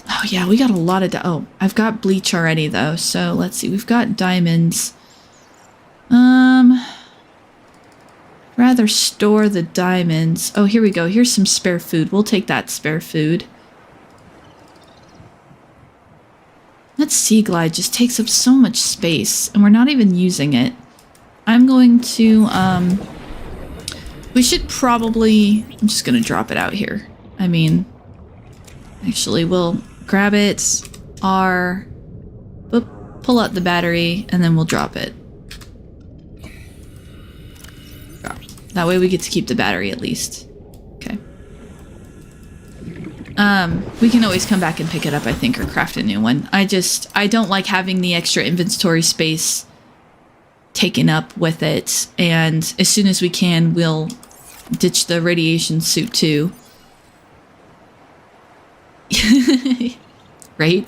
Oh yeah, we got a lot of. Oh, I've got bleach already though. So let's see, we've got diamonds. Rather store the diamonds. Oh, here we go. Here's some spare food. We'll take that spare food. That sea glide just takes up so much space, and we're not even using it. I'm going to, We should probably... I'm just gonna drop it out here. I mean... Actually, we'll grab it. Boop, pull out the battery, and then we'll drop it. That way we get to keep the battery at least. Okay. We can always come back and pick it up, I think, or craft a new one. I don't like having the extra inventory space taken up with it, and as soon as we can, we'll ditch the radiation suit too. Right?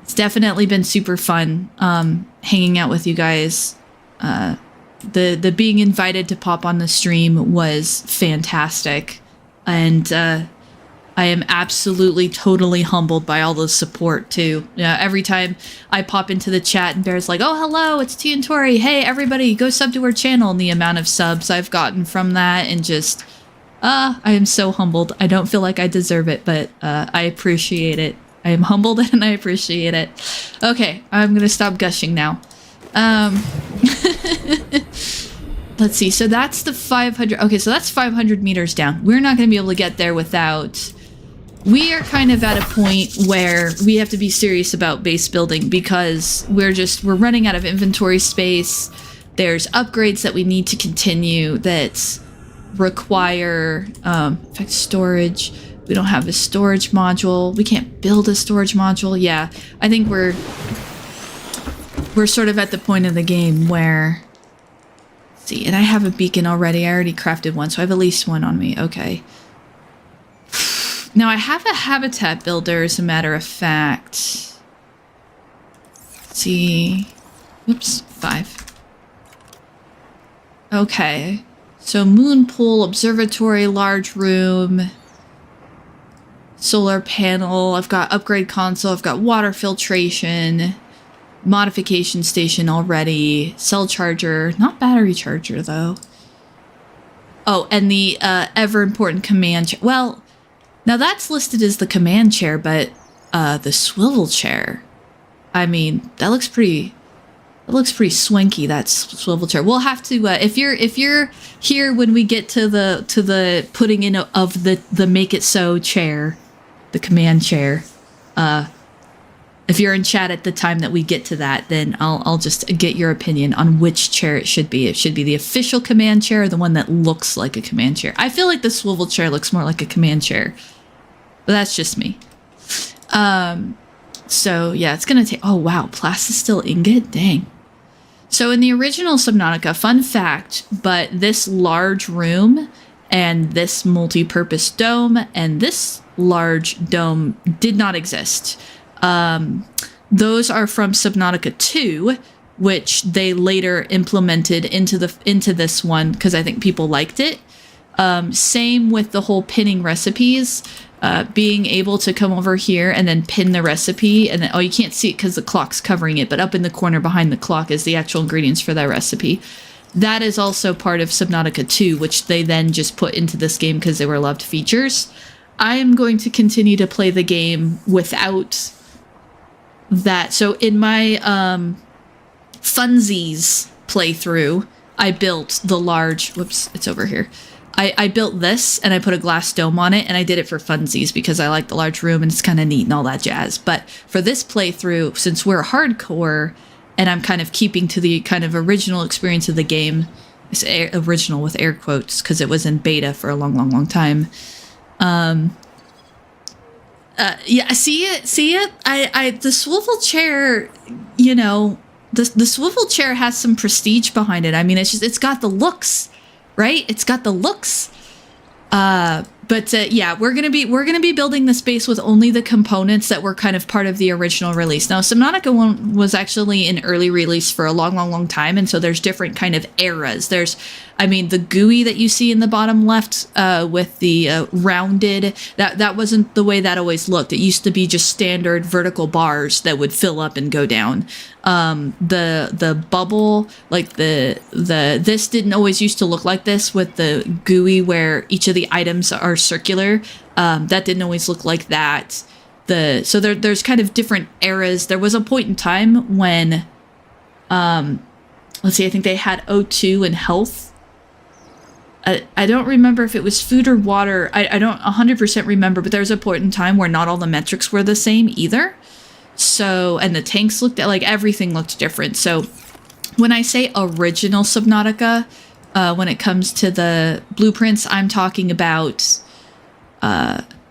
It's definitely been super fun hanging out with you guys. The being invited to pop on the stream was fantastic, and I am absolutely totally humbled by all the support too. Yeah, every time I pop into the chat and Bear's like, "Oh, hello, it's T and Tori. Hey, everybody, go sub to her channel." And the amount of subs I've gotten from that, and just I am so humbled. I don't feel like I deserve it, but I appreciate it. I am humbled and I appreciate it. Okay, I'm gonna stop gushing now. Let's see. So that's the 500. Okay, so that's 500 meters down. We're not going to be able to get there without... We are kind of at a point where we have to be serious about base building because we're running out of inventory space. There's upgrades that we need to continue that require, in fact, storage. We don't have a storage module. We can't build a storage module. Yeah, I think we're sort of at the point of the game where... See, and I have a beacon already. I already crafted one, so I have at least one on me. Okay. Now, I have a habitat builder, as a matter of fact. Let's see. Oops, 5. Okay. So, moon pool, observatory, large room, solar panel. I've got upgrade console. I've got water filtration. Modification station already. Cell charger. Not battery charger, though. Oh, and the ever important command chair. Well, now that's listed as the command chair, but the swivel chair. I mean, that looks pretty swanky, that swivel chair. We'll have to if you're here when we get to the putting in of the make it so chair, the command chair. If you're in chat at the time that we get to that, then I'll just get your opinion on which chair it should be. It should be the official command chair or the one that looks like a command chair. I feel like the swivel chair looks more like a command chair, but that's just me. So yeah, it's gonna take... Oh wow, plastisteel ingot? Dang. So in the original Subnautica, fun fact, but this large room and this multi-purpose dome and this large dome did not exist. Those are from Subnautica 2, which they later implemented into this one because I think people liked it. Same with the whole pinning recipes, being able to come over here and then pin the recipe, and then, oh, you can't see it because the clock's covering it, but up in the corner behind the clock is the actual ingredients for that recipe. That is also part of Subnautica 2, which they then just put into this game because they were loved features. I am going to continue to play the game without that. So in my funsies playthrough, I built the large... Whoops, it's over here. I built this, and I put a glass dome on it, and I did it for funsies because I like the large room, and it's kind of neat and all that jazz. But for this playthrough, since we're hardcore, and I'm kind of keeping to the kind of original experience of the game, it's original with air quotes, because it was in beta for a long time. Yeah, see it? The swivel chair, you know, the swivel chair has some prestige behind it. I mean, it's got the looks, right? It's got the looks. But yeah, we're gonna be building the space with only the components that were kind of part of the original release. Now, Subnautica 1 was actually an early release for a long time, and so there's different kind of eras. There's, I mean, the GUI that you see in the bottom left with the rounded, that wasn't the way that always looked. It used to be just standard vertical bars that would fill up and go down. The bubble, like this didn't always used to look like this with the GUI where each of the items are circular. That didn't always look like that. So there's kind of different eras. There was a point in time when, let's see, I think they had O2 and health I don't remember if it was food or water. I don't 100% remember, but there was a point in time where not all the metrics were the same either. So, and the tanks looked like everything looked different. So when I say original Subnautica, when it comes to the blueprints, I'm talking about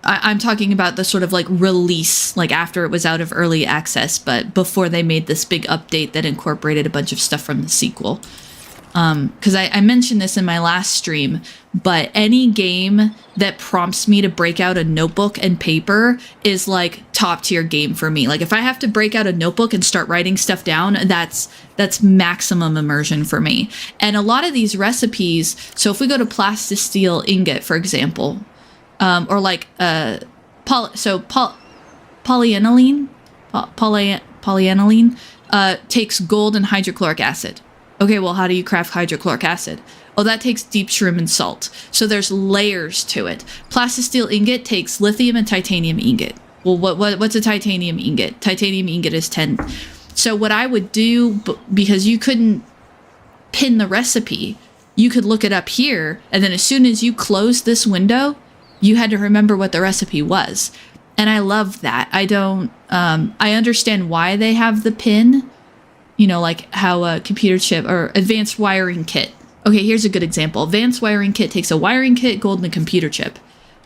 I'm talking about the sort of like release, like after it was out of early access, but before they made this big update that incorporated a bunch of stuff from the sequel. Because I mentioned this in my last stream, but any game that prompts me to break out a notebook and paper is like top tier game for me. Like if I have to break out a notebook and start writing stuff down, that's maximum immersion for me. And a lot of these recipes, so if we go to plastisteel ingot, for example, or like polyaniline takes gold and hydrochloric acid. Okay, well, how do you craft hydrochloric acid? Oh, that takes deep shroom and salt. So there's layers to it. Plastisteel ingot takes lithium and titanium ingot. Well, what's a titanium ingot? Titanium ingot is 10. So what I would do, because you couldn't pin the recipe, you could look it up here, and then as soon as you close this window, you had to remember what the recipe was. And I love that. I don't, I understand why they have the pin, you know, like how a computer chip or advanced wiring kit. Okay, here's a good example. Advanced wiring kit takes a wiring kit, gold, and a computer chip.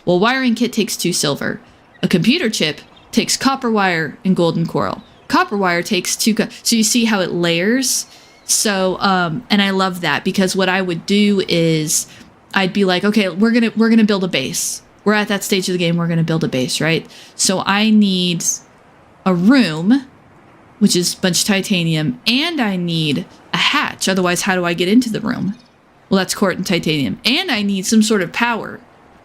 Well, wiring kit takes 2 silver. A computer chip takes copper wire and gold and coral. Copper wire takes 2, so you see how it layers? So, and I love that, because what I would do is I'd be like, okay, we're gonna build a base. We're at that stage of the game, we're gonna build a base, right? So I need a room, which is a bunch of titanium, and I need a hatch. Otherwise, how do I get into the room? Well, that's quartz and titanium. And I need some sort of power,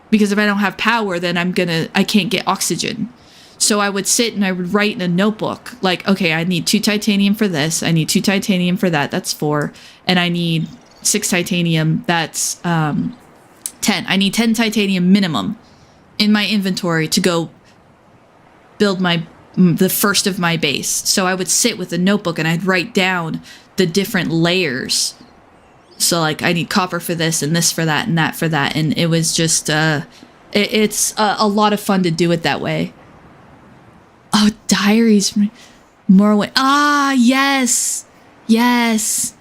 because if I don't have power, then I can't get oxygen. So I would sit and I would write in a notebook, like, okay, I need 2 titanium for this. I need 2 titanium for that. That's 4. And I need 6 titanium. That's 10. I need 10 titanium minimum in my inventory to go build the first of my base. So I would sit with a notebook and I'd write down the different layers. So like, I need copper for this and this for that and that for that. And it was just, it's a lot of fun to do it that way. Oh, diaries. Morrowind. Ah, yes. Yes.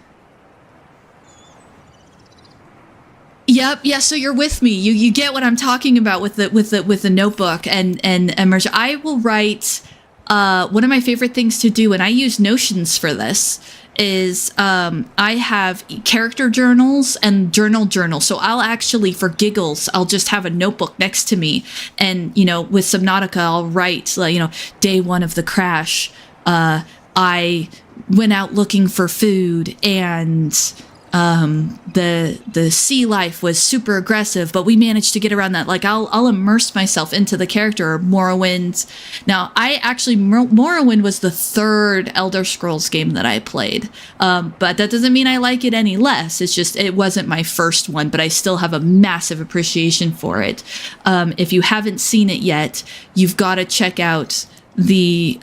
Yep. Yeah. So you're with me. You get what I'm talking about with the notebook and immersion. I will write, one of my favorite things to do, and I use Notions for this, is I have character journals and journals. So I'll actually, for giggles, I'll just have a notebook next to me. And, you know, with Subnautica, I'll write, like, you know, day 1 of the crash, I went out looking for food, and the sea life was super aggressive, but we managed to get around that. Like, I'll immerse myself into the character. Or Morrowind. Now, Morrowind was the 3rd Elder Scrolls game that I played, but that doesn't mean I like it any less. It's just, it wasn't my first one, but I still have a massive appreciation for it. If you haven't seen it yet, you've got to check out the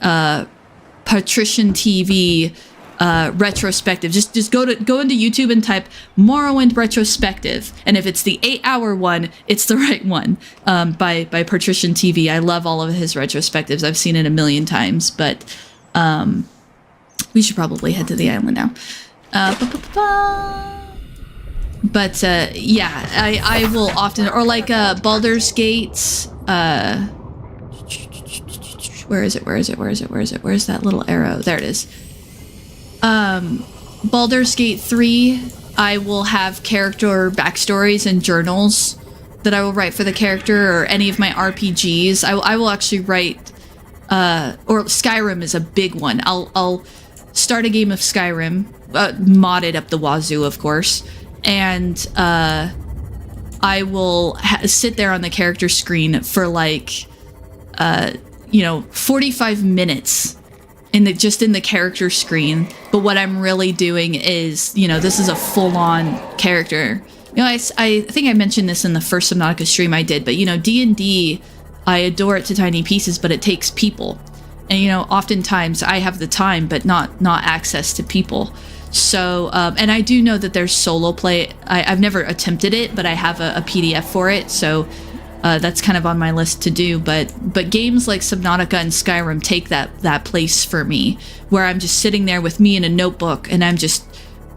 Patrician TV retrospective. Just go into YouTube and type Morrowind retrospective, and if it's the 8-hour one, it's the right one, by Patrician TV. I love all of his retrospectives. I've seen it a million times, but we should probably head to the island now. But yeah, I will often, or like Baldur's Gate. Where is it? Where's that little arrow? There it is. Baldur's Gate 3, I will have character backstories and journals that I will write for the character, or any of my RPGs. I will actually write, or Skyrim is a big one. I'll start a game of Skyrim, modded up the wazoo, of course, and I will sit there on the character screen for like, 45 minutes just in the character screen. But what I'm really doing is, this is a full-on character. I think I mentioned this in the first Subnautica stream I did, but D&D, I adore it to tiny pieces, but it takes people. And oftentimes I have the time, but not access to people. So, and I do know that there's solo play. I've never attempted it, but I have a PDF for it, so that's kind of on my list to do. But games like Subnautica and Skyrim take that place for me, where I'm just sitting there with me in a notebook, and I'm just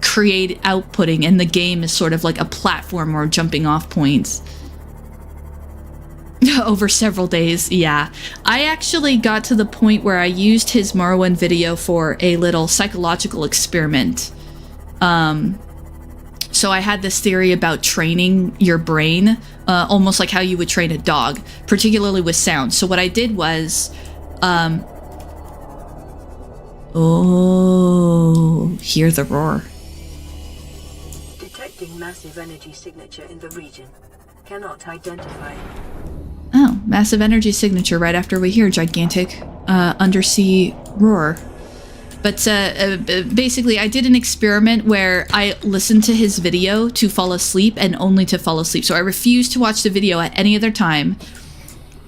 outputting, and the game is sort of like a platform or jumping off points. Over several days, yeah. I actually got to the point where I used his Morrowind video for a little psychological experiment. So I had this theory about training your brain, almost like how you would train a dog, particularly with sound. So what I did was, oh, hear the roar. Detecting massive energy signature in the region. Cannot identify. Oh, massive energy signature right after we hear gigantic undersea roar. But basically, I did an experiment where I listened to his video to fall asleep and only to fall asleep. So I refused to watch the video at any other time.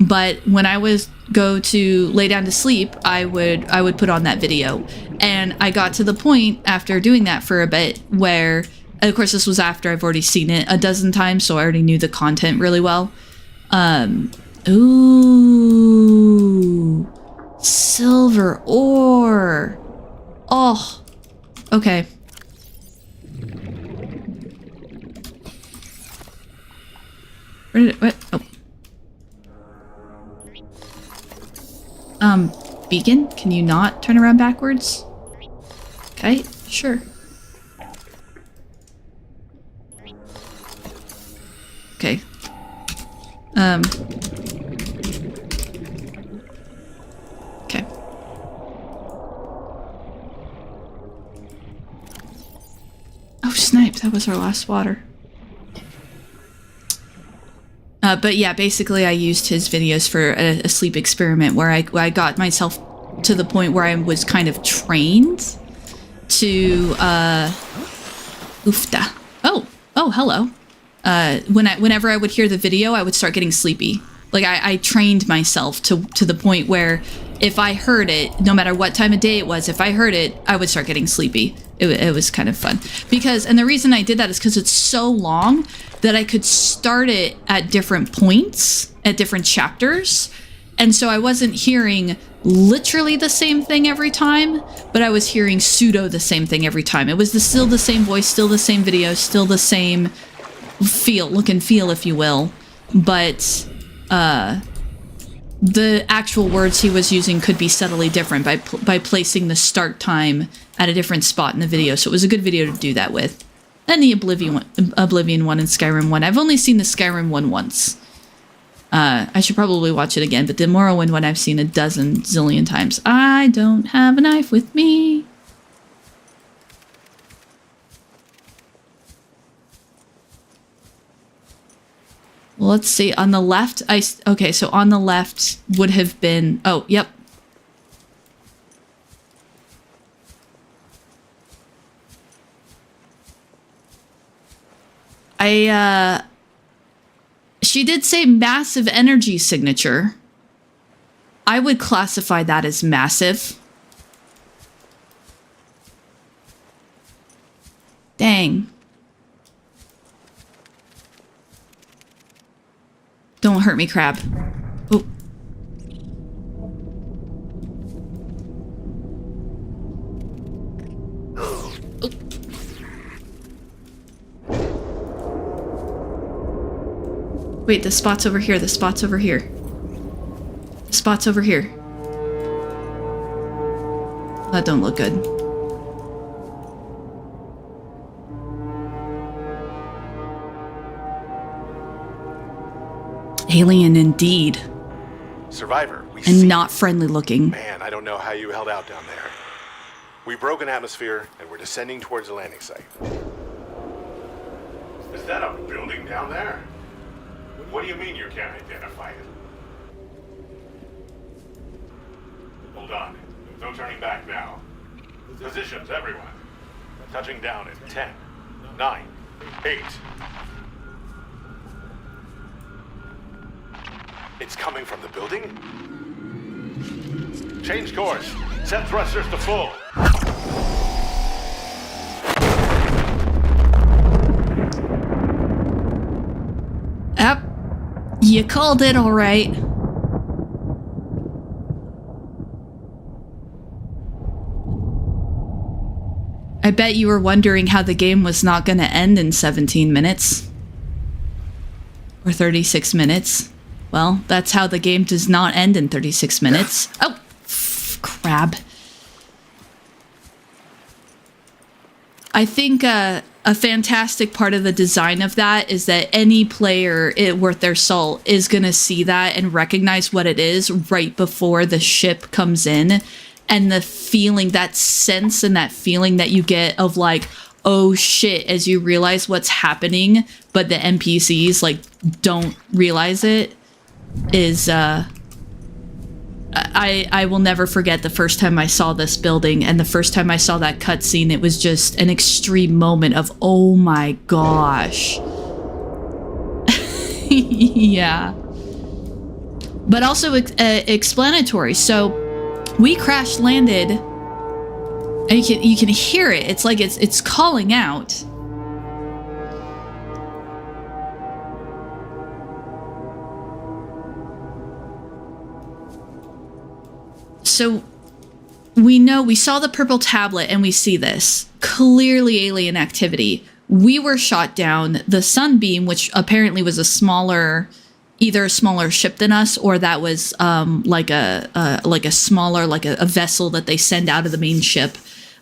But when I was go to lay down to sleep, I would put on that video. And I got to the point after doing that for a bit where, of course, this was after I've already seen it a dozen times, so I already knew the content really well. Ooh, silver ore. Oh, okay. Where did it, what? Oh. Beacon, can you not turn around backwards? Okay, sure. Okay. Okay. Oh, snipe, that was our last water. But yeah, basically I used his videos for a sleep experiment where I got myself to the point where I was kind of trained to, oofta. Oh, hello. Whenever I would hear the video, I would start getting sleepy. Like I trained myself to the point where if I heard it, no matter what time of day it was, if I heard it, I would start getting sleepy. It was kind of fun. And the reason I did that is because it's so long that I could start it at different points, at different chapters. And so I wasn't hearing literally the same thing every time, but I was hearing pseudo the same thing every time. It was still the same voice, still the same video, still the same look and feel, if you will. But the actual words he was using could be subtly different by placing the start time at a different spot in the video. So it was a good video to do that with. And the Oblivion one and Skyrim one. I've only seen the Skyrim one once. I should probably watch it again, but the Morrowind one I've seen a dozen zillion times. I don't have a knife with me. Well, let's see. On the left, okay, so on the left would have been... Oh, yep. She did say massive energy signature. I would classify that as massive. Dang. Don't hurt me, crab. Oh. Oh. Wait, the spot's over here. The spot's over here. The spot's over here. That don't look good. Alien indeed. Survivor, and not friendly looking. Man, I don't know how you held out down there. We broke an atmosphere and we're descending towards the landing site. Is that a building down there? What do you mean you can't identify it? Hold on. No turning back now. Positions, everyone. Touching down in 10, 9, 8. It's coming from the building? Change course. Set thrusters to full. You called it all right. I bet you were wondering how the game was not going to end in 17 minutes. Or 36 minutes. Well, that's how the game does not end in 36 minutes. Oh, crab. I think a fantastic part of the design of that is that any player worth their salt is going to see that and recognize what it is right before the ship comes in. And the feeling, that sense and that feeling that you get of like, oh shit, as you realize what's happening, but the NPCs like don't realize it, is I will never forget the first time I saw this building, and the first time I saw that cutscene, it was just an extreme moment of, oh my gosh. Yeah. But also explanatory. So we crash landed, and you can hear it. It's like it's calling out. So we saw the purple tablet and we see this. Clearly alien activity. We were shot down. The sunbeam, which apparently was either a smaller ship than us, or that was like a smaller, like a vessel that they send out of the main ship,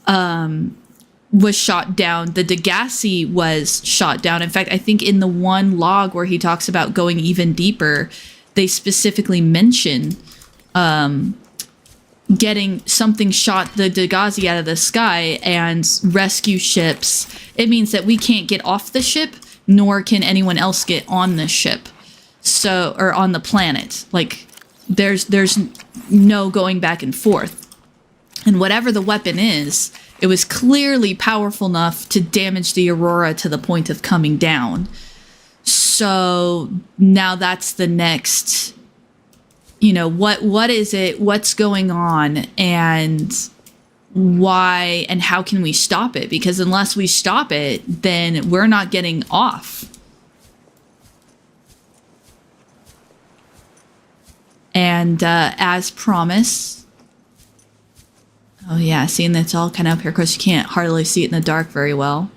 was shot down. The Degassi was shot down. In fact, I think in the one log where he talks about going even deeper, they specifically mention getting something shot the Degassi out of the sky and rescue ships. It means that we can't get off the ship, nor can anyone else get on the ship. So, or on the planet. Like, there's no going back and forth. And whatever the weapon is, it was clearly powerful enough to damage the Aurora to the point of coming down. So now that's the next, what is it? What's going on? And why and how can we stop it? Because unless we stop it, then we're not getting off. And as promised, oh yeah, seeing that's all kind of up here. Of course, you can't hardly see it in the dark very well.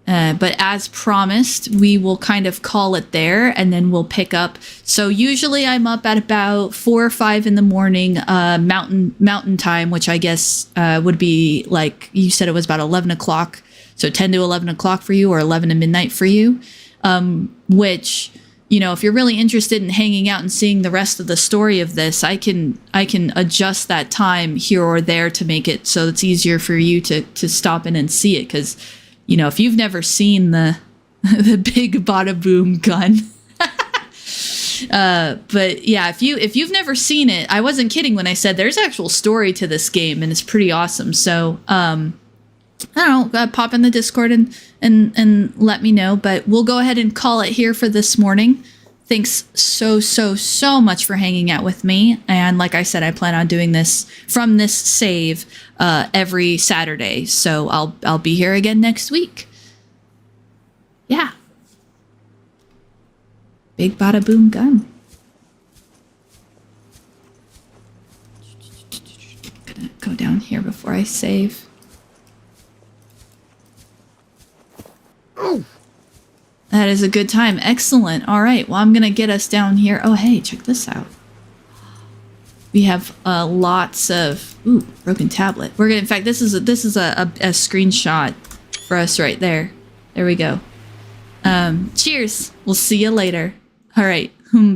But as promised, we will kind of call it there, and then we'll pick up. So usually I'm up at about 4 or 5 in the morning, mountain time, which I guess would be like, you said it was about 11 o'clock. So 10 to 11 o'clock for you, or 11 to midnight for you, which, if you're really interested in hanging out and seeing the rest of the story of this, I can adjust that time here or there to make it so it's easier for you to stop in and see it. Because, if you've never seen the big bada boom gun, but yeah, if you've never seen it, I wasn't kidding when I said there's actual story to this game, and it's pretty awesome. So, I don't know, pop in the Discord and let me know, but we'll go ahead and call it here for this morning. Thanks so much for hanging out with me. And like I said, I plan on doing this from this save every Saturday. So I'll be here again next week. Yeah. Big bada boom gun. Gonna go down here before I save. That is a good time. Excellent. All right. Well, I'm going to get us down here. Oh, hey, check this out. We have lots of broken tablet. We're going to, in fact, this is a screenshot for us right there. There we go. Cheers. We'll see you later. All right.